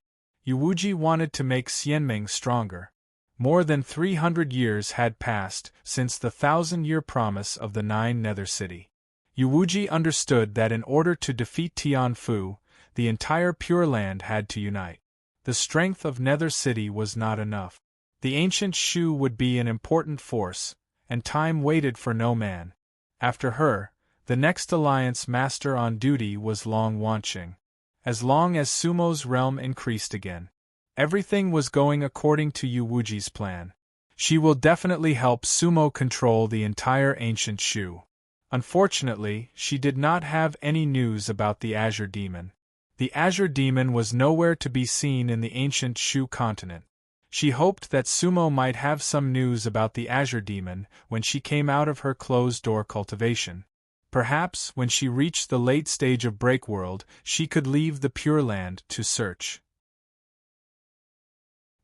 Yuwuji wanted to make Xianmeng stronger. More than 300 years had passed since the 1,000-year promise of the 9 Nether City. Yuwuji understood that in order to defeat Tianfu, the entire Pure Land had to unite. The strength of Nether City was not enough. The ancient Shu would be an important force, and time waited for no man. After her, the next alliance master on duty was Long Wanqing. As long as Sumo's realm increased again, everything was going according to Yuwuji's plan. She will definitely help Sumo control the entire ancient Shu. Unfortunately, she did not have any news about the Azure Demon. The Azure Demon was nowhere to be seen in the ancient Shu continent. She hoped that Sumo might have some news about the Azure Demon when she came out of her closed-door cultivation. Perhaps when she reached the late stage of Breakworld, she could leave the Pure Land to search.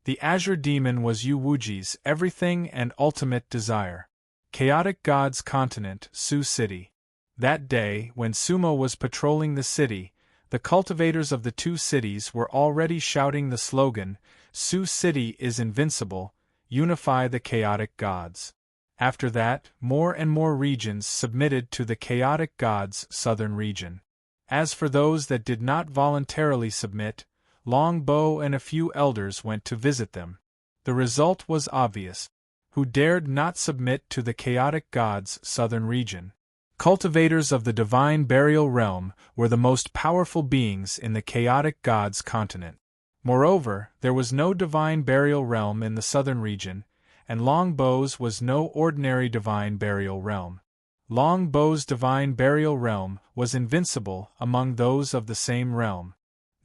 The Azure Demon was Yuwuji's everything and ultimate desire. Chaotic Gods Continent, Su City. That day, when Sumo was patrolling the city, the cultivators of the two cities were already shouting the slogan, "Su City is invincible, unify the chaotic gods." After that, more and more regions submitted to the chaotic gods' southern region. As for those that did not voluntarily submit, Long Bow and a few elders went to visit them. The result was obvious. Who dared not submit to the chaotic gods' southern region? Cultivators of the divine burial realm were the most powerful beings in the chaotic gods' continent. Moreover, there was no divine burial realm in the southern region, and Long Bow's was no ordinary divine burial realm. Long Bow's divine burial realm was invincible among those of the same realm.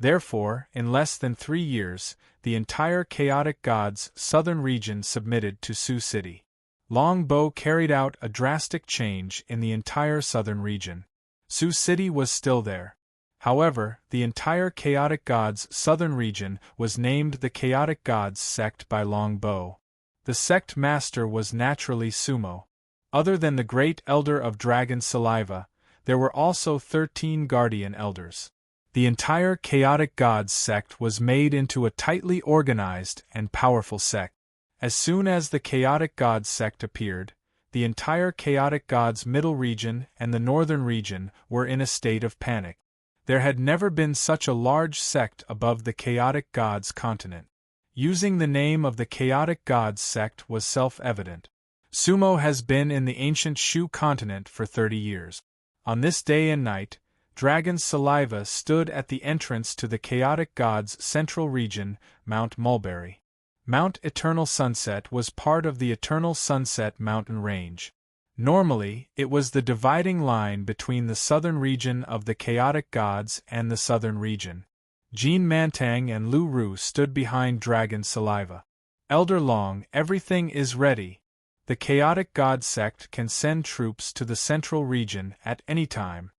Therefore, in less than 3 years, the entire chaotic gods' southern region submitted to Su City. Long Bow carried out a drastic change in the entire southern region. Su City was still there. However, the entire chaotic gods' southern region was named the Chaotic Gods sect by Long Bow. The sect master was naturally Sumo. Other than the great elder of dragon saliva, there were also 13 guardian elders. The entire Chaotic Gods sect was made into a tightly organized and powerful sect. As soon as the Chaotic Gods sect appeared, the entire chaotic gods' middle region and the northern region were in a state of panic. There had never been such a large sect above the chaotic gods' continent. Using the name of the chaotic gods sect was self-evident. Sumo has been in the ancient Shu continent for 30 years. On this day and night, Dragon's Saliva stood at the entrance to the chaotic gods' central region, Mount Mulberry. Mount Eternal Sunset was part of the Eternal Sunset mountain range. Normally, it was the dividing line between the southern region of the chaotic gods and the southern region. Jean Mantang and Lu Ru stood behind Dragon's Saliva. Elder Long, everything is ready. The chaotic god sect can send troops to the central region at any time.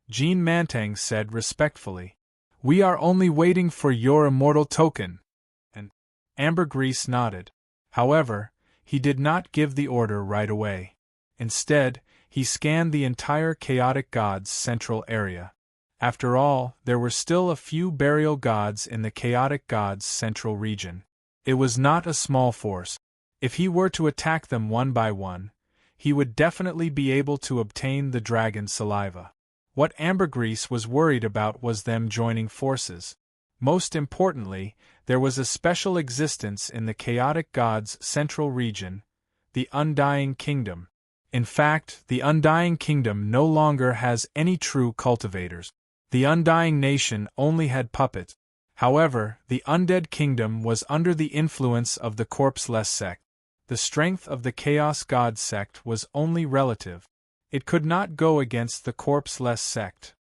Jean Mantang said respectfully. We are only waiting for your immortal token. And Ambergris nodded. However, he did not give the order right away. Instead, he scanned the entire chaotic gods' central area. After all, there were still a few burial gods in the chaotic gods' central region. It was not a small force. If he were to attack them one by one, he would definitely be able to obtain the dragon's saliva. What Ambergris was worried about was them joining forces. Most importantly, there was a special existence in the chaotic gods' central region, the Undying Kingdom. In fact, the Undying Kingdom no longer has any true cultivators. The Undying Nation only had puppets. However, the Undead Kingdom was under the influence of the Corpseless sect. The strength of the Chaos God sect was only relative. It could not go against the Corpseless sect.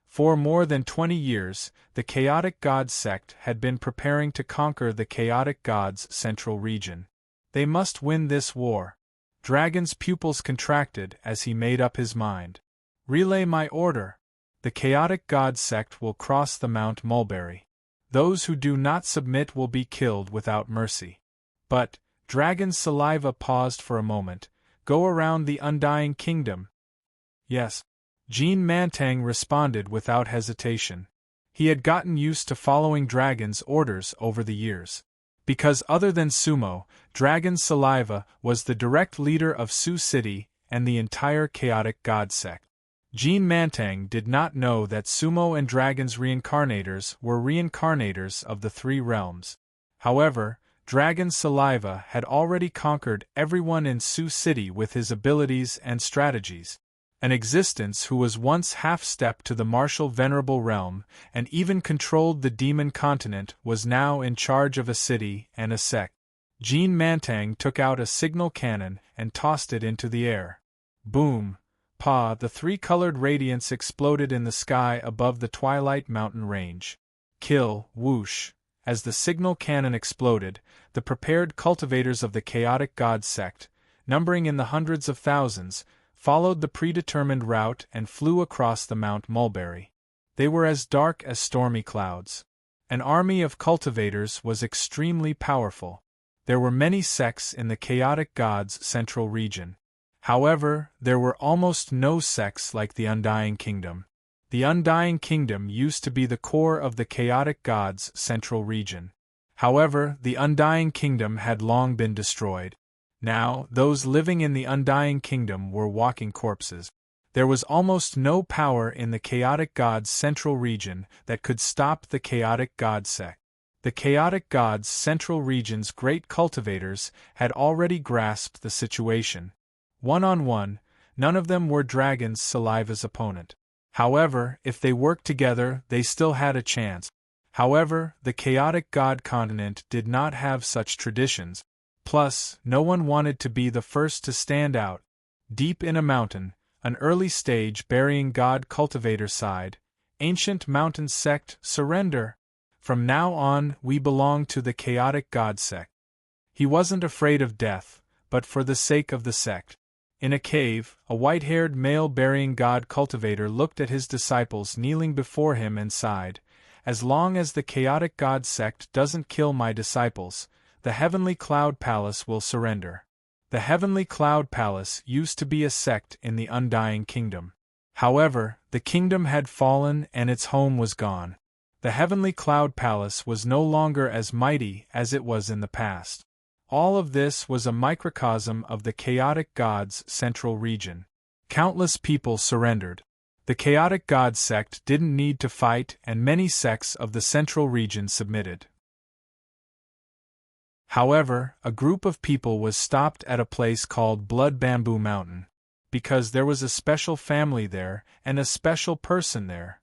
For more than 20 years, the Chaotic God sect had been preparing to conquer the Chaotic God's central region. They must win this war. Dragon's pupils contracted as he made up his mind. Relay my order. The Chaotic God sect will cross the Mount Mulberry. Those who do not submit will be killed without mercy. But, Dragon's Saliva paused for a moment. Go around the Undying Kingdom. Yes. Jean Mantang responded without hesitation. He had gotten used to following Dragon's orders over the years. Because other than Sumo, Dragon's Saliva was the direct leader of Sioux City and the entire Chaotic God sect. Jean Mantang did not know that Sumo and Dragon's reincarnators were reincarnators of the three realms. However, Dragon's Saliva had already conquered everyone in Sioux City with his abilities and strategies. An existence who was once half-stepped to the martial venerable realm and even controlled the demon continent was now in charge of a city and a sect. Jean Mantang took out a signal cannon and tossed it into the air. Boom! Pa! The three-colored radiance exploded in the sky above the Twilight Mountain range. Kill! Whoosh! As the signal cannon exploded, the prepared cultivators of the Chaotic God sect, numbering in the hundreds of thousands, followed the predetermined route and flew across the Mount Mulberry. They were as dark as stormy clouds. An army of cultivators was extremely powerful. There were many sects in the Chaotic God's central region. However, there were almost no sects like the Undying Kingdom. The Undying Kingdom used to be the core of the Chaotic God's central region. However, the Undying Kingdom had long been destroyed. Now, those living in the Undying Kingdom were walking corpses. There was almost no power in the Chaotic God's central region that could stop the Chaotic God sect. The Chaotic God's central region's great cultivators had already grasped the situation. One-on-one, none of them were Dragon's Saliva's opponent. However, if they worked together, they still had a chance. However, the Chaotic God continent did not have such traditions. Plus, no one wanted to be the first to stand out. Deep in a mountain, an early stage burying God cultivator sighed, Ancient Mountain Sect, surrender! From now on, we belong to the Chaotic God sect. He wasn't afraid of death, but for the sake of the sect. In a cave, a white-haired male burying God cultivator looked at his disciples kneeling before him and sighed, as long as the Chaotic God sect doesn't kill my disciples, the Heavenly Cloud Palace will surrender. The Heavenly Cloud Palace used to be a sect in the Undying Kingdom. However, the kingdom had fallen and its home was gone. The Heavenly Cloud Palace was no longer as mighty as it was in the past. All of this was a microcosm of the chaotic god's central region. Countless people surrendered. The chaotic god sect didn't need to fight, and many sects of the central region submitted. However, a group of people was stopped at a place called Blood Bamboo Mountain, because there was a special family there and a special person there.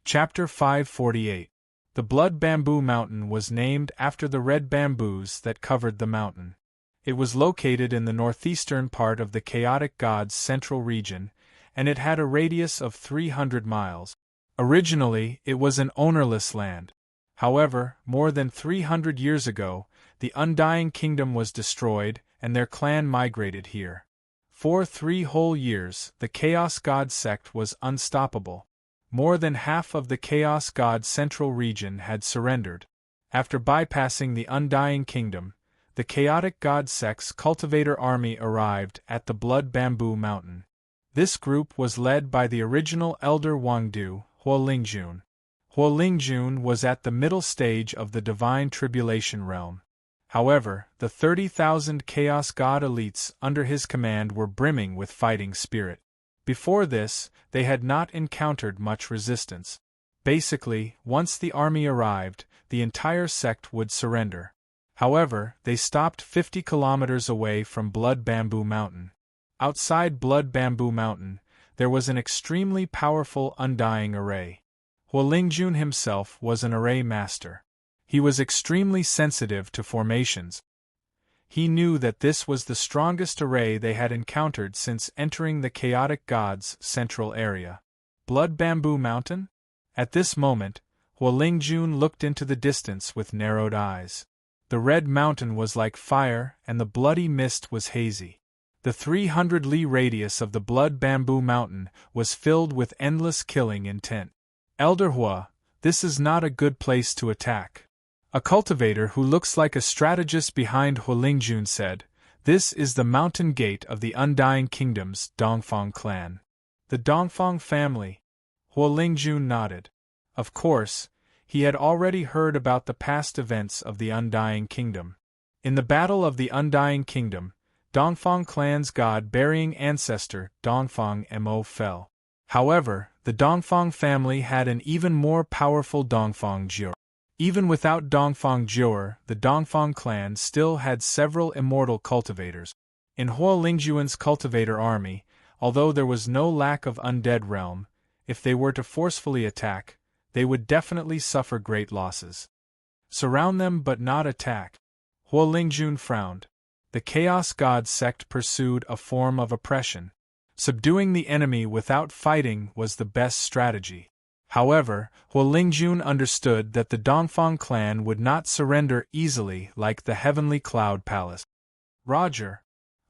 Chapter 548. The Blood Bamboo Mountain was named after the red bamboos that covered the mountain. It was located in the northeastern part of the chaotic god's central region, and it had a radius of 300 miles. Originally, it was an ownerless land. However, more than 300 years ago, the Undying Kingdom was destroyed, and their clan migrated here. For 3 whole years, the Chaos God sect was unstoppable. More than half of the Chaos God central region had surrendered. After bypassing the Undying Kingdom, the Chaotic God sect's cultivator army arrived at the Blood Bamboo Mountain. This group was led by the original elder Wangdu, Huolingjun. Huolingjun was at the middle stage of the Divine Tribulation realm. However, the 30,000 Chaos God elites under his command were brimming with fighting spirit. Before this, they had not encountered much resistance. Basically, once the army arrived, the entire sect would surrender. However, they stopped 50 kilometers away from Blood Bamboo Mountain. Outside Blood Bamboo Mountain, there was an extremely powerful Undying Array. Huolingjun himself was an array master. He was extremely sensitive to formations. He knew that this was the strongest array they had encountered since entering the Chaotic God's central area. Blood Bamboo Mountain? At this moment, Huolingjun looked into the distance with narrowed eyes. The red mountain was like fire, and the bloody mist was hazy. The 300-li radius of the Blood Bamboo Mountain was filled with endless killing intent. Elder Hua, this is not a good place to attack. A cultivator who looks like a strategist behind Huolingjun said, "This is the mountain gate of the Undying Kingdom's Dongfang clan." The Dongfang family? Huolingjun nodded. Of course, he had already heard about the past events of the Undying Kingdom. In the Battle of the Undying Kingdom, Dongfang clan's god-burying ancestor Dongfang Mo fell. However, the Dongfang family had an even more powerful Dongfang Jiu. Even without Dongfang Jiu, the Dongfang clan still had several immortal cultivators. In Huolingjun's cultivator army, although there was no lack of undead realm, if they were to forcefully attack, they would definitely suffer great losses. Surround them but not attack. Huolingjun frowned. The Chaos God sect pursued a form of oppression. Subduing the enemy without fighting was the best strategy. However, Huolingjun understood that the Dongfang clan would not surrender easily like the Heavenly Cloud Palace. Roger.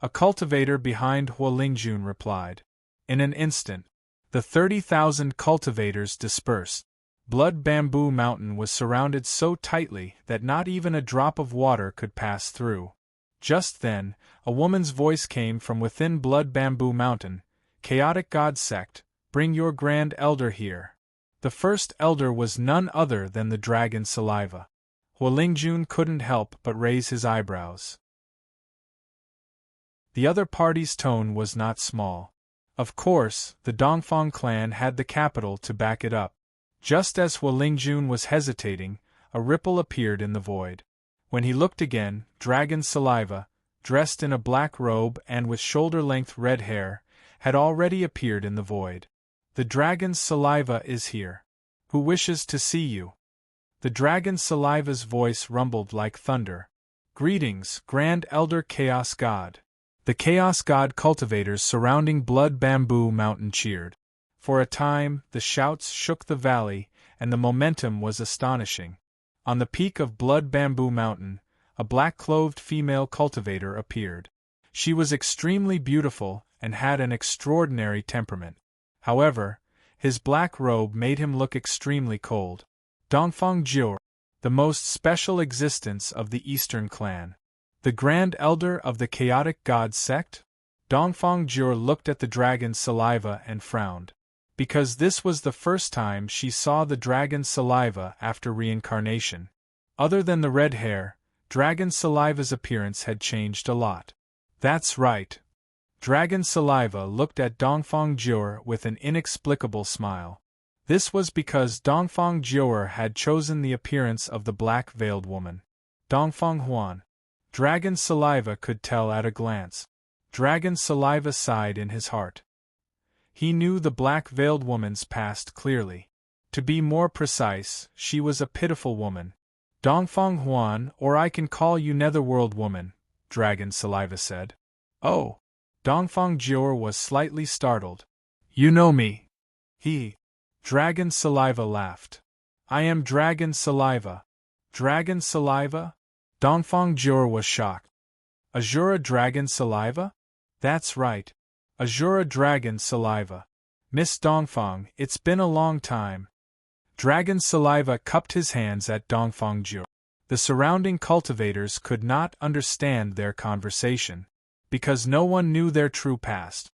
A cultivator behind Huolingjun replied. In an instant, the 30,000 cultivators dispersed. Blood Bamboo Mountain was surrounded so tightly that not even a drop of water could pass through. Just then, a woman's voice came from within Blood Bamboo Mountain. Chaotic God sect, bring your grand elder here. The first elder was none other than the dragon Saliva. Huolingjun couldn't help but raise his eyebrows. The other party's tone was not small. Of course, the Dongfang clan had the capital to back it up. Just as Huolingjun was hesitating, a ripple appeared in the void. When he looked again, Dragon Saliva, dressed in a black robe and with shoulder-length red hair, had already appeared in the void. The dragon's Saliva is here. Who wishes to see you? The dragon Saliva's voice rumbled like thunder. Greetings, Grand Elder Chaos God. The Chaos God cultivators surrounding Blood Bamboo Mountain cheered. For a time, the shouts shook the valley, and the momentum was astonishing. On the peak of Blood Bamboo Mountain, a black-clothed female cultivator appeared. She was extremely beautiful and had an extraordinary temperament. However, his black robe made him look extremely cold. Dongfang Jiu, the most special existence of the Eastern clan. The Grand Elder of the Chaotic God sect? Dongfang Jiu looked at the dragon Saliva and frowned. because this was the first time she saw the dragon's saliva after reincarnation. Other than the red hair, Dragon Saliva's appearance had changed a lot. That's right. Dragon Saliva looked at Dongfang Jiu'er with an inexplicable smile. This was because Dongfang Jiu'er had chosen the appearance of the black-veiled woman. Dongfang Huan. Dragon Saliva could tell at a glance. Dragon Saliva sighed in his heart. He knew the black-veiled woman's past clearly. To be more precise, she was a pitiful woman. Dongfang Huan, or I can call you Netherworld Woman, Dragon Saliva said. Oh! Dongfang Jiu'er was slightly startled. You know me. Dragon Saliva laughed. I am Dragon Saliva. Dragon Saliva? Dongfang Jiu'er was shocked. Azura Dragon Saliva? That's right. Azura Dragon Saliva. Miss Dongfang, it's been a long time. Dragon Saliva cupped his hands at Dongfang Jiu'er. The surrounding cultivators could not understand their conversation, because no one knew their true past.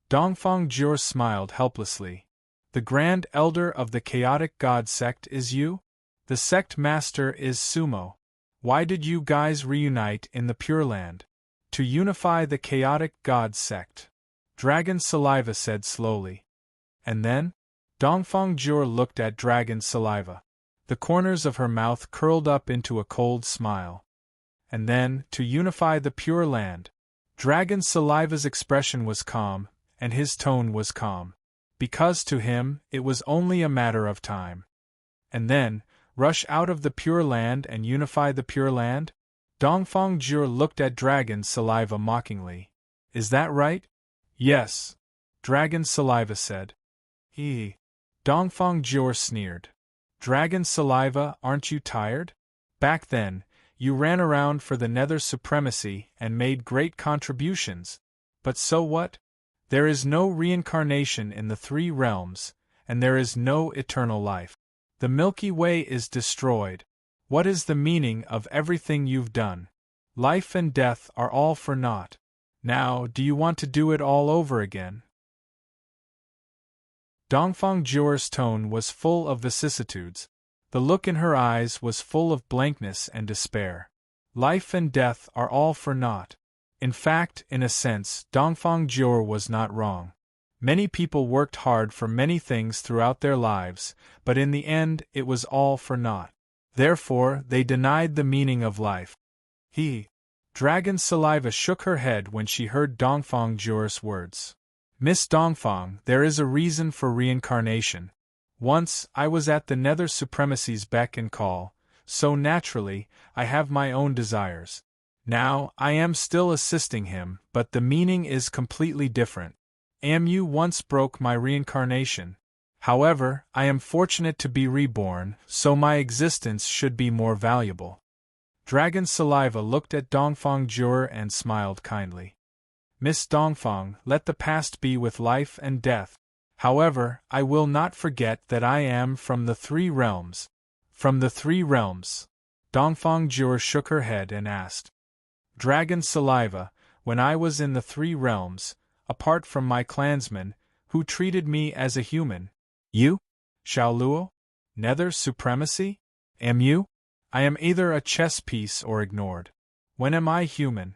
Dongfang Jiu'er smiled helplessly. The Grand Elder of the Chaotic God Sect is you? The sect master is Sumo. Why did you guys reunite in the Pure Land? To unify the Chaotic God Sect. Dragon Saliva said slowly. And then? Dongfang Jiu'er looked at Dragon Saliva. The corners of her mouth curled up into a cold smile. And then, to unify the Pure Land. Dragon Saliva's expression was calm, and his tone was calm. Because to him, it was only a matter of time. And then, rush out of the Pure Land and unify the Pure Land? Dongfang Jiu'er looked at Dragon Saliva mockingly. Is that right? Yes. Dragon Saliva said. Dongfang Jiu'er sneered. Dragon Saliva, aren't you tired? Back then, you ran around for the Nether supremacy and made great contributions. But so what? There is no reincarnation in the three realms, and there is no eternal life. The Milky Way is destroyed. What is the meaning of everything you've done? Life and death are all for naught. Now, do you want to do it all over again? Dongfang Jiu'er's tone was full of vicissitudes. The look in her eyes was full of blankness and despair. Life and death are all for naught. In fact, in a sense, Dongfang Jiu'er was not wrong. Many people worked hard for many things throughout their lives, but in the end it was all for naught. Therefore, they denied the meaning of life. Dragon Saliva shook her head when she heard Dongfang Jiu'er's words. Miss Dongfang, there is a reason for reincarnation. Once, I was at the Nether Supremacy's beck and call, so naturally, I have my own desires. Now, I am still assisting him, but the meaning is completely different. Amu once broke my reincarnation. However, I am fortunate to be reborn, so my existence should be more valuable. Dragon Saliva looked at Dongfang Jiu'er and smiled kindly. Miss Dongfang, let the past be with life and death. However, I will not forget that I am from the three realms. From the three realms. Dongfang Jiu'er shook her head and asked. Dragon Saliva, when I was in the three realms, apart from my clansmen, who treated me as a human? You? Xiaoluo? Nether supremacy? Am you? I am either a chess piece or ignored. When am I human?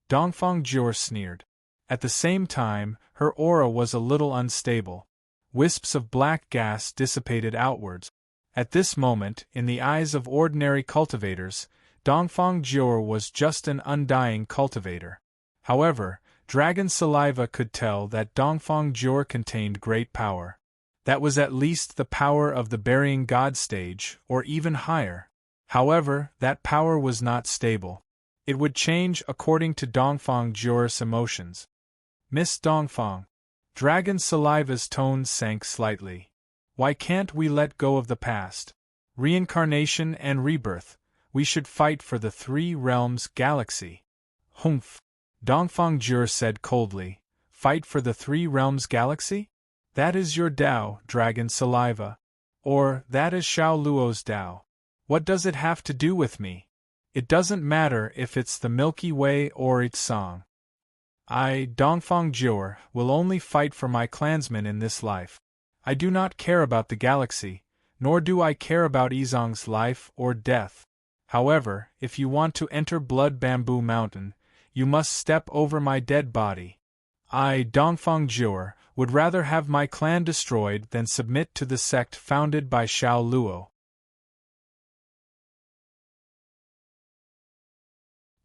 Dongfang Jiu'er sneered. At the same time, her aura was a little unstable. Wisps of black gas dissipated outwards. At this moment, in the eyes of ordinary cultivators, Dongfang Jiu'er was just an undying cultivator. However, Dragon Saliva could tell that Dongfang Jiu'er contained great power. That was at least the power of the Burying God stage, or even higher. However, that power was not stable. It would change according to Dongfang Jiu'er's emotions. Miss Dongfang. Dragon Saliva's tone sank slightly. Why can't we let go of the past? Reincarnation and rebirth. We should fight for the three realms galaxy. Humph. Dongfang Jiu'er said coldly. Fight for the three realms galaxy? That is your Tao, Dragon Saliva. Or, that is Xiaoluo's Tao. What does it have to do with me? It doesn't matter if it's the Milky Way or its song. I, Dongfang Jiur, will only fight for my clansmen in this life. I do not care about the galaxy, nor do I care about Izong's life or death. However, if you want to enter Blood Bamboo Mountain, you must step over my dead body. I, Dongfang Jiur, would rather have my clan destroyed than submit to the sect founded by Xiao Luo.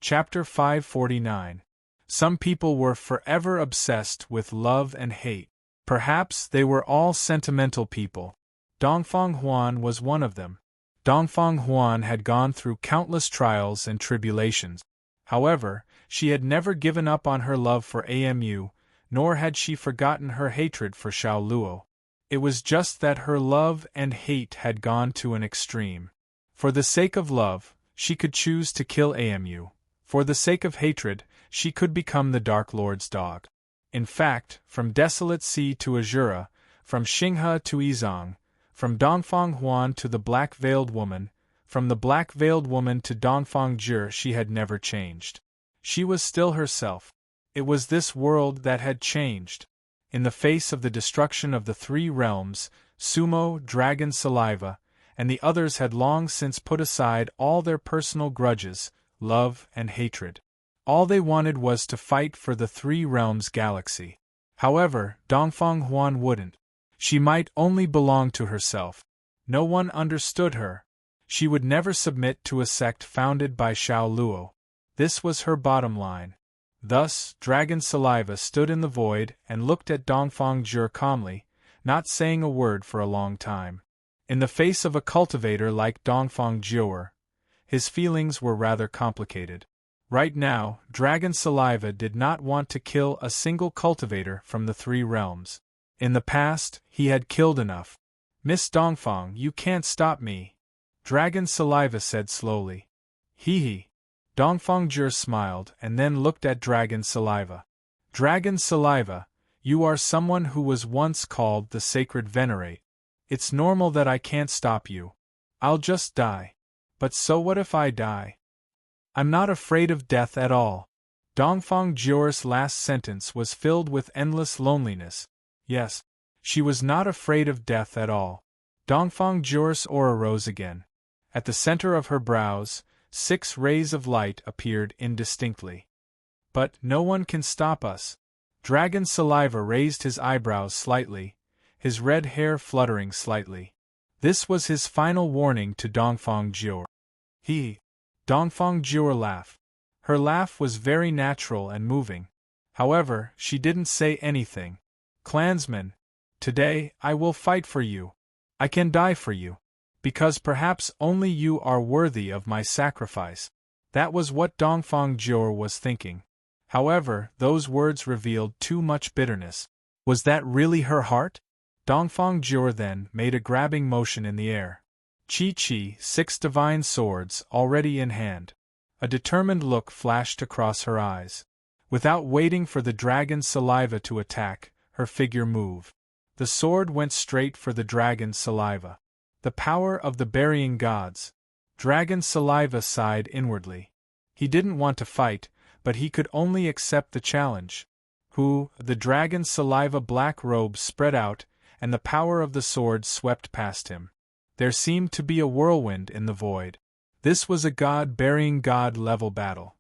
Chapter 549. Some people were forever obsessed with love and hate. Perhaps they were all sentimental people. Dongfang Huan was one of them. Dongfang Huan had gone through countless trials and tribulations. However, she had never given up on her love for Amu, nor had she forgotten her hatred for Xiao Luo. It was just that her love and hate had gone to an extreme. For the sake of love, she could choose to kill Amu. For the sake of hatred, she could become the Dark Lord's dog. In fact, from Desolate Sea to Azura, from Xinghe to Izong, from Dongfang Huan to the Black-Veiled Woman, from the Black-Veiled Woman to Dongfang Jiur, she had never changed. She was still herself. It was this world that had changed. In the face of the destruction of the three realms, Sumo, Dragon Saliva, and the others had long since put aside all their personal grudges, love and hatred. All they wanted was to fight for the Three Realms galaxy. However, Dongfang Huan wouldn't. She might only belong to herself. No one understood her. She would never submit to a sect founded by Xiao Luo. This was her bottom line. Thus, Dragon Saliva stood in the void and looked at Dongfang Jiur calmly, not saying a word for a long time. In the face of a cultivator like Dongfang Jiur, his feelings were rather complicated. Right now, Dragon Saliva did not want to kill a single cultivator from the Three Realms. In the past, he had killed enough. Miss Dongfang, you can't stop me, Dragon Saliva said slowly. Hee. Dongfang Jiur smiled and then looked at Dragon Saliva. Dragon Saliva, you are someone who was once called the Sacred Venerate. It's normal that I can't stop you. I'll just die. But so what if I die? I'm not afraid of death at all. Dongfang Jiur's last sentence was filled with endless loneliness. Yes, she was not afraid of death at all. Dongfang Jiur's aura rose again. At the center of her brows, 6 rays of light appeared indistinctly. But no one can stop us. Dragon Saliva raised his eyebrows slightly, his red hair fluttering slightly. This was his final warning to Dongfang Jiur. Dongfang Jiur laughed. Her laugh was very natural and moving. However, she didn't say anything. Clansmen, today I will fight for you. I can die for you. Because perhaps only you are worthy of my sacrifice. That was what Dongfang Jiur was thinking. However, those words revealed too much bitterness. Was that really her heart? Dongfang Jiur then made a grabbing motion in the air. Chi, 6 divine swords already in hand. A determined look flashed across her eyes. Without waiting for the Dragon Saliva to attack, her figure moved. The sword went straight for the Dragon Saliva. The power of the burying gods. Dragon Saliva sighed inwardly. He didn't want to fight, but he could only accept the challenge. The Dragon Saliva black robe spread out, and the power of the sword swept past him. There seemed to be a whirlwind in the void. This was a god-burying god-level battle.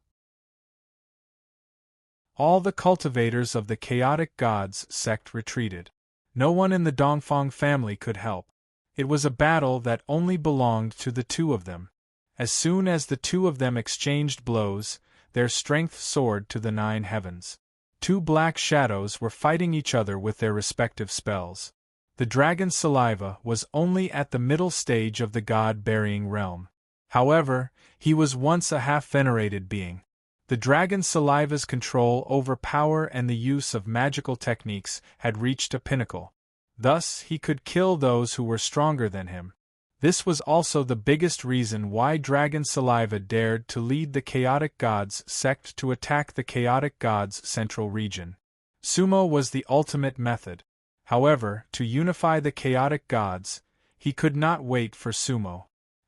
All the cultivators of the Chaotic Gods sect retreated. No one in the Dongfang family could help. It was a battle that only belonged to the two of them. As soon as the two of them exchanged blows, their strength soared to the 9 heavens. 2 black shadows were fighting each other with their respective spells. The Dragon Saliva was only at the middle stage of the god-burying realm. However, he was once a half-venerated being. The Dragon Saliva's control over power and the use of magical techniques had reached a pinnacle. Thus, he could kill those who were stronger than him. This was also the biggest reason why Dragon Saliva dared to lead the Chaotic Gods sect to attack the Chaotic Gods' central region. Sumo was the ultimate method. However, to unify the Chaotic Gods, he could not wait for Sumo.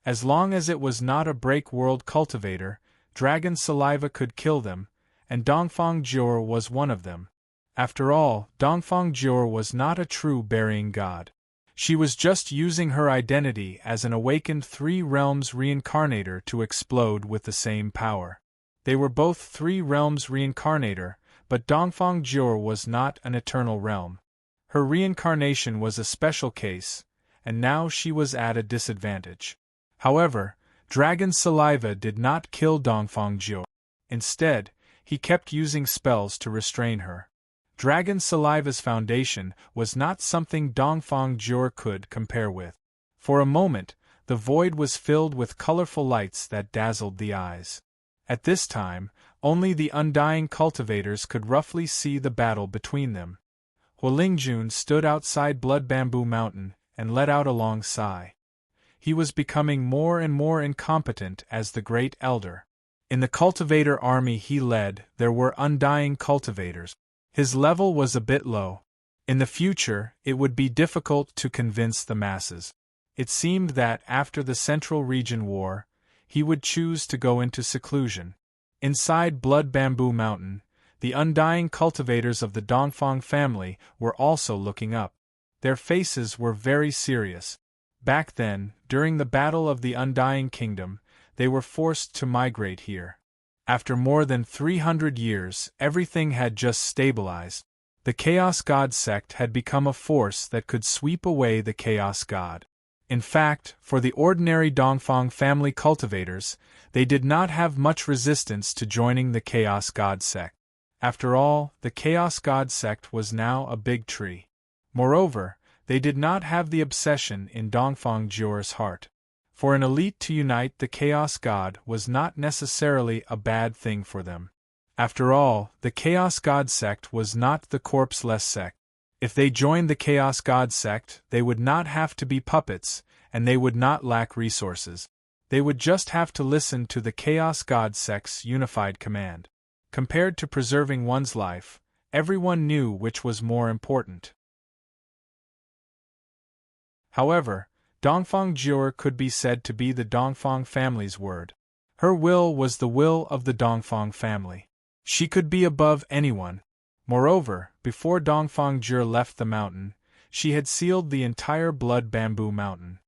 As long as it was not a break-world cultivator, Dragon Saliva could kill them, and Dongfang Jiur was one of them. After all, Dongfang Jiur was not a true burying god. She was just using her identity as an awakened Three Realms reincarnator to explode with the same power. They were both Three Realms reincarnator, but Dongfang Jiur was not an eternal realm. Her reincarnation was a special case, and now she was at a disadvantage. However, Dragon Saliva did not kill Dongfang Jiur. Instead, he kept using spells to restrain her. Dragon Saliva's foundation was not something Dongfang Jiur could compare with. For a moment, the void was filled with colorful lights that dazzled the eyes. At this time, only the undying cultivators could roughly see the battle between them. Hualingjun stood outside Blood Bamboo Mountain and let out a long sigh. He was becoming more and more incompetent as the Great Elder. In the cultivator army he led, there were undying cultivators. His level was a bit low. In the future, it would be difficult to convince the masses. It seemed that after the Central Region War, he would choose to go into seclusion. Inside Blood Bamboo Mountain, the undying cultivators of the Dongfang family were also looking up. Their faces were very serious. Back then, during the Battle of the Undying Kingdom, they were forced to migrate here. After more than 300 years, everything had just stabilized. The Chaos God sect had become a force that could sweep away the Chaos God. In fact, for the ordinary Dongfang family cultivators, they did not have much resistance to joining the Chaos God sect. After all, the Chaos God sect was now a big tree. Moreover, they did not have the obsession in Dongfang Jiur's heart. For an elite to unite the Chaos God was not necessarily a bad thing for them. After all, the Chaos God sect was not the corpseless sect. If they joined the Chaos God sect, they would not have to be puppets, and they would not lack resources. They would just have to listen to the Chaos God sect's unified command. Compared to preserving one's life, everyone knew which was more important. However, Dongfang Jiur could be said to be the Dongfang family's word. Her will was the will of the Dongfang family. She could be above anyone. Moreover, before Dongfang Jiur left the mountain, she had sealed the entire Blood Bamboo Mountain.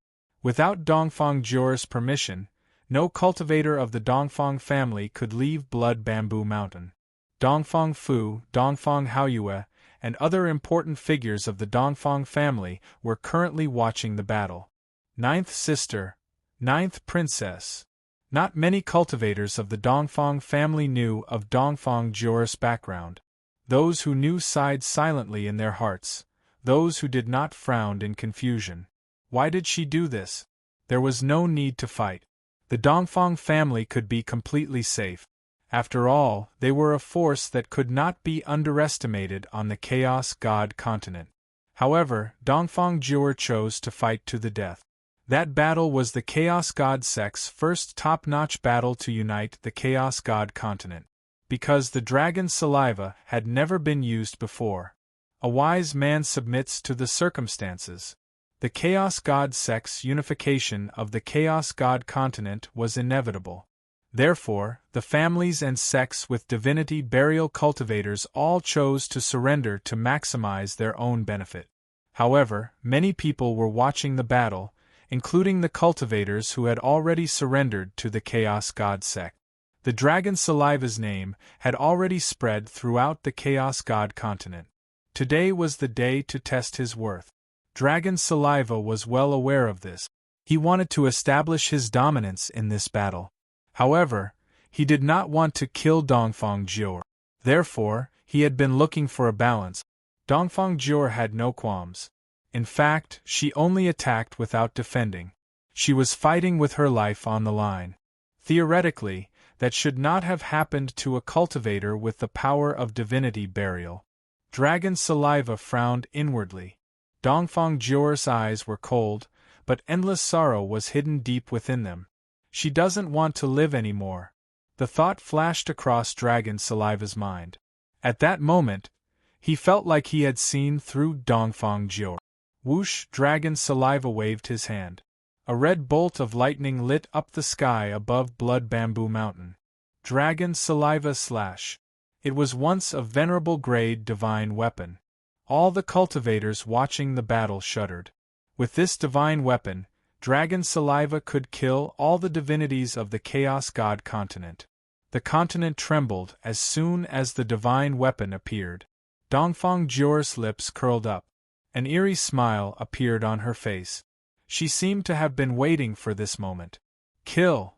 Without Dongfang Jiur's permission, no cultivator of the Dongfang family could leave Blood Bamboo Mountain. Dongfang Fu, Dongfang Haoyue, and other important figures of the Dongfang family were currently watching the battle. Ninth Sister, Ninth Princess. Not many cultivators of the Dongfang family knew of Dongfang Jiur's background. Those who knew sighed silently in their hearts, those who did not frowned in confusion. Why did she do this? There was no need to fight. The Dongfang family could be completely safe. After all, they were a force that could not be underestimated on the Chaos God continent. However, Dongfang Jiur chose to fight to the death. That battle was the Chaos God sect's first top-notch battle to unite the Chaos God continent. Because the dragon saliva had never been used before. A wise man submits to the circumstances. The Chaos God sect's unification of the Chaos God continent was inevitable. Therefore, the families and sects with divinity burial cultivators all chose to surrender to maximize their own benefit. However, many people were watching the battle, including the cultivators who had already surrendered to the Chaos God sect. The dragon saliva's name had already spread throughout the Chaos God continent. Today was the day to test his worth. Dragon Saliva was well aware of this. He wanted to establish his dominance in this battle. However, he did not want to kill Dongfang Jiur. Therefore, he had been looking for a balance. Dongfang Jiur had no qualms. In fact, she only attacked without defending. She was fighting with her life on the line. Theoretically, that should not have happened to a cultivator with the power of divinity burial. Dragon Saliva frowned inwardly. Dongfang Jiur's eyes were cold, but endless sorrow was hidden deep within them. She doesn't want to live anymore. The thought flashed across Dragon Saliva's mind. At that moment, he felt like he had seen through Dongfang Jiur. Whoosh! Dragon Saliva waved his hand. A red bolt of lightning lit up the sky above Blood Bamboo Mountain. Dragon Saliva slash. It was once a venerable grade divine weapon. All the cultivators watching the battle shuddered. With this divine weapon, dragon saliva could kill all the divinities of the Chaos God continent. The continent trembled as soon as the divine weapon appeared. Dongfang Jiu's lips curled up. An eerie smile appeared on her face. She seemed to have been waiting for this moment. Kill!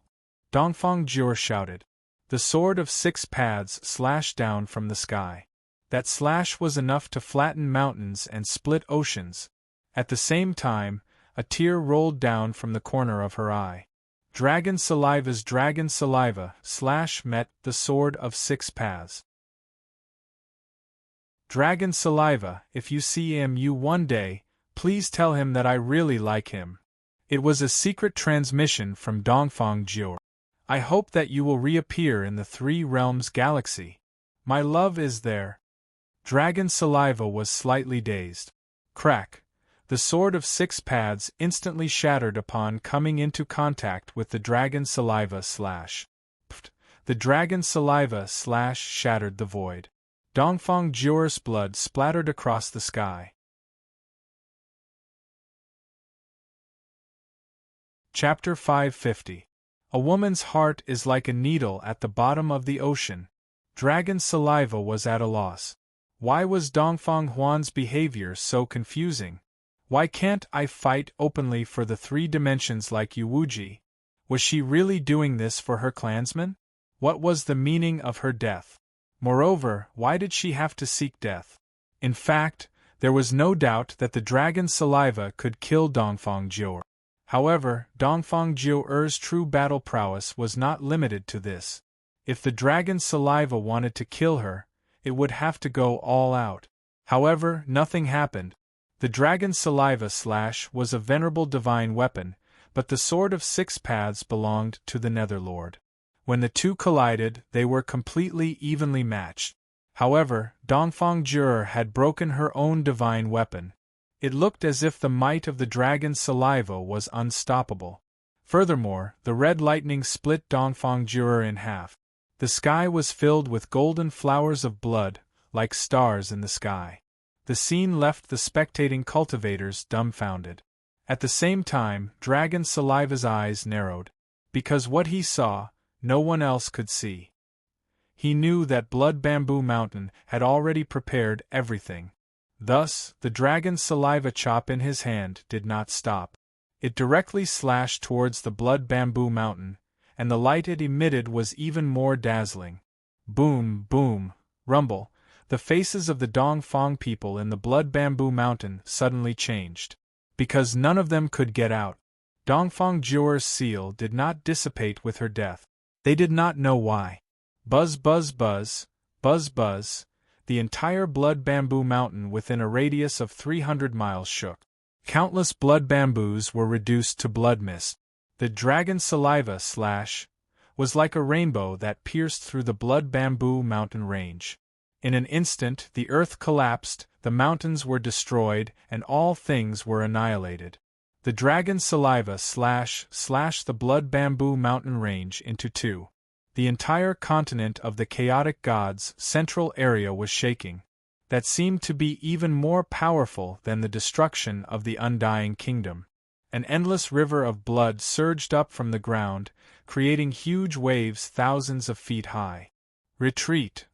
Dongfang Jiu shouted. The sword of 6 paths slashed down from the sky. That slash was enough to flatten mountains and split oceans. At the same time, a tear rolled down from the corner of her eye. Dragon saliva slash met the sword of 6 paths. Dragon saliva, if you see him one day, please tell him that I really like him. It was a secret transmission from Dongfang Jiu. I hope that you will reappear in the 3 Realms galaxy. My love is there. Dragon saliva was slightly dazed. Crack. The sword of 6 paths instantly shattered upon coming into contact with the dragon saliva slash. Pft. The dragon saliva slash shattered the void. Dongfang Jiu's blood splattered across the sky. Chapter 550. A woman's heart is like a needle at the bottom of the ocean. Dragon saliva was at a loss. Why was Dongfang Huan's behavior so confusing? Why can't I fight openly for the 3 dimensions like Yu Wuji? Was she really doing this for her clansmen? What was the meaning of her death? Moreover, why did she have to seek death? In fact, there was no doubt that the dragon saliva could kill Dongfang Jiu. However, Dongfang Jiu's true battle prowess was not limited to this. If the dragon saliva wanted to kill her, it would have to go all out. However, nothing happened. The dragon saliva slash was a venerable divine weapon, but the sword of 6 paths belonged to the Netherlord. When the two collided, they were completely evenly matched. However, Dongfang Jiu had broken her own divine weapon. It looked as if the might of the dragon saliva was unstoppable. Furthermore, the red lightning split Dongfang Jiu in half. The sky was filled with golden flowers of blood, like stars in the sky. The scene left the spectating cultivators dumbfounded. At the same time, Dragon Saliva's eyes narrowed. Because what he saw, no one else could see. He knew that Blood Bamboo Mountain had already prepared everything. Thus, the dragon's saliva chop in his hand did not stop. It directly slashed towards the Blood Bamboo Mountain, and the light it emitted was even more dazzling. Boom, boom, rumble. The faces of the Dongfang people in the Blood Bamboo Mountain suddenly changed. Because none of them could get out. Dongfang Jiu's seal did not dissipate with her death. They did not know why. Buzz, buzz, buzz, buzz, buzz. The entire Blood Bamboo Mountain within a radius of 300 miles shook. Countless blood bamboos were reduced to blood mist. The dragon saliva slash was like a rainbow that pierced through the Blood Bamboo Mountain range. In an instant, the earth collapsed, the mountains were destroyed, and all things were annihilated. The dragon saliva slashed the Blood Bamboo Mountain range into 2. The entire continent of the chaotic gods' central area was shaking. That seemed to be even more powerful than the destruction of the Undying Kingdom. An endless river of blood surged up from the ground, creating huge waves thousands of feet high. Retreat!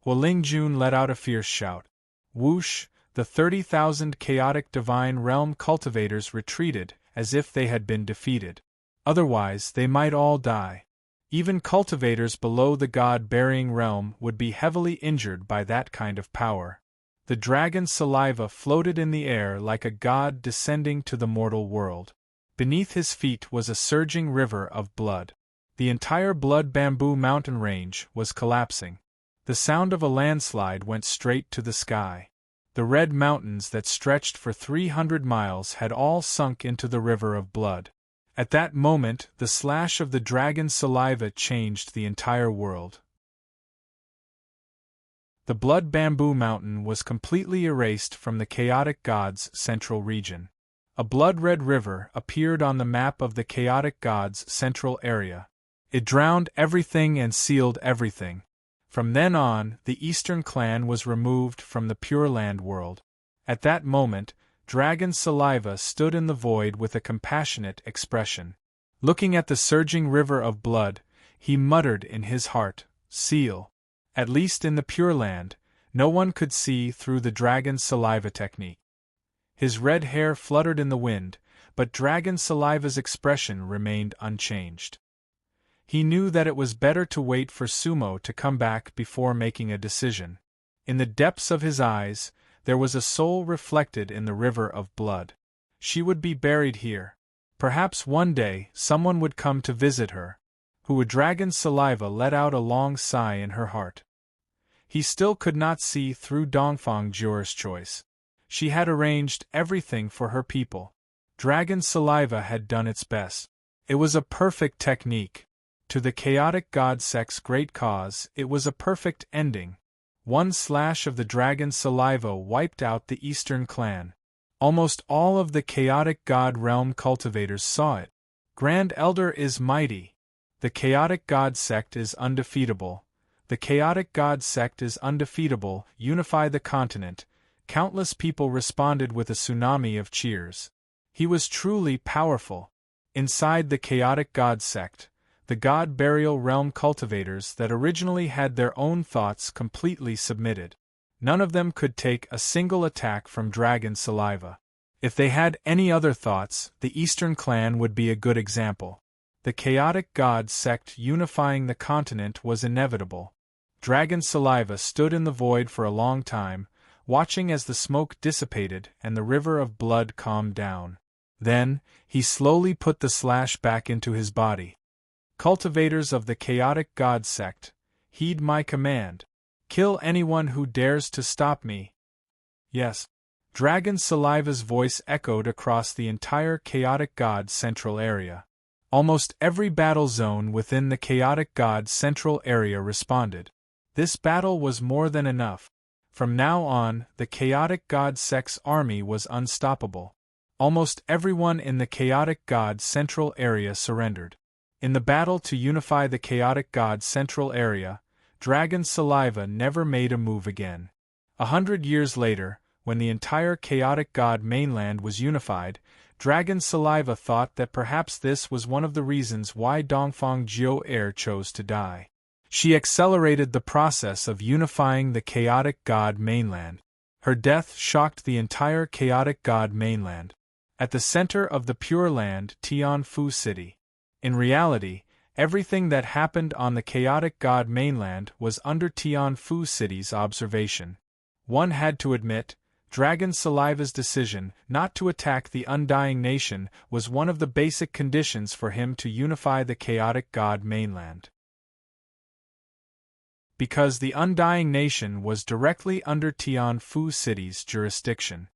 Wolingjun let out a fierce shout. Whoosh! The 30,000 chaotic divine realm cultivators retreated, as if they had been defeated. Otherwise, they might all die. Even cultivators below the god-burying realm would be heavily injured by that kind of power. The dragon's saliva floated in the air like a god descending to the mortal world. Beneath his feet was a surging river of blood. The entire Blood Bamboo Mountain range was collapsing. The sound of a landslide went straight to the sky. The red mountains that stretched for 300 miles had all sunk into the river of blood. At that moment, the slash of the dragon's saliva changed the entire world. The Blood Bamboo Mountain was completely erased from the chaotic gods' central region. A blood-red river appeared on the map of the chaotic gods' central area. It drowned everything and sealed everything. From then on, the Eastern clan was removed from the Pure Land world. At that moment, Dragon Saliva stood in the void with a compassionate expression. Looking at the surging river of blood, he muttered in his heart, "Seal." At least in the Pure Land, no one could see through the Dragon Saliva technique. His red hair fluttered in the wind, but Dragon Saliva's expression remained unchanged. He knew that it was better to wait for Sumo to come back before making a decision. In the depths of his eyes, there was a soul reflected in the river of blood. She would be buried here. Perhaps one day someone would come to visit her. Who would? Dragon Saliva let out a long sigh in her heart. He still could not see through Dongfang Jiu's choice. She had arranged everything for her people. Dragon Saliva had done its best. It was a perfect technique. To the chaotic god sect's great cause, it was a perfect ending. One slash of the Dragon Saliva wiped out the Eastern clan. Almost all of the chaotic god realm cultivators saw it. Grand Elder is mighty. The chaotic god sect is undefeatable. The chaotic god sect is undefeatable. Unify the continent. Countless people responded with a tsunami of cheers. He was truly powerful. Inside the chaotic god sect, the god burial realm cultivators that originally had their own thoughts completely submitted. None of them could take a single attack from Dragon Saliva. If they had any other thoughts, the Eastern clan would be a good example. The chaotic god sect unifying the continent was inevitable. Dragon Saliva stood in the void for a long time, watching as the smoke dissipated and the river of blood calmed down. Then, he slowly put the slash back into his body. Cultivators of the chaotic god sect, heed my command. Kill anyone who dares to stop me. Yes. Dragon Saliva's voice echoed across the entire chaotic god central area. Almost every battle zone within the chaotic god central area responded. This battle was more than enough. From now on, the chaotic god sect's army was unstoppable. Almost everyone in the chaotic god central area surrendered. In the battle to unify the chaotic god central area, Dragon Saliva never made a move again. 100 years later, when the entire chaotic god mainland was unified, Dragon Saliva thought that perhaps this was one of the reasons why Dongfang Jiu chose to die. She accelerated the process of unifying the chaotic god mainland. Her death shocked the entire chaotic god mainland. At the center of the Pure Land, Tianfu City. In reality, everything that happened on the chaotic god mainland was under Tianfu City's observation. One had to admit, Dragon Saliva's decision not to attack the Undying Nation was one of the basic conditions for him to unify the chaotic god mainland. Because the Undying Nation was directly under Tianfu City's jurisdiction.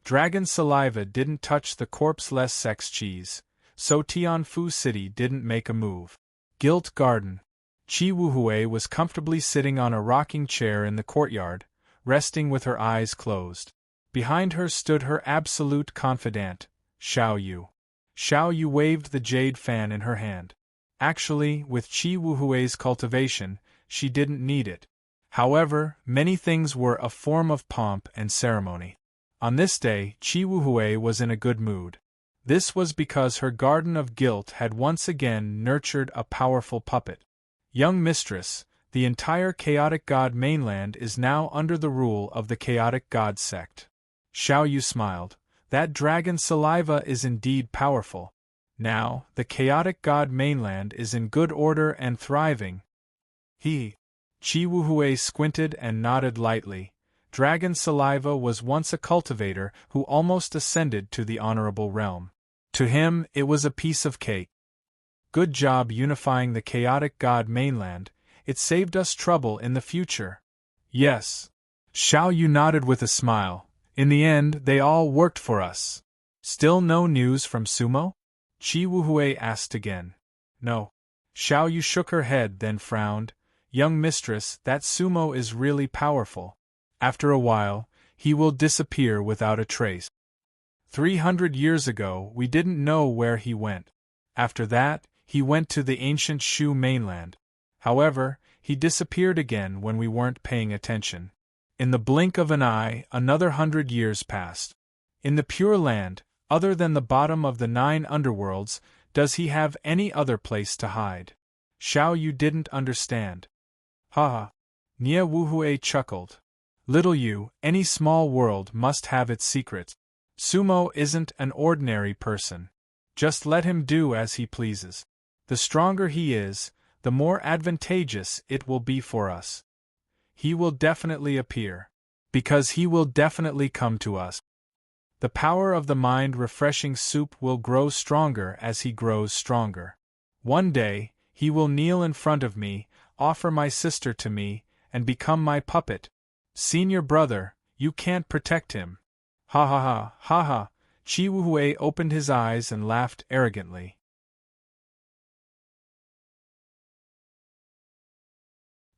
Dragon Saliva didn't touch the corpse-less sex cheese, so Tianfu City didn't make a move. Guilt Garden. Chi Wuhui was comfortably sitting on a rocking chair in the courtyard, resting with her eyes closed. Behind her stood her absolute confidant, Xiao Yu. Xiao Yu waved the jade fan in her hand. Actually, with Chi Wuhui's cultivation, she didn't need it. However, many things were a form of pomp and ceremony. On this day, Chi Wuhui was in a good mood. This was because her garden of guilt had once again nurtured a powerful puppet. Young mistress, the entire chaotic god mainland is now under the rule of the chaotic god sect. Xiao Yu smiled. That Dragon Saliva is indeed powerful. Now, the chaotic god mainland is in good order and thriving. Chi Wuhui squinted and nodded lightly. Dragon Saliva was once a cultivator who almost ascended to the honorable realm. To him, it was a piece of cake. Good job unifying the chaotic god mainland. It saved us trouble in the future. Yes. Xiao Yu nodded with a smile. In the end, they all worked for us. Still no news from Sumo? Chi Wuhui asked again. No. Xiao Yu shook her head, then frowned. Young mistress, that Sumo is really powerful. After a while, he will disappear without a trace. 300 years ago, we didn't know where he went. After that, he went to the ancient Shu mainland. However, he disappeared again when we weren't paying attention. In the blink of an eye, another 100 years passed. In the Pure Land, other than the bottom of the 9 underworlds, does he have any other place to hide? Xiao Yu didn't understand. Ha ha. Nie Wuhue chuckled. Little Yu, any small world must have its secrets. Sumo isn't an ordinary person. Just let him do as he pleases. The stronger he is, the more advantageous it will be for us. He will definitely appear. Because he will definitely come to us. The power of the mind refreshing soup will grow stronger as he grows stronger. One day, he will kneel in front of me, offer my sister to me, and become my puppet. Senior brother, you can't protect him. Ha ha ha, ha ha. Chi Wuhue opened his eyes and laughed arrogantly.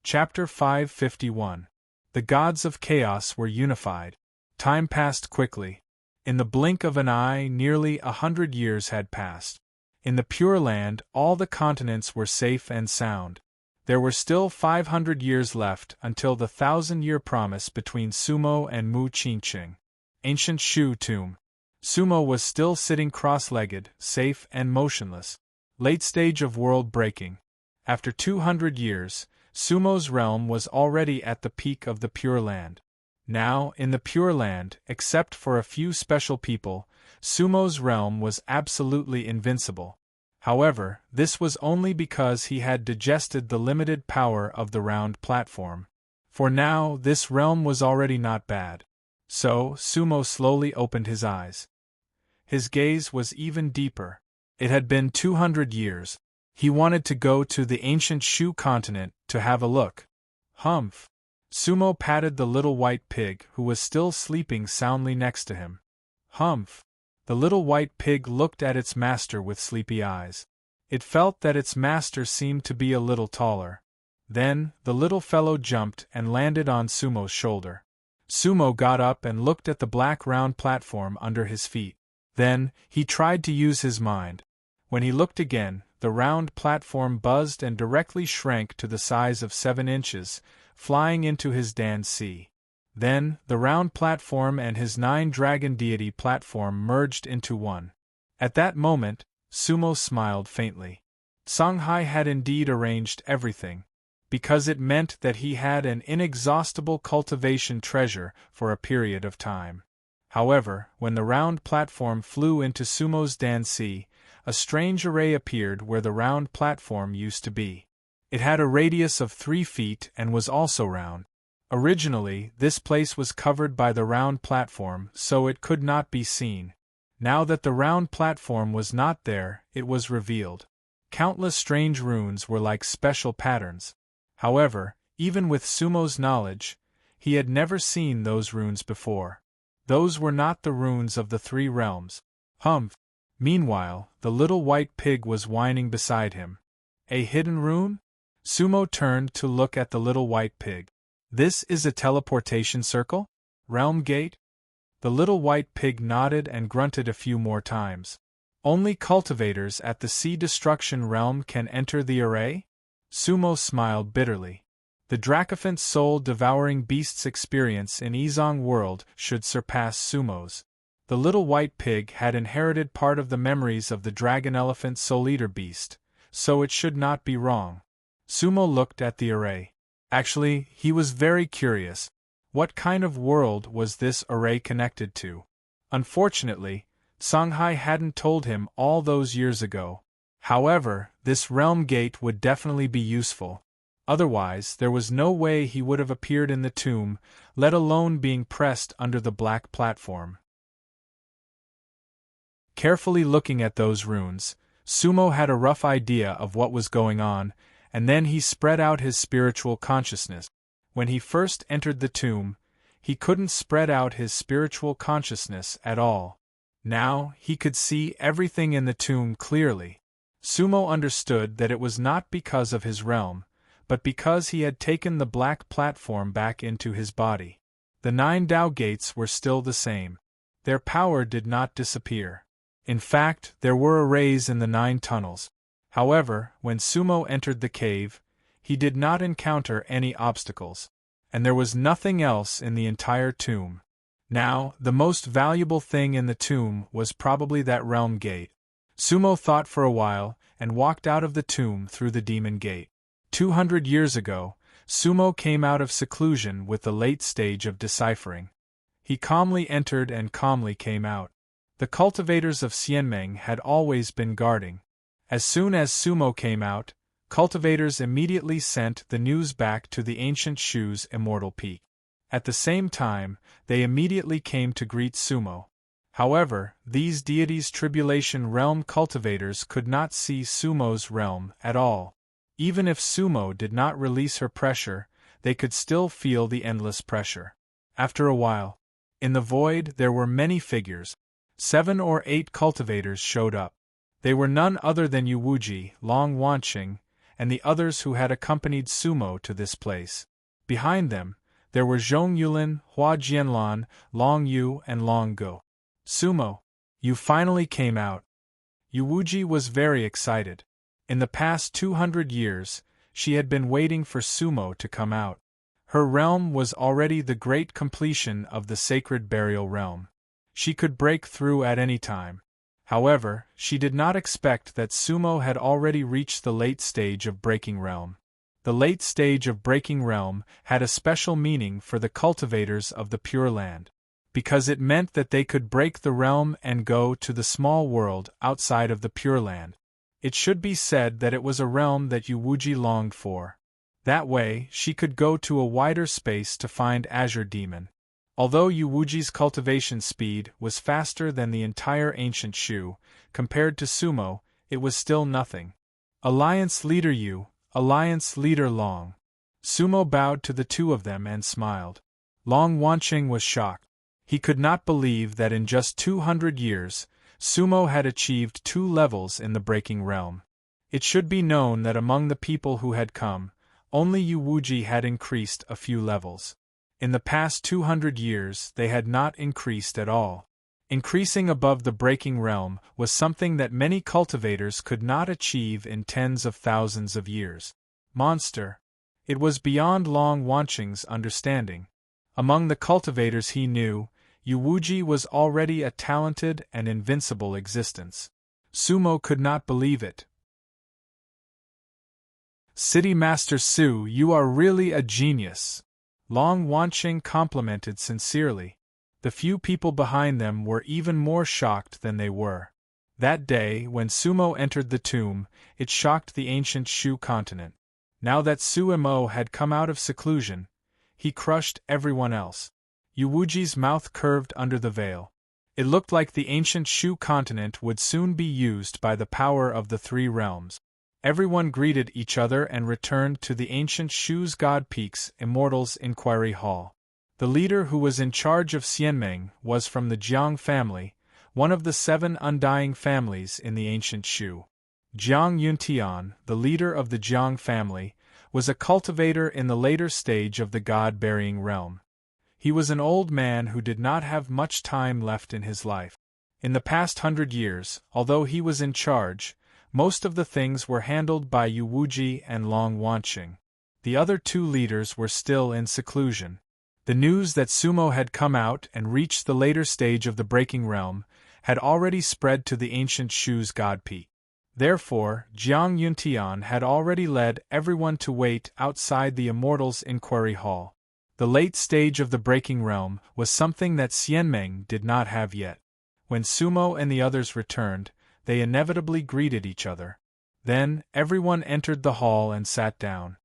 Chapter 551. The gods of chaos were unified. Time passed quickly. In the blink of an eye, nearly 100 years had passed. In the Pure Land, all the continents were safe and sound. There were still 500 years left until the 1,000-year promise between Sumo and Mu Qingqing. Ancient Shu tomb. Sumo was still sitting cross-legged, safe and motionless. Late stage of world breaking. After 200 years, Sumo's realm was already at the peak of the Pure Land. Now, in the Pure Land, except for a few special people, Sumo's realm was absolutely invincible. However, this was only because he had digested the limited power of the round platform. For now, this realm was already not bad. So, Sumo slowly opened his eyes. His gaze was even deeper. It had been 200 years. He wanted to go to the ancient Shu continent to have a look. Humph! Sumo patted the little white pig who was still sleeping soundly next to him. Humph! The little white pig looked at its master with sleepy eyes. It felt that its master seemed to be a little taller. Then, the little fellow jumped and landed on Sumo's shoulder. Sumo got up and looked at the black round platform under his feet. Then, he tried to use his mind. When he looked again, the round platform buzzed and directly shrank to the size of 7 inches, flying into his Dan Si. Then, the round platform and his 9-dragon deity platform merged into one. At that moment, Sumo smiled faintly. Songhai had indeed arranged everything, because it meant that he had an inexhaustible cultivation treasure for a period of time. However, when the round platform flew into Sumo's Dan Si, a strange array appeared where the round platform used to be. It had a radius of 3 feet and was also round. Originally, this place was covered by the round platform, so it could not be seen. Now that the round platform was not there, it was revealed. Countless strange runes were like special patterns. However, even with Sumo's knowledge, he had never seen those runes before. Those were not the runes of the 3 realms. Humph! Meanwhile, the little white pig was whining beside him. A hidden rune? Sumo turned to look at the little white pig. This is a teleportation circle? Realm gate? The little white pig nodded and grunted a few more times. Only cultivators at the Sea Destruction realm can enter the array? Sumo smiled bitterly. The Dracophant soul-devouring beast's experience in Izong world should surpass Sumo's. The little white pig had inherited part of the memories of the dragon-elephant soul-eater beast, so it should not be wrong. Sumo looked at the array. Actually, he was very curious. What kind of world was this array connected to? Unfortunately, Songhai hadn't told him all those years ago. However, this realm gate would definitely be useful. Otherwise, there was no way he would have appeared in the tomb, let alone being pressed under the black platform. Carefully looking at those runes, Sumo had a rough idea of what was going on, and then he spread out his spiritual consciousness. When he first entered the tomb, he couldn't spread out his spiritual consciousness at all. Now, he could see everything in the tomb clearly. Sumo understood that it was not because of his realm, but because he had taken the black platform back into his body. The 9 Dao gates were still the same. Their power did not disappear. In fact, there were arrays in the 9 tunnels. However, when Sumo entered the cave, he did not encounter any obstacles. And there was nothing else in the entire tomb. Now, the most valuable thing in the tomb was probably that realm gate. Sumo thought for a while, and walked out of the tomb through the demon gate. 200 years ago, Sumo came out of seclusion with the late stage of deciphering. He calmly entered and calmly came out. The cultivators of Xianmeng had always been guarding. As soon as Sumo came out, cultivators immediately sent the news back to the ancient Shu's immortal peak. At the same time, they immediately came to greet Sumo. However, these deities' tribulation realm cultivators could not see Sumo's realm at all. Even if Sumo did not release her pressure, they could still feel the endless pressure. After a while, in the void there were many figures. 7 or 8 cultivators showed up. They were none other than Yuwuji, Long Wanqing, and the others who had accompanied Sumo to this place. Behind them, there were Zhong Yulin, Hua Jianlan, Long Yu, and Long Go. Sumo, you finally came out. Yuwuji was very excited. In the past 200 years, she had been waiting for Sumo to come out. Her realm was already the great completion of the sacred burial realm. She could break through at any time. However, she did not expect that Sumo had already reached the late stage of breaking realm. The late stage of breaking realm had a special meaning for the cultivators of the Pure Land, because it meant that they could break the realm and go to the small world outside of the Pure Land. It should be said that it was a realm that Yuwuji longed for. That way, she could go to a wider space to find Azure Demon. Although Yuwuji's cultivation speed was faster than the entire ancient Shu, compared to Sumo, it was still nothing. Alliance Leader Yu, Alliance Leader Long. Sumo bowed to the two of them and smiled. Long Wanqing was shocked. He could not believe that in just 200 years, Sumo had achieved 2 levels in the breaking realm. It should be known that among the people who had come, only Yuwuji had increased a few levels. In the past 200 years they had not increased at all. Increasing above the breaking realm was something that many cultivators could not achieve in tens of thousands of years. Monster. It was beyond Long Wanqing's understanding. Among the cultivators he knew, Yuwuji was already a talented and invincible existence. Sumo could not believe it. City Master Su, you are really a genius. Long Wanqing complimented sincerely. The few people behind them were even more shocked than they were. That day, when Sumo entered the tomb, it shocked the ancient Shu continent. Now that Sumo had come out of seclusion, he crushed everyone else. Yuwuji's mouth curved under the veil. It looked like the ancient Shu continent would soon be used by the power of the 3 realms. Everyone greeted each other and returned to the ancient Shu's God Peak's Immortals Inquiry Hall. The leader who was in charge of Xianmeng was from the Jiang family, one of the 7 undying families in the ancient Shu. Jiang Yuntian, the leader of the Jiang family, was a cultivator in the later stage of the god-burying realm. He was an old man who did not have much time left in his life. In the past 100 years, although he was in charge, most of the things were handled by Yuwuji and Long Wanqing. The other 2 leaders were still in seclusion. The news that Sumo had come out and reached the later stage of the breaking realm had already spread to the ancient Shu's god peak. Therefore, Jiang Yuntian had already led everyone to wait outside the Immortals Inquiry Hall. The late stage of the breaking realm was something that Xianmeng did not have yet. When Sumo and the others returned, they inevitably greeted each other. Then, everyone entered the hall and sat down.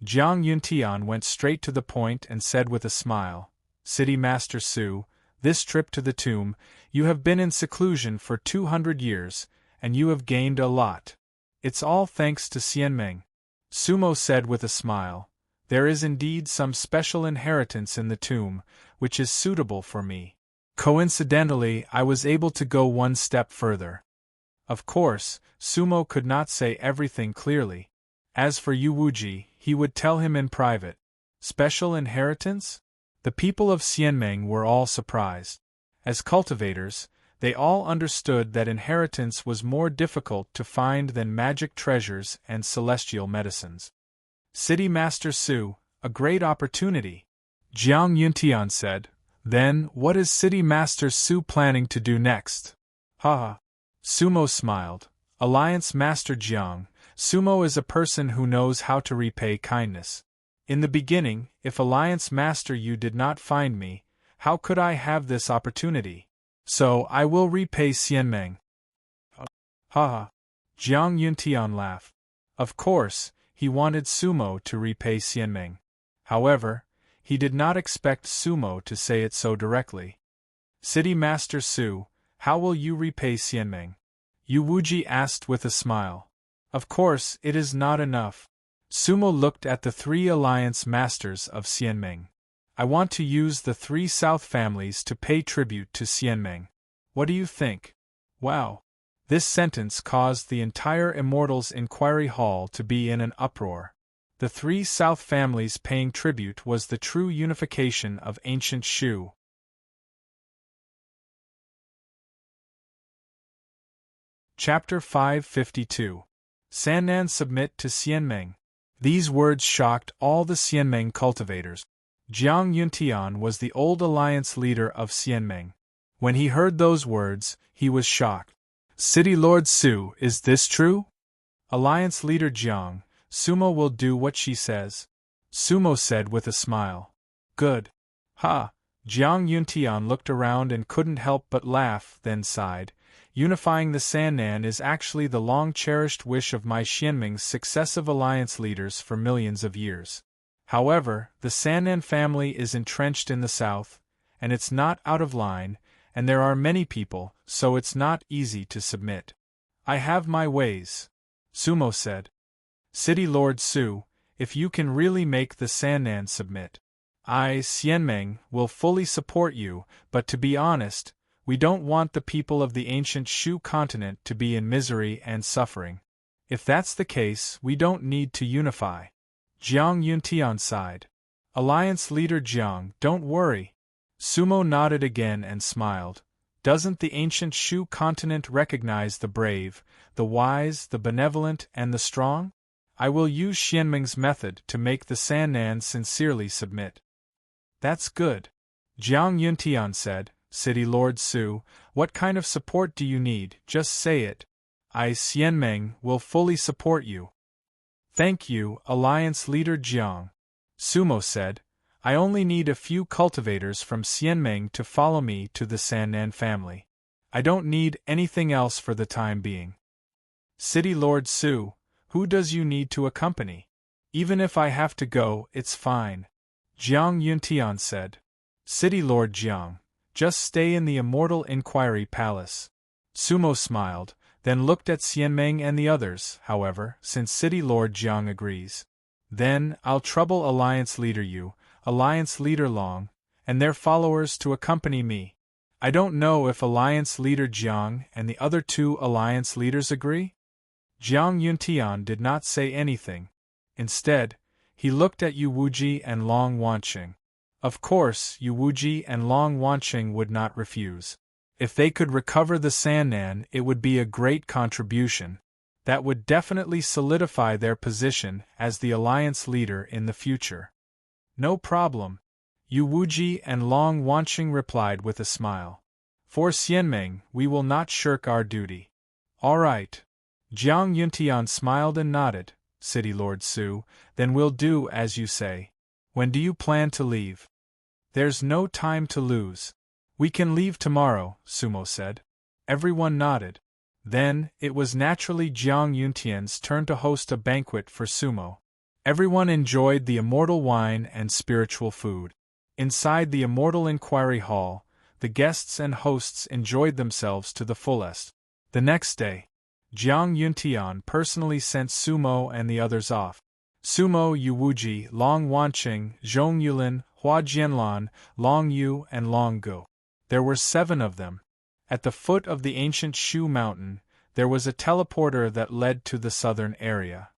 Jiang Yuntian went straight to the point and said with a smile, "City Master Su, this trip to the tomb, you have been in seclusion for 200 years, and you have gained a lot. It's all thanks to Xianmeng." Sumo said with a smile, "There is indeed some special inheritance in the tomb, which is suitable for me. Coincidentally, I was able to go one step further." Of course, Sumo could not say everything clearly. As for Yuwuji, he would tell him in private. Special inheritance? The people of Xianmeng were all surprised. As cultivators, they all understood that inheritance was more difficult to find than magic treasures and celestial medicines. City Master Su, a great opportunity. Jiang Yuntian said. Then, what is City Master Su planning to do next? Ha! Sumo smiled. Alliance Master Jiang, Sumo is a person who knows how to repay kindness. In the beginning, if Alliance Master you did not find me, how could I have this opportunity? So I will repay Xianmeng. Ha ha! Jiang Yuntian laughed. Of course, he wanted Sumo to repay Xianmeng. However, he did not expect Sumo to say it so directly. City Master Su, how will you repay Xianmeng? Yu Wuji asked with a smile. Of course, it is not enough. Sumo looked at the 3 alliance masters of Xianmeng. I want to use the 3 south families to pay tribute to Xianmeng. What do you think? Wow! This sentence caused the entire Immortals Inquiry Hall to be in an uproar. The 3 south families paying tribute was the true unification of ancient Shu. Chapter 552. Sannan submit to Xianmeng. These words shocked all the Xianmeng cultivators. Jiang Yuntian was the old alliance leader of Xianmeng. When he heard those words, he was shocked. City Lord Su, is this true? Alliance leader Jiang, Sumo will do what she says. Sumo said with a smile. Good. Ha! Jiang Yuntian looked around and couldn't help but laugh, then sighed. Unifying the Sannan is actually the long-cherished wish of my Xianmeng's successive alliance leaders for millions of years. However, the Sannan family is entrenched in the south, and it's not out of line, and there are many people, so it's not easy to submit. I have my ways. Sumo said. City Lord Su, if you can really make the Sannan submit, I, Xianmeng, will fully support you, but to be honest, we don't want the people of the ancient Shu continent to be in misery and suffering. If that's the case, we don't need to unify. Jiang Yuntian sighed. Alliance leader Jiang, don't worry. Sumo nodded again and smiled. Doesn't the ancient Shu continent recognize the brave, the wise, the benevolent, and the strong? I will use Xianmeng's method to make the Sannan sincerely submit. That's good. Jiang Yuntian said. City Lord Su, what kind of support do you need? Just say it. I, Xianmeng, will fully support you. Thank you, Alliance Leader Jiang. Sumo said. I only need a few cultivators from Xianmeng to follow me to the Sannan family. I don't need anything else for the time being. City Lord Su, who does you need to accompany? Even if I have to go, it's fine. Jiang Yuntian said. City Lord Jiang. Just stay in the Immortal Inquiry Palace. Sumo smiled, then looked at Xianmeng and the others, however, since City Lord Jiang agrees. Then, I'll trouble Alliance Leader Yu, Alliance Leader Long, and their followers to accompany me. I don't know if Alliance Leader Jiang and the other 2 Alliance Leaders agree? Jiang Yuntian did not say anything. Instead, he looked at Yu Wuji and Long Wanqing. Of course, Yu Wuji and Long Wanqing would not refuse. If they could recover the Sannan, it would be a great contribution. That would definitely solidify their position as the alliance leader in the future. No problem. Yu Wuji and Long Wanqing replied with a smile. For Xianmeng, we will not shirk our duty. All right. Jiang Yuntian smiled and nodded. City Lord Su, then we'll do as you say. When do you plan to leave? There's no time to lose. We can leave tomorrow, Sumo said. Everyone nodded. Then, it was naturally Jiang Yuntian's turn to host a banquet for Sumo. Everyone enjoyed the immortal wine and spiritual food. Inside the Immortal Inquiry Hall, the guests and hosts enjoyed themselves to the fullest. The next day, Jiang Yuntian personally sent Sumo and the others off. Sumo, Yu Wuji, Long Wanqing, Zhong Yulin, Hua Jianlan, Long Yu, and Long Go. There were 7 of them. At the foot of the ancient Shu mountain, there was a teleporter that led to the southern area.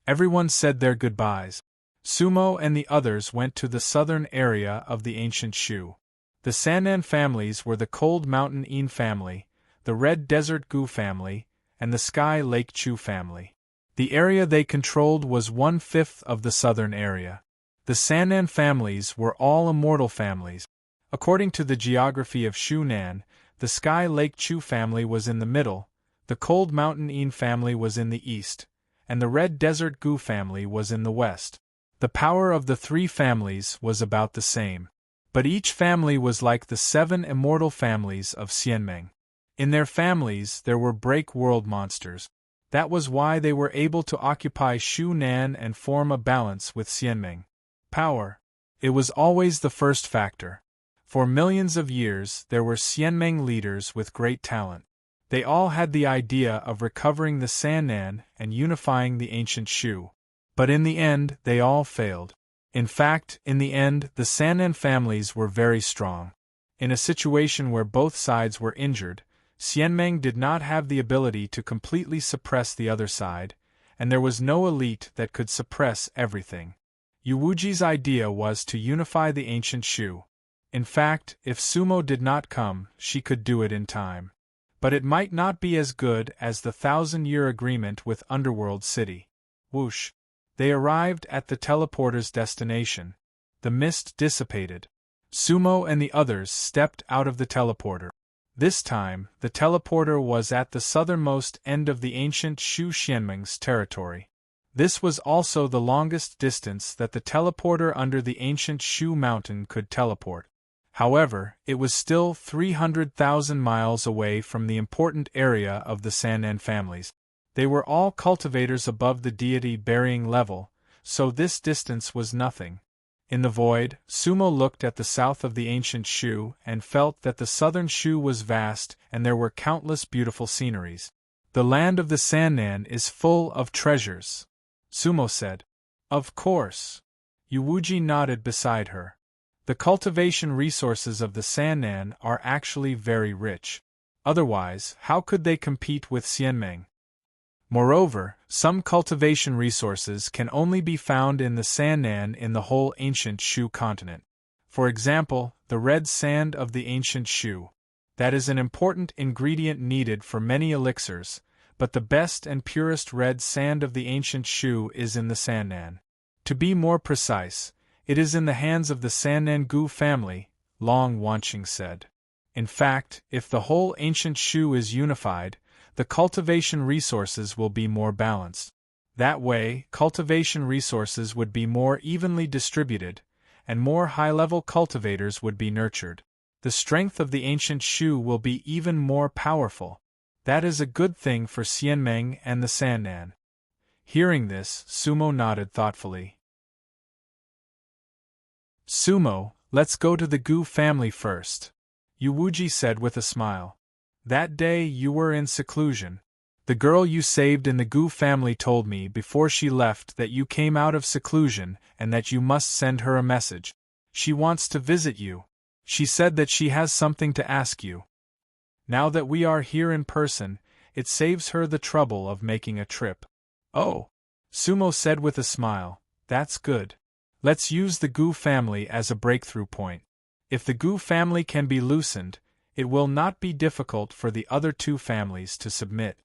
Everyone said their goodbyes. Sumo and the others went to the southern area of the ancient Shu. The Sannan families were the Cold Mountain In family, the Red Desert Gu family, and the Sky Lake Chu family. The area they controlled was 1/5 of the southern area. The Sannan families were all immortal families. According to the geography of Shunan, the Sky Lake Chu family was in the middle, the Cold Mountain Een family was in the east, and the Red Desert Gu family was in the west. The power of the three families was about the same. But each family was like the 7 immortal families of Xianmeng. In their families there were break-world monsters. That was why they were able to occupy Shunan and form a balance with Xianmeng. Power. It was always the first factor. For millions of years there were Xianmeng leaders with great talent. They all had the idea of recovering the Sannan and unifying the ancient Shu. But in the end they all failed. In fact, in the end the Sannan families were very strong. In a situation where both sides were injured, Xianmeng did not have the ability to completely suppress the other side, and there was no elite that could suppress everything. Yu Wuji's idea was to unify the ancient Shu. In fact, if Sumo did not come, she could do it in time. But it might not be as good as the 1,000-year agreement with Underworld City. Whoosh! They arrived at the teleporter's destination. The mist dissipated. Sumo and the others stepped out of the teleporter. This time, the teleporter was at the southernmost end of the ancient Shu Xianmeng's territory. This was also the longest distance that the teleporter under the ancient Shu mountain could teleport. However, it was still 300,000 miles away from the important area of the Sannan families. They were all cultivators above the deity-burying level, so this distance was nothing. In the void, Sumo looked at the south of the ancient Shu and felt that the southern Shu was vast and there were countless beautiful sceneries. The land of the Sannan is full of treasures, Sumo said. Of course. Yu Wuji nodded beside her. The cultivation resources of the Sannan are actually very rich. Otherwise, how could they compete with Xianmeng? Moreover, some cultivation resources can only be found in the Sannan in the whole ancient Shu continent. For example, the red sand of the ancient Shu. That is an important ingredient needed for many elixirs, but the best and purest red sand of the ancient Shu is in the Sannan. To be more precise, it is in the hands of the Sannan Gu family, Long Wanqing said. In fact, if the whole ancient Shu is unified, the cultivation resources will be more balanced. That way, cultivation resources would be more evenly distributed, and more high-level cultivators would be nurtured. The strength of the ancient Shu will be even more powerful. That is a good thing for Xianmeng and the Sannan. Hearing this, Sumo nodded thoughtfully. Sumo, let's go to the Gu family first, Yu Wuji said with a smile. That day you were in seclusion. The girl you saved in the Gu family told me before she left that you came out of seclusion and that you must send her a message. She wants to visit you. She said that she has something to ask you. Now that we are here in person, it saves her the trouble of making a trip. Oh, Sumo said with a smile, that's good. Let's use the Gu family as a breakthrough point. If the Gu family can be loosened, it will not be difficult for the other two families to submit.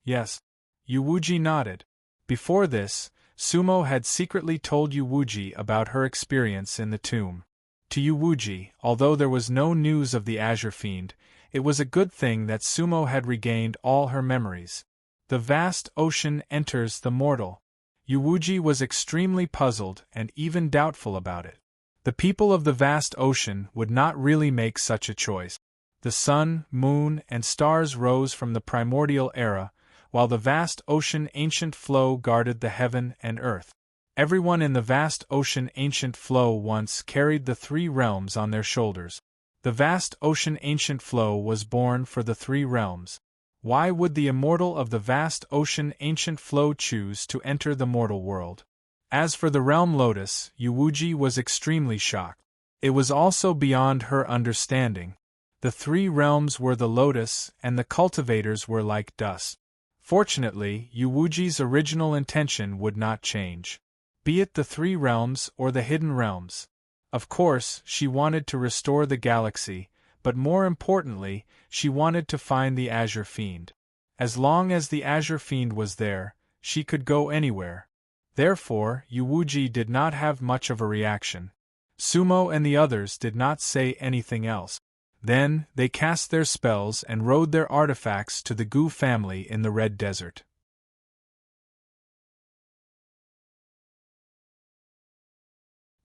Yes. Yu Wuji nodded. Before this, Sumo had secretly told Yu Wuji about her experience in the tomb. To Yu Wuji, although there was no news of the Azure Fiend, it was a good thing that Sumo had regained all her memories. The vast ocean enters the mortal. Yu Wuji was extremely puzzled and even doubtful about it. The people of the vast ocean would not really make such a choice. The sun, moon, and stars rose from the primordial era, while the vast ocean ancient flow guarded the heaven and earth. Everyone in the vast ocean ancient flow once carried the 3 realms on their shoulders. The vast ocean ancient flow was born for the 3 realms. Why would the immortal of the vast ocean ancient flow choose to enter the mortal world? As for the realm Lotus, Yu Wuji was extremely shocked. It was also beyond her understanding. The 3 realms were the lotus, and the cultivators were like dust. Fortunately, Yu Wuji's original intention would not change. Be it the 3 realms or the hidden realms. Of course, she wanted to restore the galaxy, but more importantly, she wanted to find the Azure Fiend. As long as the Azure Fiend was there, she could go anywhere. Therefore, Yuwuji did not have much of a reaction. Sumo and the others did not say anything else. Then, they cast their spells and rode their artifacts to the Gu family in the Red Desert.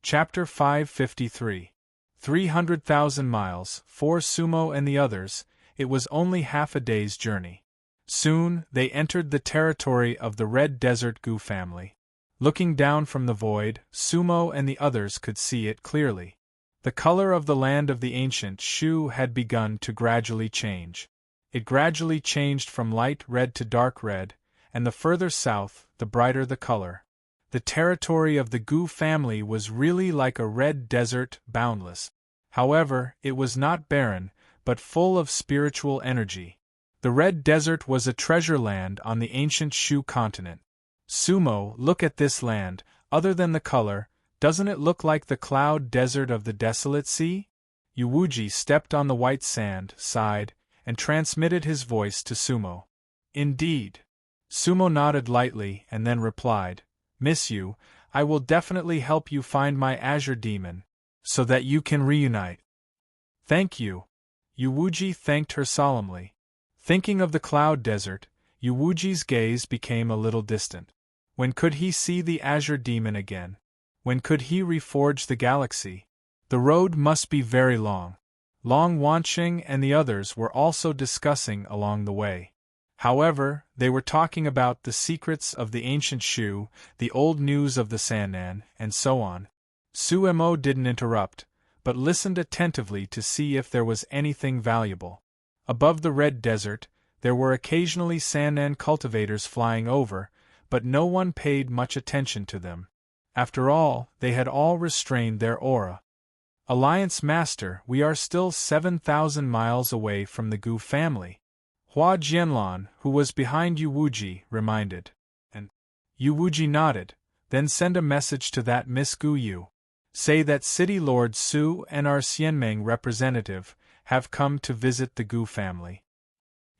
Chapter 553. 300,000 miles, for Sumo and the others, it was only half a day's journey. Soon, they entered the territory of the Red Desert Gu family. Looking down from the void, Sumo and the others could see it clearly. The color of the land of the ancient Shu had begun to gradually change. It gradually changed from light red to dark red, and the further south, the brighter the color. The territory of the Gu family was really like a red desert, boundless. However, it was not barren, but full of spiritual energy. The Red Desert was a treasure land on the ancient Shu continent. Sumo, look at this land. Other than the color, doesn't it look like the cloud desert of the desolate sea? Yuwuji stepped on the white sand, sighed, and transmitted his voice to Sumo. Indeed. Sumo nodded lightly and then replied, Miss you, I will definitely help you find my Azure Demon, so that you can reunite. Thank you. Yuwuji thanked her solemnly. Thinking of the cloud desert, Yuwuji's gaze became a little distant. When could he see the Azure Demon again? When could he reforge the galaxy? The road must be very long. Long Wanqing and the others were also discussing along the way. However, they were talking about the secrets of the ancient Shu, the old news of the Sannan, and so on. Sumo didn't interrupt, but listened attentively to see if there was anything valuable. Above the Red Desert, there were occasionally Sannan cultivators flying over, but no one paid much attention to them. After all, they had all restrained their aura. Alliance Master, we are still 7,000 miles away from the Gu family. Hua Jianlan, who was behind Yuwuji, reminded. And Yuwuji nodded. Then send a message to that Miss Gu Yu. Say that City Lord Su and our Xianmeng representative have come to visit the Gu family.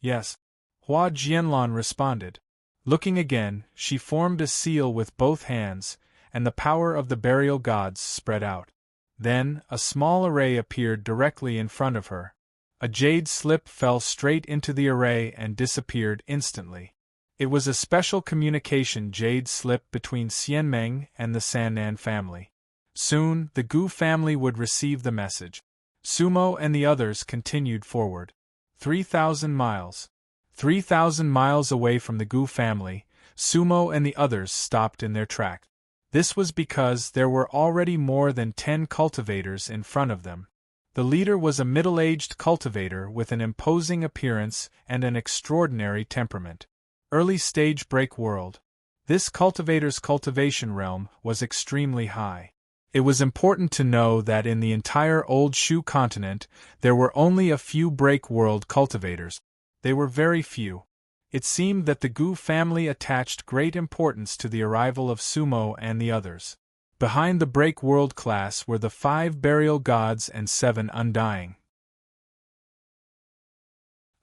Yes. Hua Jianlan responded. Looking again, she formed a seal with both hands, and the power of the burial gods spread out. Then, a small array appeared directly in front of her. A jade slip fell straight into the array and disappeared instantly. It was a special communication jade slip between Xianmeng and the Sannan family. Soon, the Gu family would receive the message. Sumo and the others continued forward. 3,000 miles. 3,000 miles away from the Gu family, Sumo and the others stopped in their track. This was because there were already more than 10 cultivators in front of them. The leader was a middle-aged cultivator with an imposing appearance and an extraordinary temperament. Early-stage break world. This cultivator's cultivation realm was extremely high. It was important to know that in the entire old Shu continent, there were only a few break world cultivators. They were very few. It seemed that the Gu family attached great importance to the arrival of Sumo and the others. Behind the break world class were the 5 burial gods and 7 undying.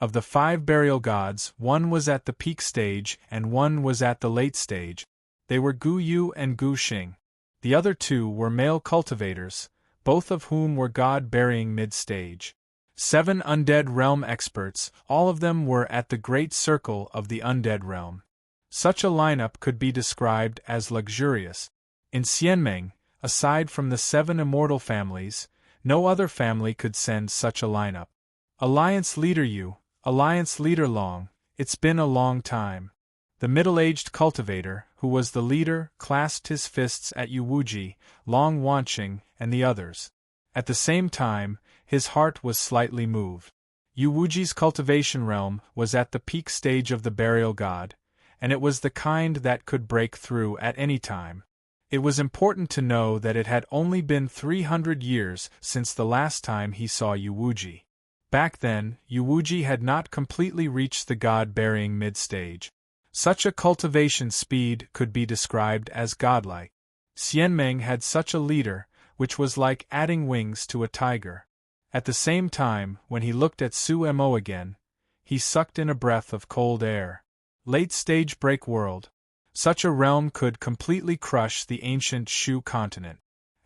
Of the 5 burial gods, 1 was at the peak stage and 1 was at the late stage. They were Gu Yu and Gu Xing. The other 2 were male cultivators, both of whom were god-burying mid-stage. 7 undead realm experts, all of them were at the great circle of the undead realm. Such a lineup could be described as luxurious. In Xianmeng, aside from the 7 immortal families, no other family could send such a lineup. Alliance Leader Yu, Alliance Leader Long, it's been a long time. The middle-aged cultivator, who was the leader, clasped his fists at Yuwuji, Long Wanqing, and the others. At the same time, his heart was slightly moved. Yuwuji's cultivation realm was at the peak stage of the burial god, and it was the kind that could break through at any time. It was important to know that it had only been 300 years since the last time he saw Yuwuji. Back then, Yuwuji had not completely reached the god-burying mid-stage. Such a cultivation speed could be described as godlike. Xianmeng had such a leader, which was like adding wings to a tiger. At the same time, when he looked at Sumo again, he sucked in a breath of cold air. Late-stage break world. Such a realm could completely crush the ancient Shu continent.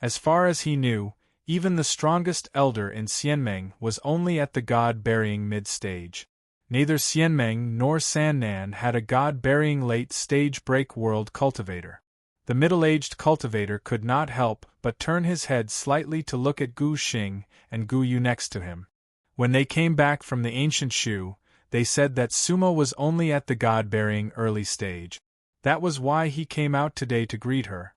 As far as he knew, even the strongest elder in Xianmeng was only at the god-burying mid-stage. Neither Xianmeng nor Sannan had a god-burying late-stage break-world cultivator. The middle-aged cultivator could not help but turn his head slightly to look at Gu Xing and Gu Yu next to him. When they came back from the ancient Shu, they said that Sumo was only at the god-burying early stage. That was why he came out today to greet her.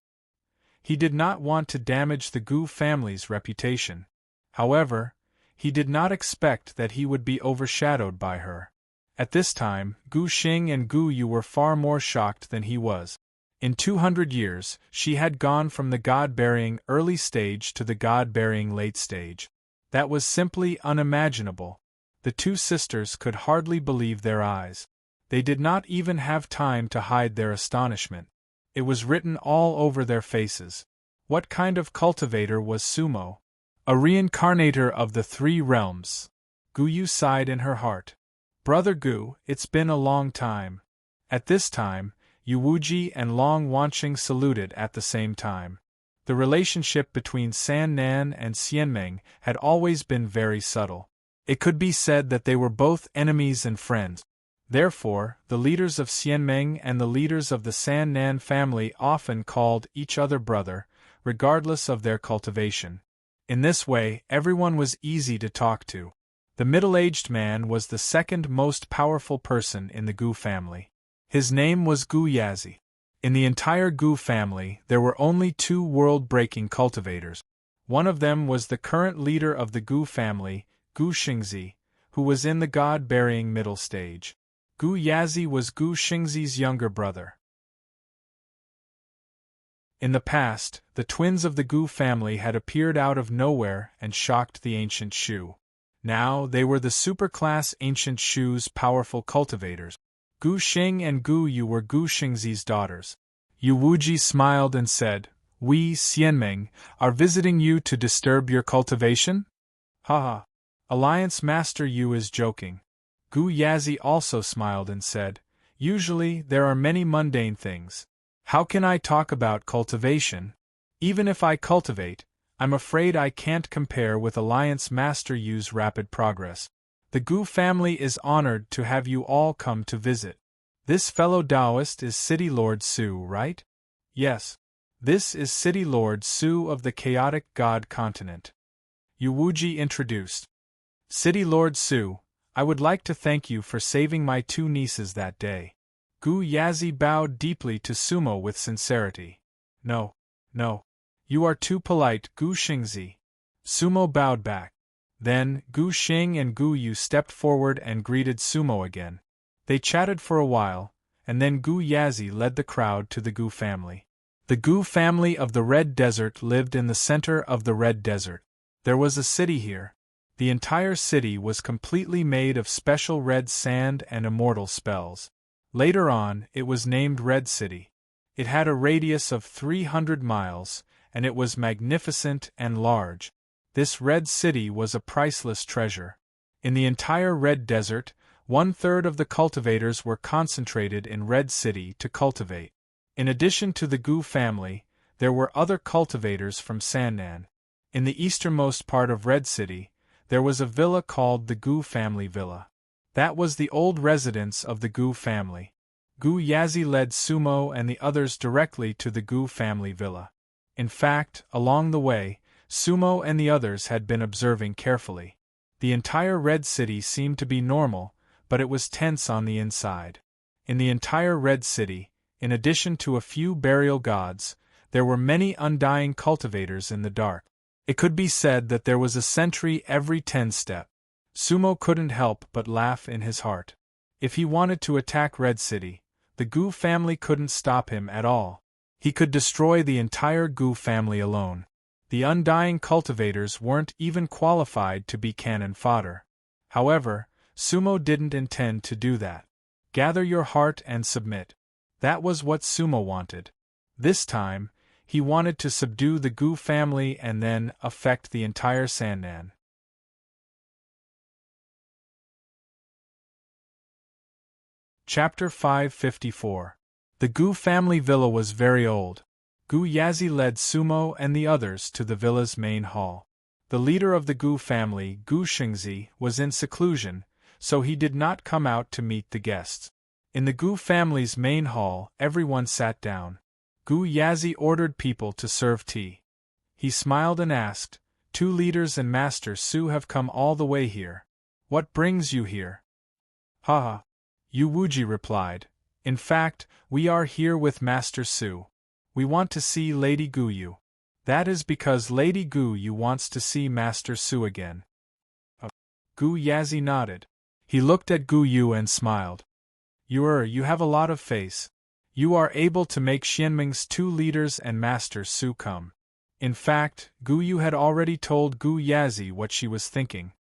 He did not want to damage the Gu family's reputation. However, he did not expect that he would be overshadowed by her. At this time, Gu Xing and Gu Yu were far more shocked than he was. In 200 years, she had gone from the god-burying early stage to the god-burying late stage. That was simply unimaginable. The two sisters could hardly believe their eyes. They did not even have time to hide their astonishment. It was written all over their faces. What kind of cultivator was Sumo? A reincarnator of the three realms. Gu Yu sighed in her heart. Brother Gu, it's been a long time. At this time, Yu Wuji and Long Wanqing saluted at the same time. The relationship between Sannan and Xianmeng had always been very subtle. It could be said that they were both enemies and friends. Therefore, the leaders of Xianmeng and the leaders of the Sannan family often called each other brother, regardless of their cultivation. In this way, everyone was easy to talk to. The middle-aged man was the second most powerful person in the Gu family. His name was Gu Yazi. In the entire Gu family, there were only two world-breaking cultivators. One of them was the current leader of the Gu family, Gu Xingzi, who was in the god-burying middle stage. Gu Yazi was Gu Xingzi's younger brother. In the past, the twins of the Gu family had appeared out of nowhere and shocked the ancient Shu. Now they were the superclass ancient Shu's powerful cultivators. Gu Xing and Gu Yu were Gu Xingzi's daughters. Yu Wuji smiled and said, "We, Xianmeng, are visiting you to disturb your cultivation?" Haha. Alliance Master Yu is joking. Gu Yazi also smiled and said, "Usually there are many mundane things. How can I talk about cultivation? Even if I cultivate, I'm afraid I can't compare with Alliance Master Yu's rapid progress. The Gu family is honored to have you all come to visit. This fellow Taoist is City Lord Su, right?" "Yes. This is City Lord Su of the Chaotic God Continent," Yu Wuji introduced. "City Lord Su, I would like to thank you for saving my two nieces that day." Gu Yazi bowed deeply to Sumo with sincerity. No. You are too polite, Gu Xingzi." Sumo bowed back. Then, Gu Xing and Gu Yu stepped forward and greeted Sumo again. They chatted for a while, and then Gu Yazi led the crowd to the Gu family. The Gu family of the Red Desert lived in the center of the Red Desert. There was a city here. The entire city was completely made of special red sand and immortal spells. Later on, it was named Red City. It had a radius of 300 miles, and it was magnificent and large. This Red City was a priceless treasure. In the entire Red Desert, 1/3 of the cultivators were concentrated in Red City to cultivate. In addition to the Gu family, there were other cultivators from Sannan. In the easternmost part of Red City, there was a villa called the Gu family villa. That was the old residence of the Gu family. Gu Yazi led Sumo and the others directly to the Gu family villa. In fact, along the way, Sumo and the others had been observing carefully. The entire Red City seemed to be normal, but it was tense on the inside. In the entire Red City, in addition to a few burial gods, there were many undying cultivators in the dark. It could be said that there was a sentry every 10 steps. Sumo couldn't help but laugh in his heart. If he wanted to attack Red City, the Gu family couldn't stop him at all. He could destroy the entire Gu family alone. The undying cultivators weren't even qualified to be cannon fodder. However, Sumo didn't intend to do that. Gather your heart and submit. That was what Sumo wanted. This time, he wanted to subdue the Gu family and then affect the entire Sannan. Chapter 554. The Gu family villa was very old. Gu Yazi led Sumo and the others to the villa's main hall. The leader of the Gu family, Gu Xingzi, was in seclusion, so he did not come out to meet the guests. In the Gu family's main hall, everyone sat down. Gu Yazi ordered people to serve tea. He smiled and asked, "Two leaders and Master Su have come all the way here. What brings you here?" "Ha ha," Yu Wuji replied. "In fact, we are here with Master Su. We want to see Lady Gu Yu. That is because Lady Gu Yu wants to see Master Su again." Gu Yazi nodded. He looked at Gu Yu and smiled. You have a lot of face. You are able to make Xianming's two leaders and Master Su come." In fact, Gu Yu had already told Gu Yazi what she was thinking.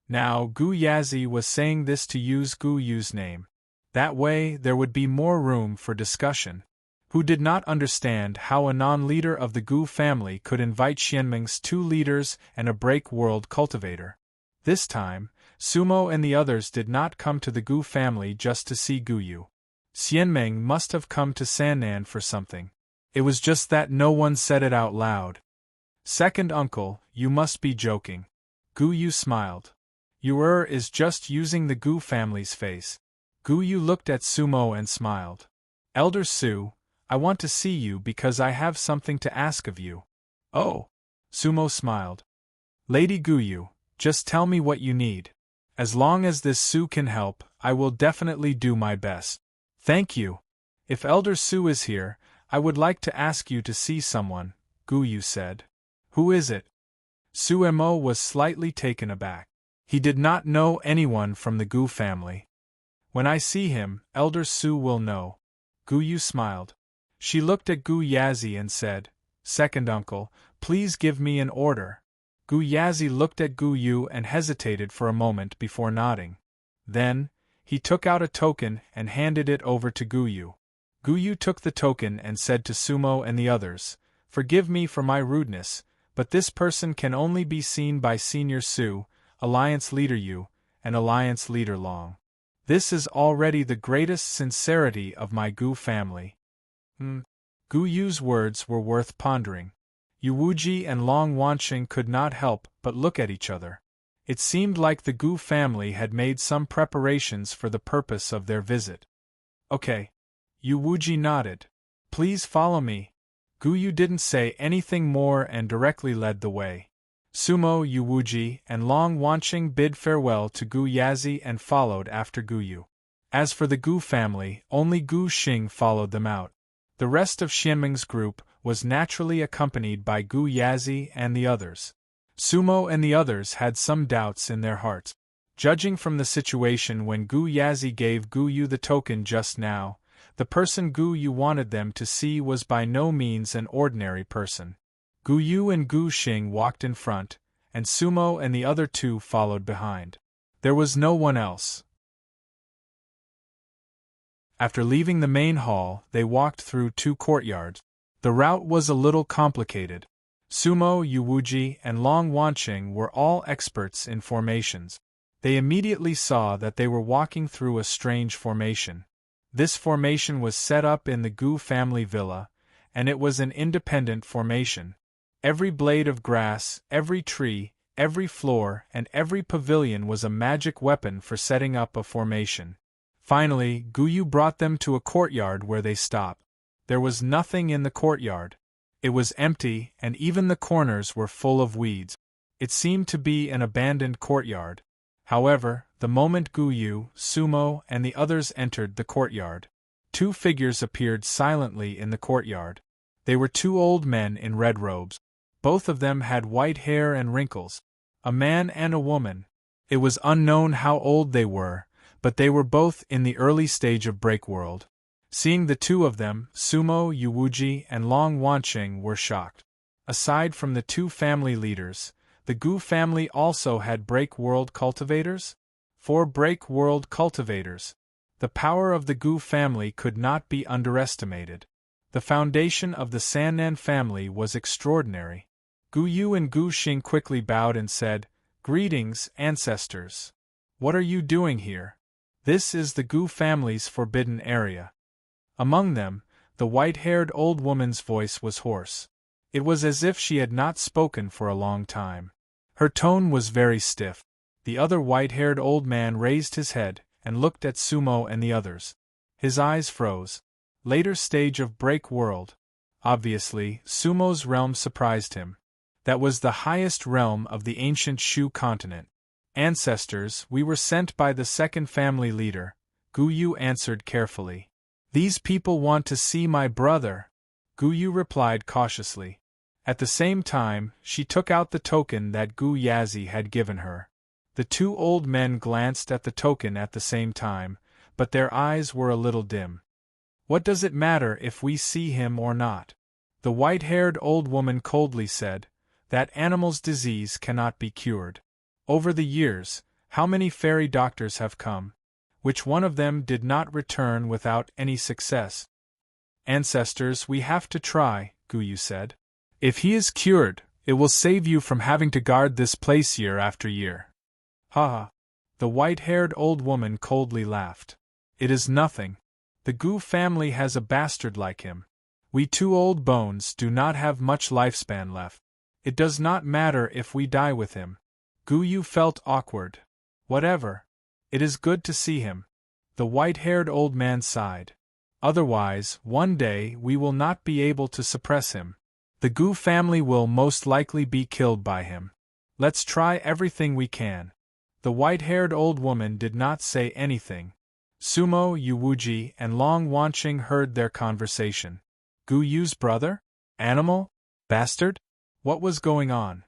Now Gu Yazi was saying this to use Gu Yu's name. That way there would be more room for discussion. Who did not understand how a non-leader of the Gu family could invite Xianming's two leaders and a break-world cultivator? This time, Sumo and the others did not come to the Gu family just to see Gu Yu. Xianming must have come to Sannan for something. It was just that no one said it out loud. "Second uncle, you must be joking." Gu Yu smiled. "You is just using the Gu family's face." Gu Yu looked at Sumo and smiled. "Elder Su, I want to see you because I have something to ask of you." "Oh." Sumo smiled. "Lady Gu Yu, just tell me what you need. As long as this Su can help, I will definitely do my best." "Thank you. If Elder Su is here, I would like to ask you to see someone," Gu Yu said. "Who is it?" Suemo was slightly taken aback. He did not know anyone from the Gu family. "When I see him, Elder Su will know." Gu Yu smiled. She looked at Gu Yazi and said, "Second uncle, please give me an order." Gu Yazi looked at Gu Yu and hesitated for a moment before nodding. Then, he took out a token and handed it over to Gu Yu. Gu Yu took the token and said to Sumo and the others, "Forgive me for my rudeness, but this person can only be seen by Senior Su, Alliance Leader Yu, and Alliance Leader Long. This is already the greatest sincerity of my Gu family." Gu Yu's words were worth pondering. Yu Wuji and Long Wanqing could not help but look at each other. It seemed like the Gu family had made some preparations for the purpose of their visit. "Okay." Yu Wuji nodded. "Please follow me." Gu Yu didn't say anything more and directly led the way. Sumo, Yu Wuji, and Long Wanqing bid farewell to Gu Yazi and followed after Gu Yu. As for the Gu family, only Gu Xing followed them out. The rest of Xianming's group was naturally accompanied by Gu Yazi and the others. Sumo and the others had some doubts in their hearts. Judging from the situation when Gu Yazi gave Gu Yu the token just now, the person Gu Yu wanted them to see was by no means an ordinary person. Gu Yu and Gu Xing walked in front, and Sumo and the other two followed behind. There was no one else. After leaving the main hall, they walked through 2 courtyards. The route was a little complicated. Sumo, Yu Wuji, and Long Wanqing were all experts in formations. They immediately saw that they were walking through a strange formation. This formation was set up in the Gu family villa, and it was an independent formation. Every blade of grass, every tree, every floor, and every pavilion was a magic weapon for setting up a formation. Finally, Gu Yu brought them to a courtyard where they stopped. There was nothing in the courtyard. It was empty, and even the corners were full of weeds. It seemed to be an abandoned courtyard. However, the moment Gu Yu, Sumo, and the others entered the courtyard, 2 figures appeared silently in the courtyard. They were 2 old men in red robes. Both of them had white hair and wrinkles. A man and a woman. It was unknown how old they were, but they were both in the early stage of Breakworld. Seeing the 2 of them, Sumo, Yu Wuji, and Long Wanqing were shocked. Aside from the 2 family leaders, the Gu family also had Breakworld cultivators? 4 Breakworld cultivators. The power of the Gu family could not be underestimated. The foundation of the Sannan family was extraordinary. Gu Yu and Gu Xing quickly bowed and said, "Greetings, ancestors. What are you doing here? This is the Gu family's forbidden area." Among them, The white-haired old woman's voice was hoarse. It was as if she had not spoken for a long time. Her tone was very stiff. The other white-haired old man raised his head and looked at Sumo and the others. His eyes froze. Later stage of break world. Obviously, Sumo's realm surprised him. That was the highest realm of the ancient Shu continent. Ancestors, we were sent by the second family leader, Gu Yu answered carefully. These people want to see my brother, Gu Yu replied cautiously. At the same time, she took out the token that Gu Yazi had given her. The two old men glanced at the token at the same time, but their eyes were a little dim. What does it matter if we see him or not? The white-haired old woman coldly said, that animal's disease cannot be cured. Over the years, how many fairy doctors have come? Which one of them did not return without any success? Ancestors, we have to try, Gu Yu said. If he is cured, it will save you from having to guard this place year after year. Ha ha. The white-haired old woman coldly laughed. It is nothing. The Gu family has a bastard like him. We two old bones do not have much lifespan left. It does not matter if we die with him. Gu Yu felt awkward. Whatever. It is good to see him. The white-haired old man sighed. Otherwise, one day we will not be able to suppress him. The Gu family will most likely be killed by him. Let's try everything we can. The white-haired old woman did not say anything. Sumo, Yuwuji, and Long Wanqing heard their conversation. Gu Yu's brother? Animal? Bastard? What was going on?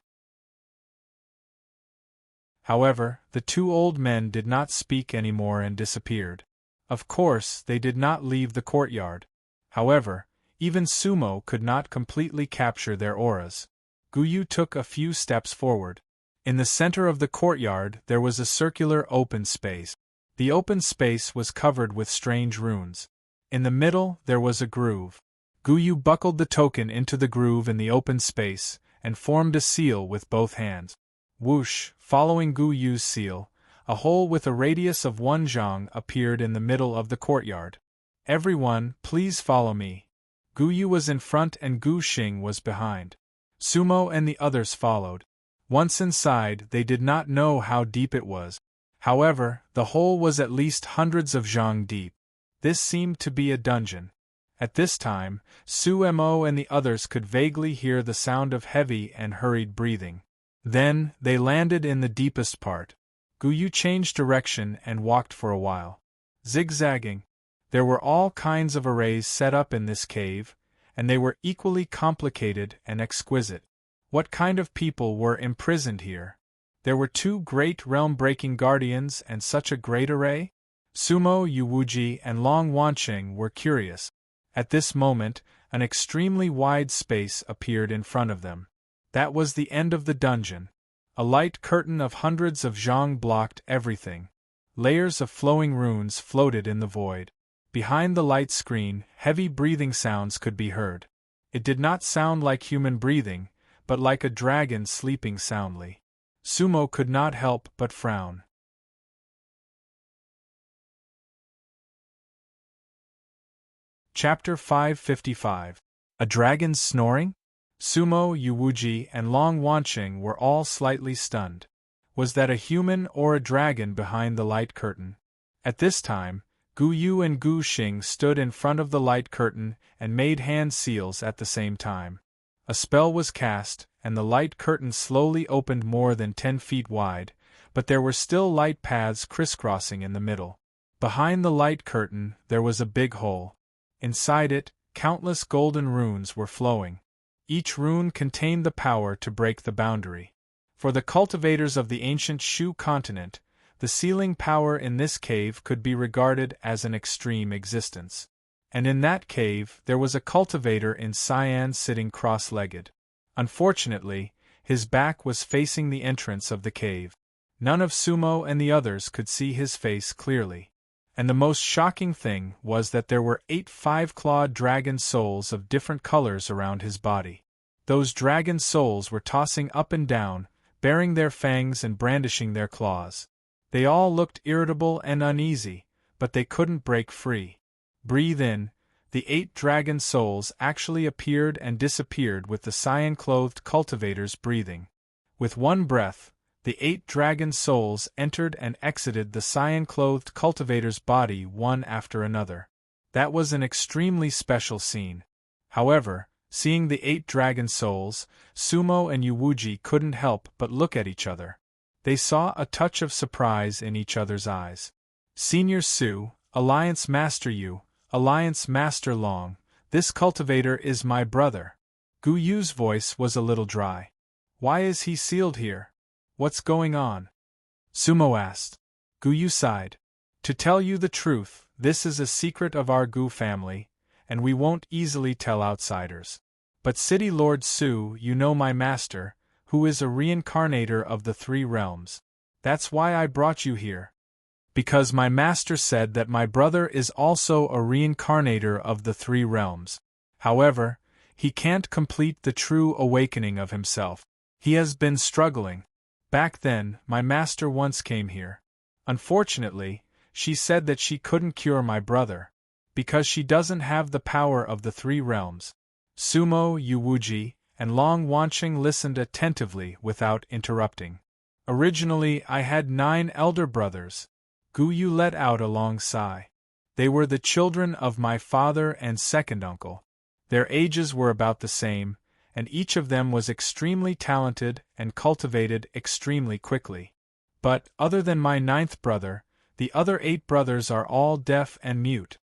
However, the two old men did not speak anymore and disappeared. Of course, they did not leave the courtyard. However, even Sumo could not completely capture their auras. Gu Yu took a few steps forward. In the center of the courtyard there was a circular open space. The open space was covered with strange runes. In the middle there was a groove. Gu Yu buckled the token into the groove in the open space, and formed a seal with both hands. Whoosh, following Gu Yu's seal, a hole with a radius of 1 zhang appeared in the middle of the courtyard. Everyone, please follow me. Gu Yu was in front and Gu Xing was behind. Sumo and the others followed. Once inside, they did not know how deep it was. However, the hole was at least hundreds of zhang deep. This seemed to be a dungeon. At this time, Su Mo and the others could vaguely hear the sound of heavy and hurried breathing. Then, they landed in the deepest part. Gu Yu changed direction and walked for a while. Zigzagging. There were all kinds of arrays set up in this cave, and they were equally complicated and exquisite. What kind of people were imprisoned here? There were 2 great realm-breaking guardians and such a great array? Sumo, Yuwuji, and Long Wanqing were curious. At this moment, an extremely wide space appeared in front of them. That was the end of the dungeon. A light curtain of hundreds of zhang blocked everything. Layers of flowing runes floated in the void. Behind the light screen, heavy breathing sounds could be heard. It did not sound like human breathing, but like a dragon sleeping soundly. Sumo could not help but frown. Chapter 555. A Dragon's Snoring? Sumo, Yuwuji, and Long Wanqing were all slightly stunned. Was that a human or a dragon behind the light curtain? At this time, Gu Yu and Gu Xing stood in front of the light curtain and made hand seals at the same time. A spell was cast, and the light curtain slowly opened more than 10 feet wide, but there were still light paths crisscrossing in the middle. Behind the light curtain, there was a big hole. Inside it, countless golden runes were flowing. Each rune contained the power to break the boundary. For the cultivators of the ancient Shu continent, the sealing power in this cave could be regarded as an extreme existence. And in that cave there was a cultivator in cyan sitting cross-legged. Unfortunately, his back was facing the entrance of the cave. None of Sumo and the others could see his face clearly. And the most shocking thing was that there were 8 5-clawed dragon souls of different colors around his body. Those dragon souls were tossing up and down, baring their fangs and brandishing their claws. They all looked irritable and uneasy, but they couldn't break free. Breathe in. the 8 dragon souls actually appeared and disappeared with the cyan-clothed cultivators breathing. With one breath, the 8 dragon souls entered and exited the cyan-clothed cultivator's body one after another. That was an extremely special scene. However, seeing the 8 dragon souls, Sumo and Yuwuji couldn't help but look at each other. They saw a touch of surprise in each other's eyes. Senior Su, Alliance Master Yu, Alliance Master Long, this cultivator is my brother. Gu Yu's voice was a little dry. Why is he sealed here? What's going on? Sumo asked. Gu Yu sighed. To tell you the truth, this is a secret of our Gu family, and we won't easily tell outsiders. But City Lord Su, you know my master, who is a reincarnator of the 3 realms. That's why I brought you here. Because my master said that my brother is also a reincarnator of the 3 realms. However, he can't complete the true awakening of himself. He has been struggling. Back then, my master once came here. Unfortunately, she said that she couldn't cure my brother, because she doesn't have the power of the 3 realms. Sumo, Yuwuji, and Long Wanqing listened attentively without interrupting. Originally, I had 9 elder brothers. Gu Yu let out a long sigh. They were the children of my father and second uncle. Their ages were about the same, and each of them was extremely talented and cultivated extremely quickly. But, other than my 9th brother, the other 8 brothers are all deaf and mute.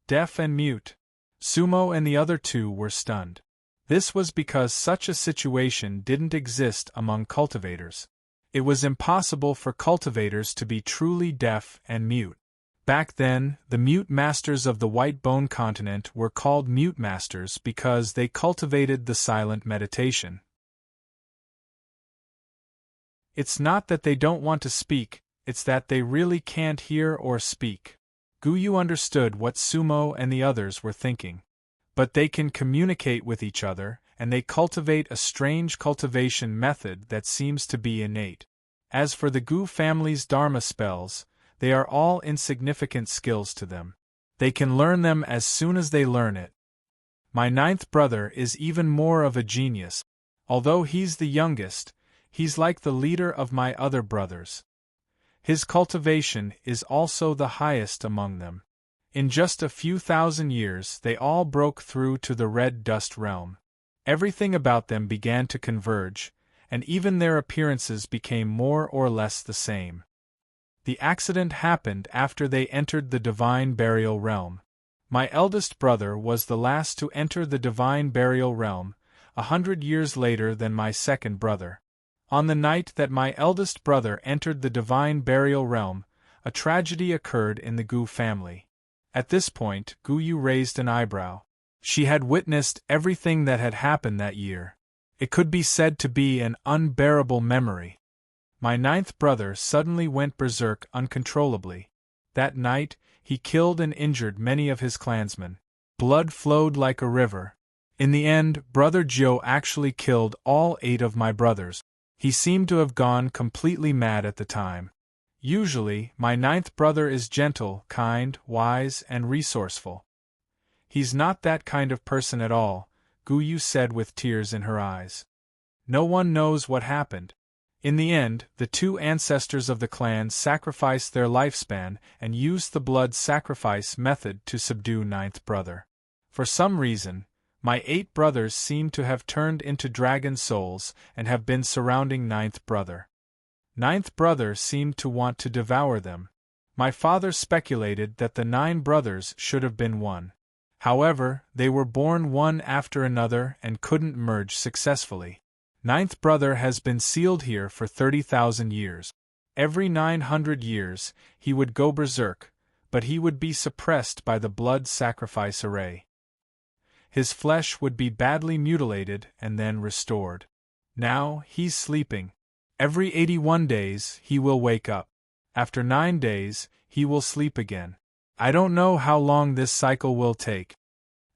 Deaf and mute. Sumo and the other 2 were stunned. This was because such a situation didn't exist among cultivators. It was impossible for cultivators to be truly deaf and mute. Back then, the mute masters of the White Bone continent were called mute masters because they cultivated the silent meditation. It's not that they don't want to speak, it's that they really can't hear or speak. Gu Yu understood what Sumo and the others were thinking. But they can communicate with each other, and they cultivate a strange cultivation method that seems to be innate. As for the Gu family's Dharma spells, they are all insignificant skills to them. They can learn them as soon as they learn it. My 9th brother is even more of a genius. Although he's the youngest, he's like the leader of my other brothers. His cultivation is also the highest among them. In just a few thousand years they all broke through to the red dust realm. Everything about them began to converge, and even their appearances became more or less the same. The accident happened after they entered the divine burial realm. My eldest brother was the last to enter the divine burial realm, 100 years later than my second brother. On the night that my eldest brother entered the divine burial realm, a tragedy occurred in the Gu family. At this point, Gu Yu raised an eyebrow. She had witnessed everything that had happened that year. It could be said to be an unbearable memory. My 9th brother suddenly went berserk uncontrollably. That night, he killed and injured many of his clansmen. Blood flowed like a river. In the end, Brother Jiu actually killed all 8 of my brothers. He seemed to have gone completely mad at the time. Usually, my 9th brother is gentle, kind, wise, and resourceful. He's not that kind of person at all, Gu Yu said with tears in her eyes. No one knows what happened. In the end, the 2 ancestors of the clan sacrificed their lifespan and used the blood sacrifice method to subdue 9th brother. For some reason, my 8 brothers seem to have turned into dragon souls and have been surrounding 9th brother. 9th brother seemed to want to devour them. My father speculated that the 9 brothers should have been one. However, they were born one after another and couldn't merge successfully. 9th brother has been sealed here for 30,000 years. Every 900 years, he would go berserk, but he would be suppressed by the blood sacrifice array. His flesh would be badly mutilated and then restored. Now, he's sleeping. Every 81 days, he will wake up. After 9 days, he will sleep again. I don't know how long this cycle will take.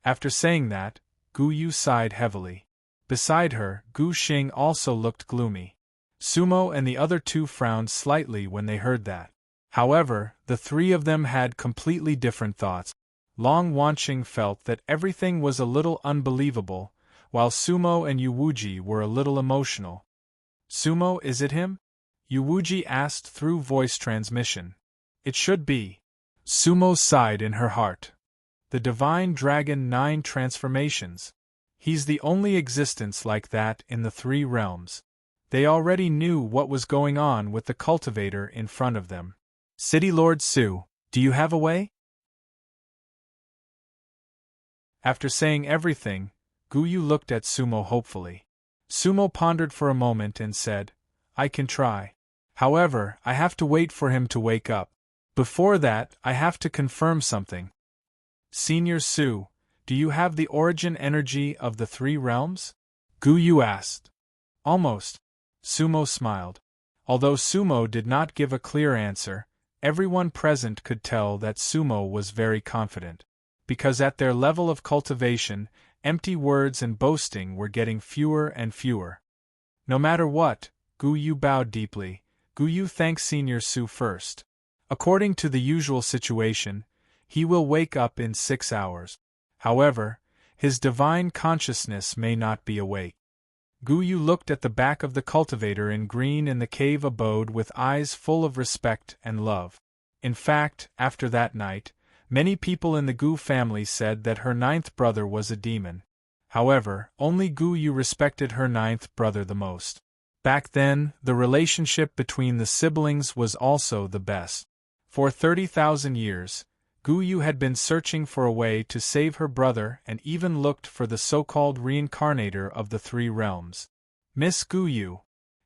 After saying that, Gu Yu sighed heavily. Beside her, Gu Xing also looked gloomy. Sumo and the other 2 frowned slightly when they heard that. However, the 3 of them had completely different thoughts. Long Wanqing felt that everything was a little unbelievable, while Sumo and Yuwuji were a little emotional. Sumo, is it him? Yuwuji asked through voice transmission. It should be. Sumo sighed in her heart. The Divine Dragon 9 transformations. He's the only existence like that in the three realms. They already knew what was going on with the cultivator in front of them. City Lord Su, do you have a way? After saying everything, Guyu looked at Sumo hopefully. Sumo pondered for a moment and said, I can try. However, I have to wait for him to wake up. Before that, I have to confirm something. Senior Su, do you have the origin energy of the three realms? Guyu asked. Almost. Sumo smiled. Although Sumo did not give a clear answer, everyone present could tell that Sumo was very confident. Because at their level of cultivation, empty words and boasting were getting fewer and fewer. No matter what, Guyu bowed deeply. Guyu thanked Senior Su first. According to the usual situation, he will wake up in 6 hours. However, his divine consciousness may not be awake. Guyu looked at the back of the cultivator in green in the cave abode with eyes full of respect and love. In fact, after that night, many people in the Gu family said that her ninth brother was a demon. However, only Guyu respected her ninth brother the most. Back then, the relationship between the siblings was also the best. For 30,000 years, Guyu had been searching for a way to save her brother and even looked for the so-called reincarnator of the three realms. Miss Guyu.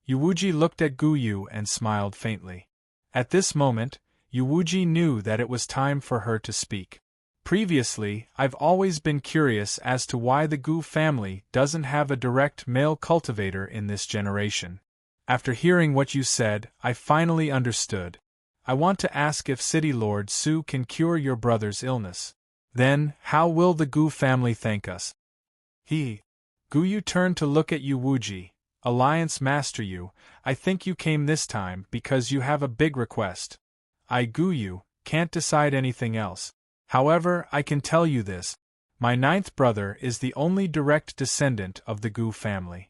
Yuwuji looked at Guyu and smiled faintly. At this moment, Yuwuji knew that it was time for her to speak. Previously, I've always been curious as to why the Gu family doesn't have a direct male cultivator in this generation. After hearing what you said, I finally understood. I want to ask if City Lord Su can cure your brother's illness. Then, how will the Gu family thank us? Guyu turned to look at Yuwuji. Alliance Master Yu, I think you came this time because you have a big request. I, Guyu, can't decide anything else. However, I can tell you this. My ninth brother is the only direct descendant of the Gu family.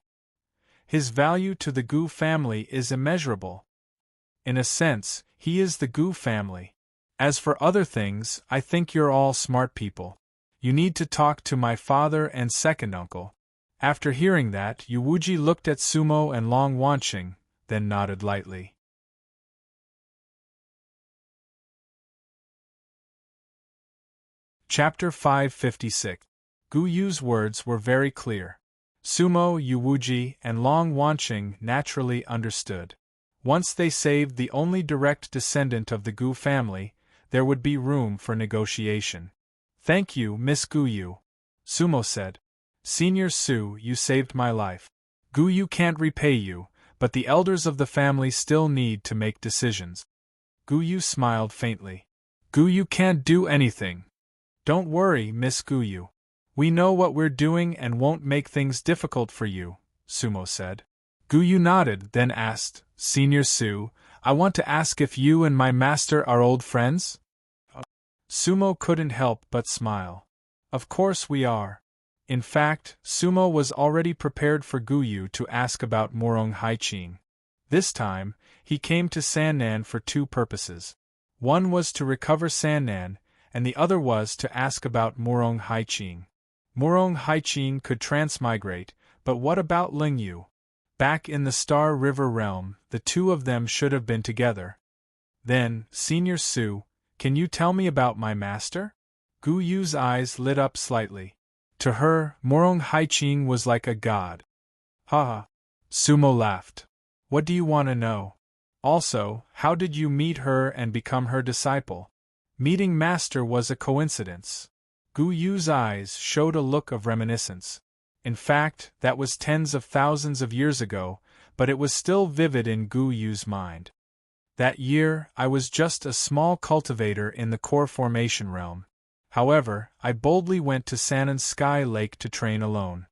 His value to the Gu family is immeasurable. In a sense, he is the Gu family. As for other things, I think you're all smart people. You need to talk to my father and second uncle. After hearing that, Yuwuji looked at Sumo and Long Wanqing, then nodded lightly. Chapter 556. Guyu's words were very clear. Sumo, Yuwuji, and Long Wanqing naturally understood. Once they saved the only direct descendant of the Gu family, there would be room for negotiation. Thank you, Miss Guyu. Sumo said. Senior Su, you saved my life. Guyu can't repay you, but the elders of the family still need to make decisions. Guyu smiled faintly. Guyu can't do anything. Don't worry, Miss Guyu. We know what we're doing and won't make things difficult for you, Sumo said. Guyu nodded, then asked, Senior Su, I want to ask if you and my master are old friends? Sumo couldn't help but smile. Of course we are. In fact, Sumo was already prepared for Guyu to ask about Morong Haiqing. This time, he came to Sannan for two purposes. One was to recover Sannan, and the other was to ask about Morong Haiqing. Morong Haiqing could transmigrate, but what about Lingyu? Back in the Star River realm, the two of them should have been together. Then, Senior Su, can you tell me about my master? Guyu's eyes lit up slightly. To her, Morong Haiqing was like a god. Ha! Sumo laughed. What do you want to know? Also, how did you meet her and become her disciple? Meeting Master was a coincidence. Guyu's eyes showed a look of reminiscence. In fact, that was tens of thousands of years ago, but it was still vivid in Guyu's mind. That year, I was just a small cultivator in the core formation realm. However, I boldly went to Sannan Sky Lake to train alone.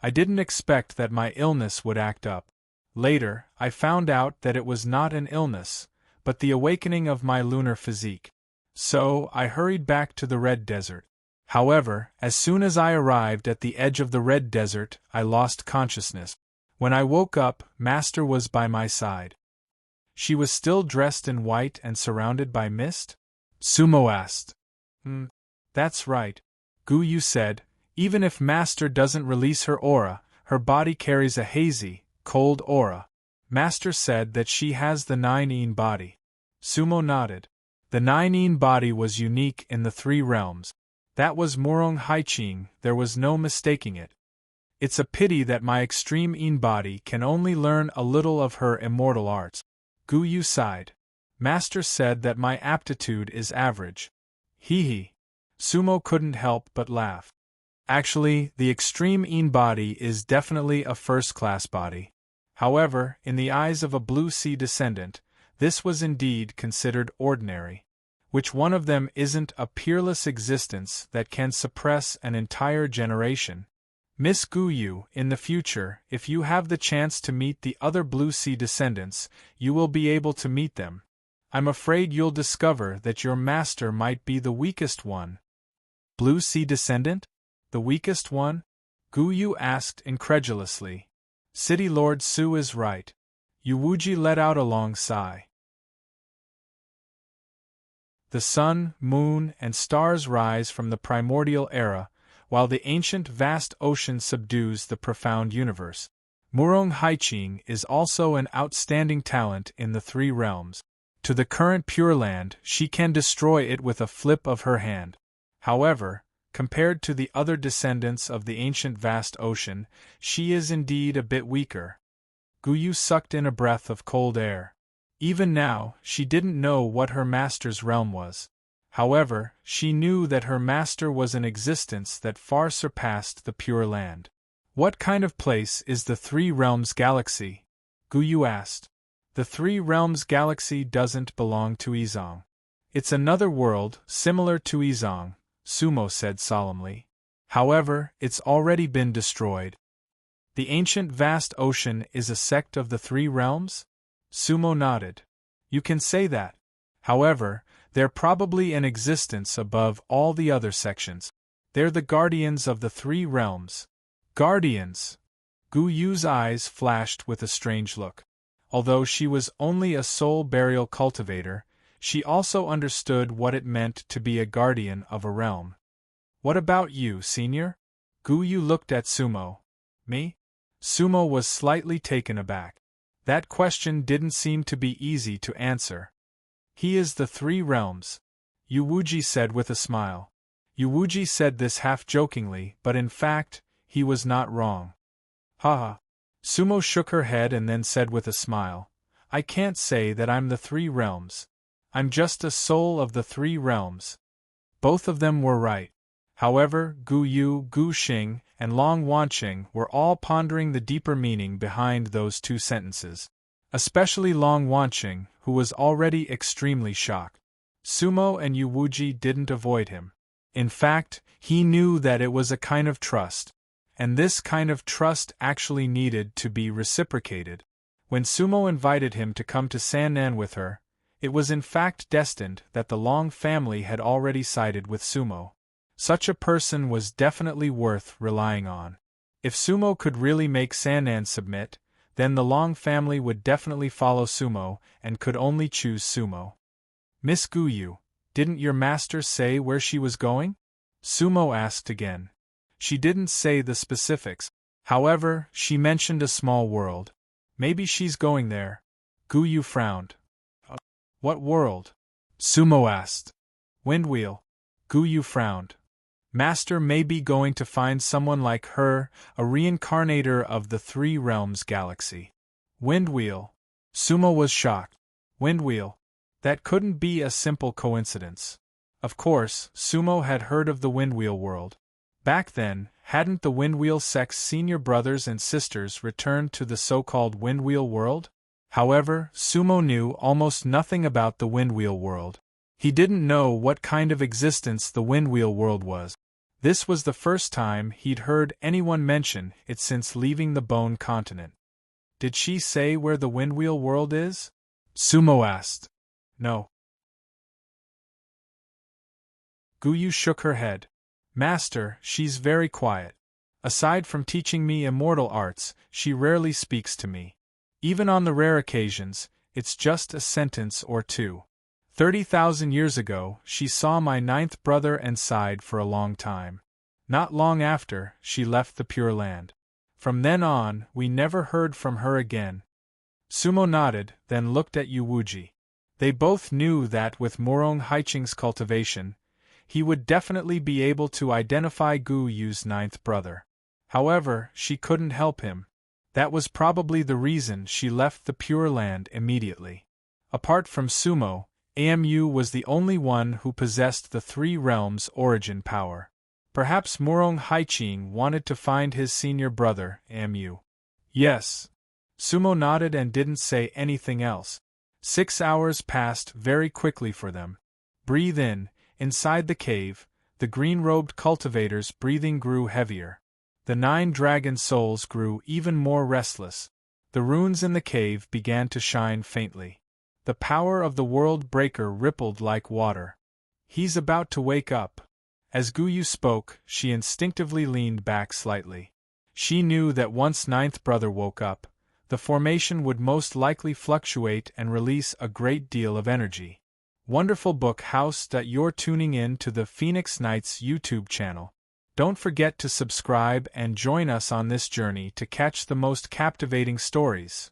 I didn't expect that my illness would act up. Later, I found out that it was not an illness, but the awakening of my lunar physique. So, I hurried back to the Red Desert. However, as soon as I arrived at the edge of the Red Desert, I lost consciousness. When I woke up, Master was by my side. She was still dressed in white and surrounded by mist? Sumo asked. That's right, Guyu said. Even if Master doesn't release her aura, her body carries a hazy, cold aura. Master said that she has the 9-in body. Sumo nodded. The 9-in body was unique in the 3 realms. That was Murong Haiqing, there was no mistaking it. It's a pity that my extreme in body can only learn a little of her immortal arts. Guyu sighed. Master said that my aptitude is average. Hee hee. Sumo couldn't help but laugh. Actually, the extreme in body is definitely a first-class body. However, in the eyes of a Blue Sea descendant, this was indeed considered ordinary. Which one of them isn't a peerless existence that can suppress an entire generation? Miss Guyu, in the future, if you have the chance to meet the other Blue Sea descendants, you will be able to meet them. I'm afraid you'll discover that your master might be the weakest one. Blue Sea descendant? The weakest one? Guyu asked incredulously. City Lord Su is right. Yuwuji let out a long sigh. The sun, moon, and stars rise from the primordial era, while the ancient vast ocean subdues the profound universe. Murong Haiqing is also an outstanding talent in the 3 realms. To the current Pure Land, she can destroy it with a flip of her hand. However, compared to the other descendants of the ancient vast ocean, she is indeed a bit weaker. Guyu sucked in a breath of cold air. Even now, she didn't know what her master's realm was. However, she knew that her master was an existence that far surpassed the Pure Land. What kind of place is the 3 Realms Galaxy? Guyu asked. The 3 Realms Galaxy doesn't belong to Izong. It's another world, similar to Izong, Sumo said solemnly. However, it's already been destroyed. The ancient vast ocean is a sect of the 3 realms? Sumo nodded. You can say that. However, they're probably in existence above all the other sections. They're the guardians of the 3 realms. Guardians! Guyu's eyes flashed with a strange look. Although she was only a soul burial cultivator, she also understood what it meant to be a guardian of a realm. What about you, senior? Guyu looked at Sumo. Me? Sumo was slightly taken aback. That question didn't seem to be easy to answer. He is the 3 realms, Yuwuji said with a smile. Yuwuji said this half-jokingly, but in fact, he was not wrong. Haha. Sumo shook her head and then said with a smile, I can't say that I'm the 3 realms. I'm just a soul of the 3 realms. Both of them were right. However, Guyu, Guxing, and Long Wanqing were all pondering the deeper meaning behind those 2 sentences. Especially Long Wanqing, who was already extremely shocked. Sumo and Yuwuji didn't avoid him. In fact, he knew that it was a kind of trust. And this kind of trust actually needed to be reciprocated. When Sumo invited him to come to Sannan with her, it was in fact destined that the Long family had already sided with Sumo. Such a person was definitely worth relying on. If Sumo could really make Sannan submit, then the Long family would definitely follow Sumo and could only choose Sumo. Miss Guyu, didn't your master say where she was going? Sumo asked again. She didn't say the specifics. However, she mentioned a small world. Maybe she's going there. Guyu frowned. What world? Sumo asked. Windwheel. Guyu frowned. Master may be going to find someone like her, a reincarnator of the 3 realms galaxy. Windwheel. Sumo was shocked. Windwheel. That couldn't be a simple coincidence. Of course, Sumo had heard of the Windwheel world. Back then, hadn't the Windwheel sect's senior brothers and sisters returned to the so-called Windwheel world? However, Sumo knew almost nothing about the Windwheel world. He didn't know what kind of existence the Windwheel world was. This was the first time he'd heard anyone mention it since leaving the Bone continent. Did she say where the Windwheel world is? Sumo asked. No. Guyu shook her head. Master, she's very quiet. Aside from teaching me immortal arts, she rarely speaks to me. Even on the rare occasions, it's just a sentence or two. 30,000 years ago, she saw my ninth brother and sighed for a long time. Not long after, she left the Pure Land. From then on, we never heard from her again. Sumo nodded, then looked at Yuwuji. They both knew that with Morong Haiching's cultivation, he would definitely be able to identify Gu Yu's ninth brother. However, she couldn't help him. That was probably the reason she left the Pure Land immediately. Apart from Sumo, Amu was the only one who possessed the three realms' origin power. Perhaps Morong Haiching wanted to find his senior brother, Amu. Yes. Sumo nodded and didn't say anything else. 6 hours passed very quickly for them. Breathe in. Inside the cave, the green-robed cultivator's breathing grew heavier. The 9 dragon souls grew even more restless. The runes in the cave began to shine faintly. The power of the world breaker rippled like water. He's about to wake up. As Guyu spoke, she instinctively leaned back slightly. She knew that once ninth brother woke up, the formation would most likely fluctuate and release a great deal of energy. Wonderful book house that you're tuning in to the Phoenix Knights YouTube channel. Don't forget to subscribe and join us on this journey to catch the most captivating stories.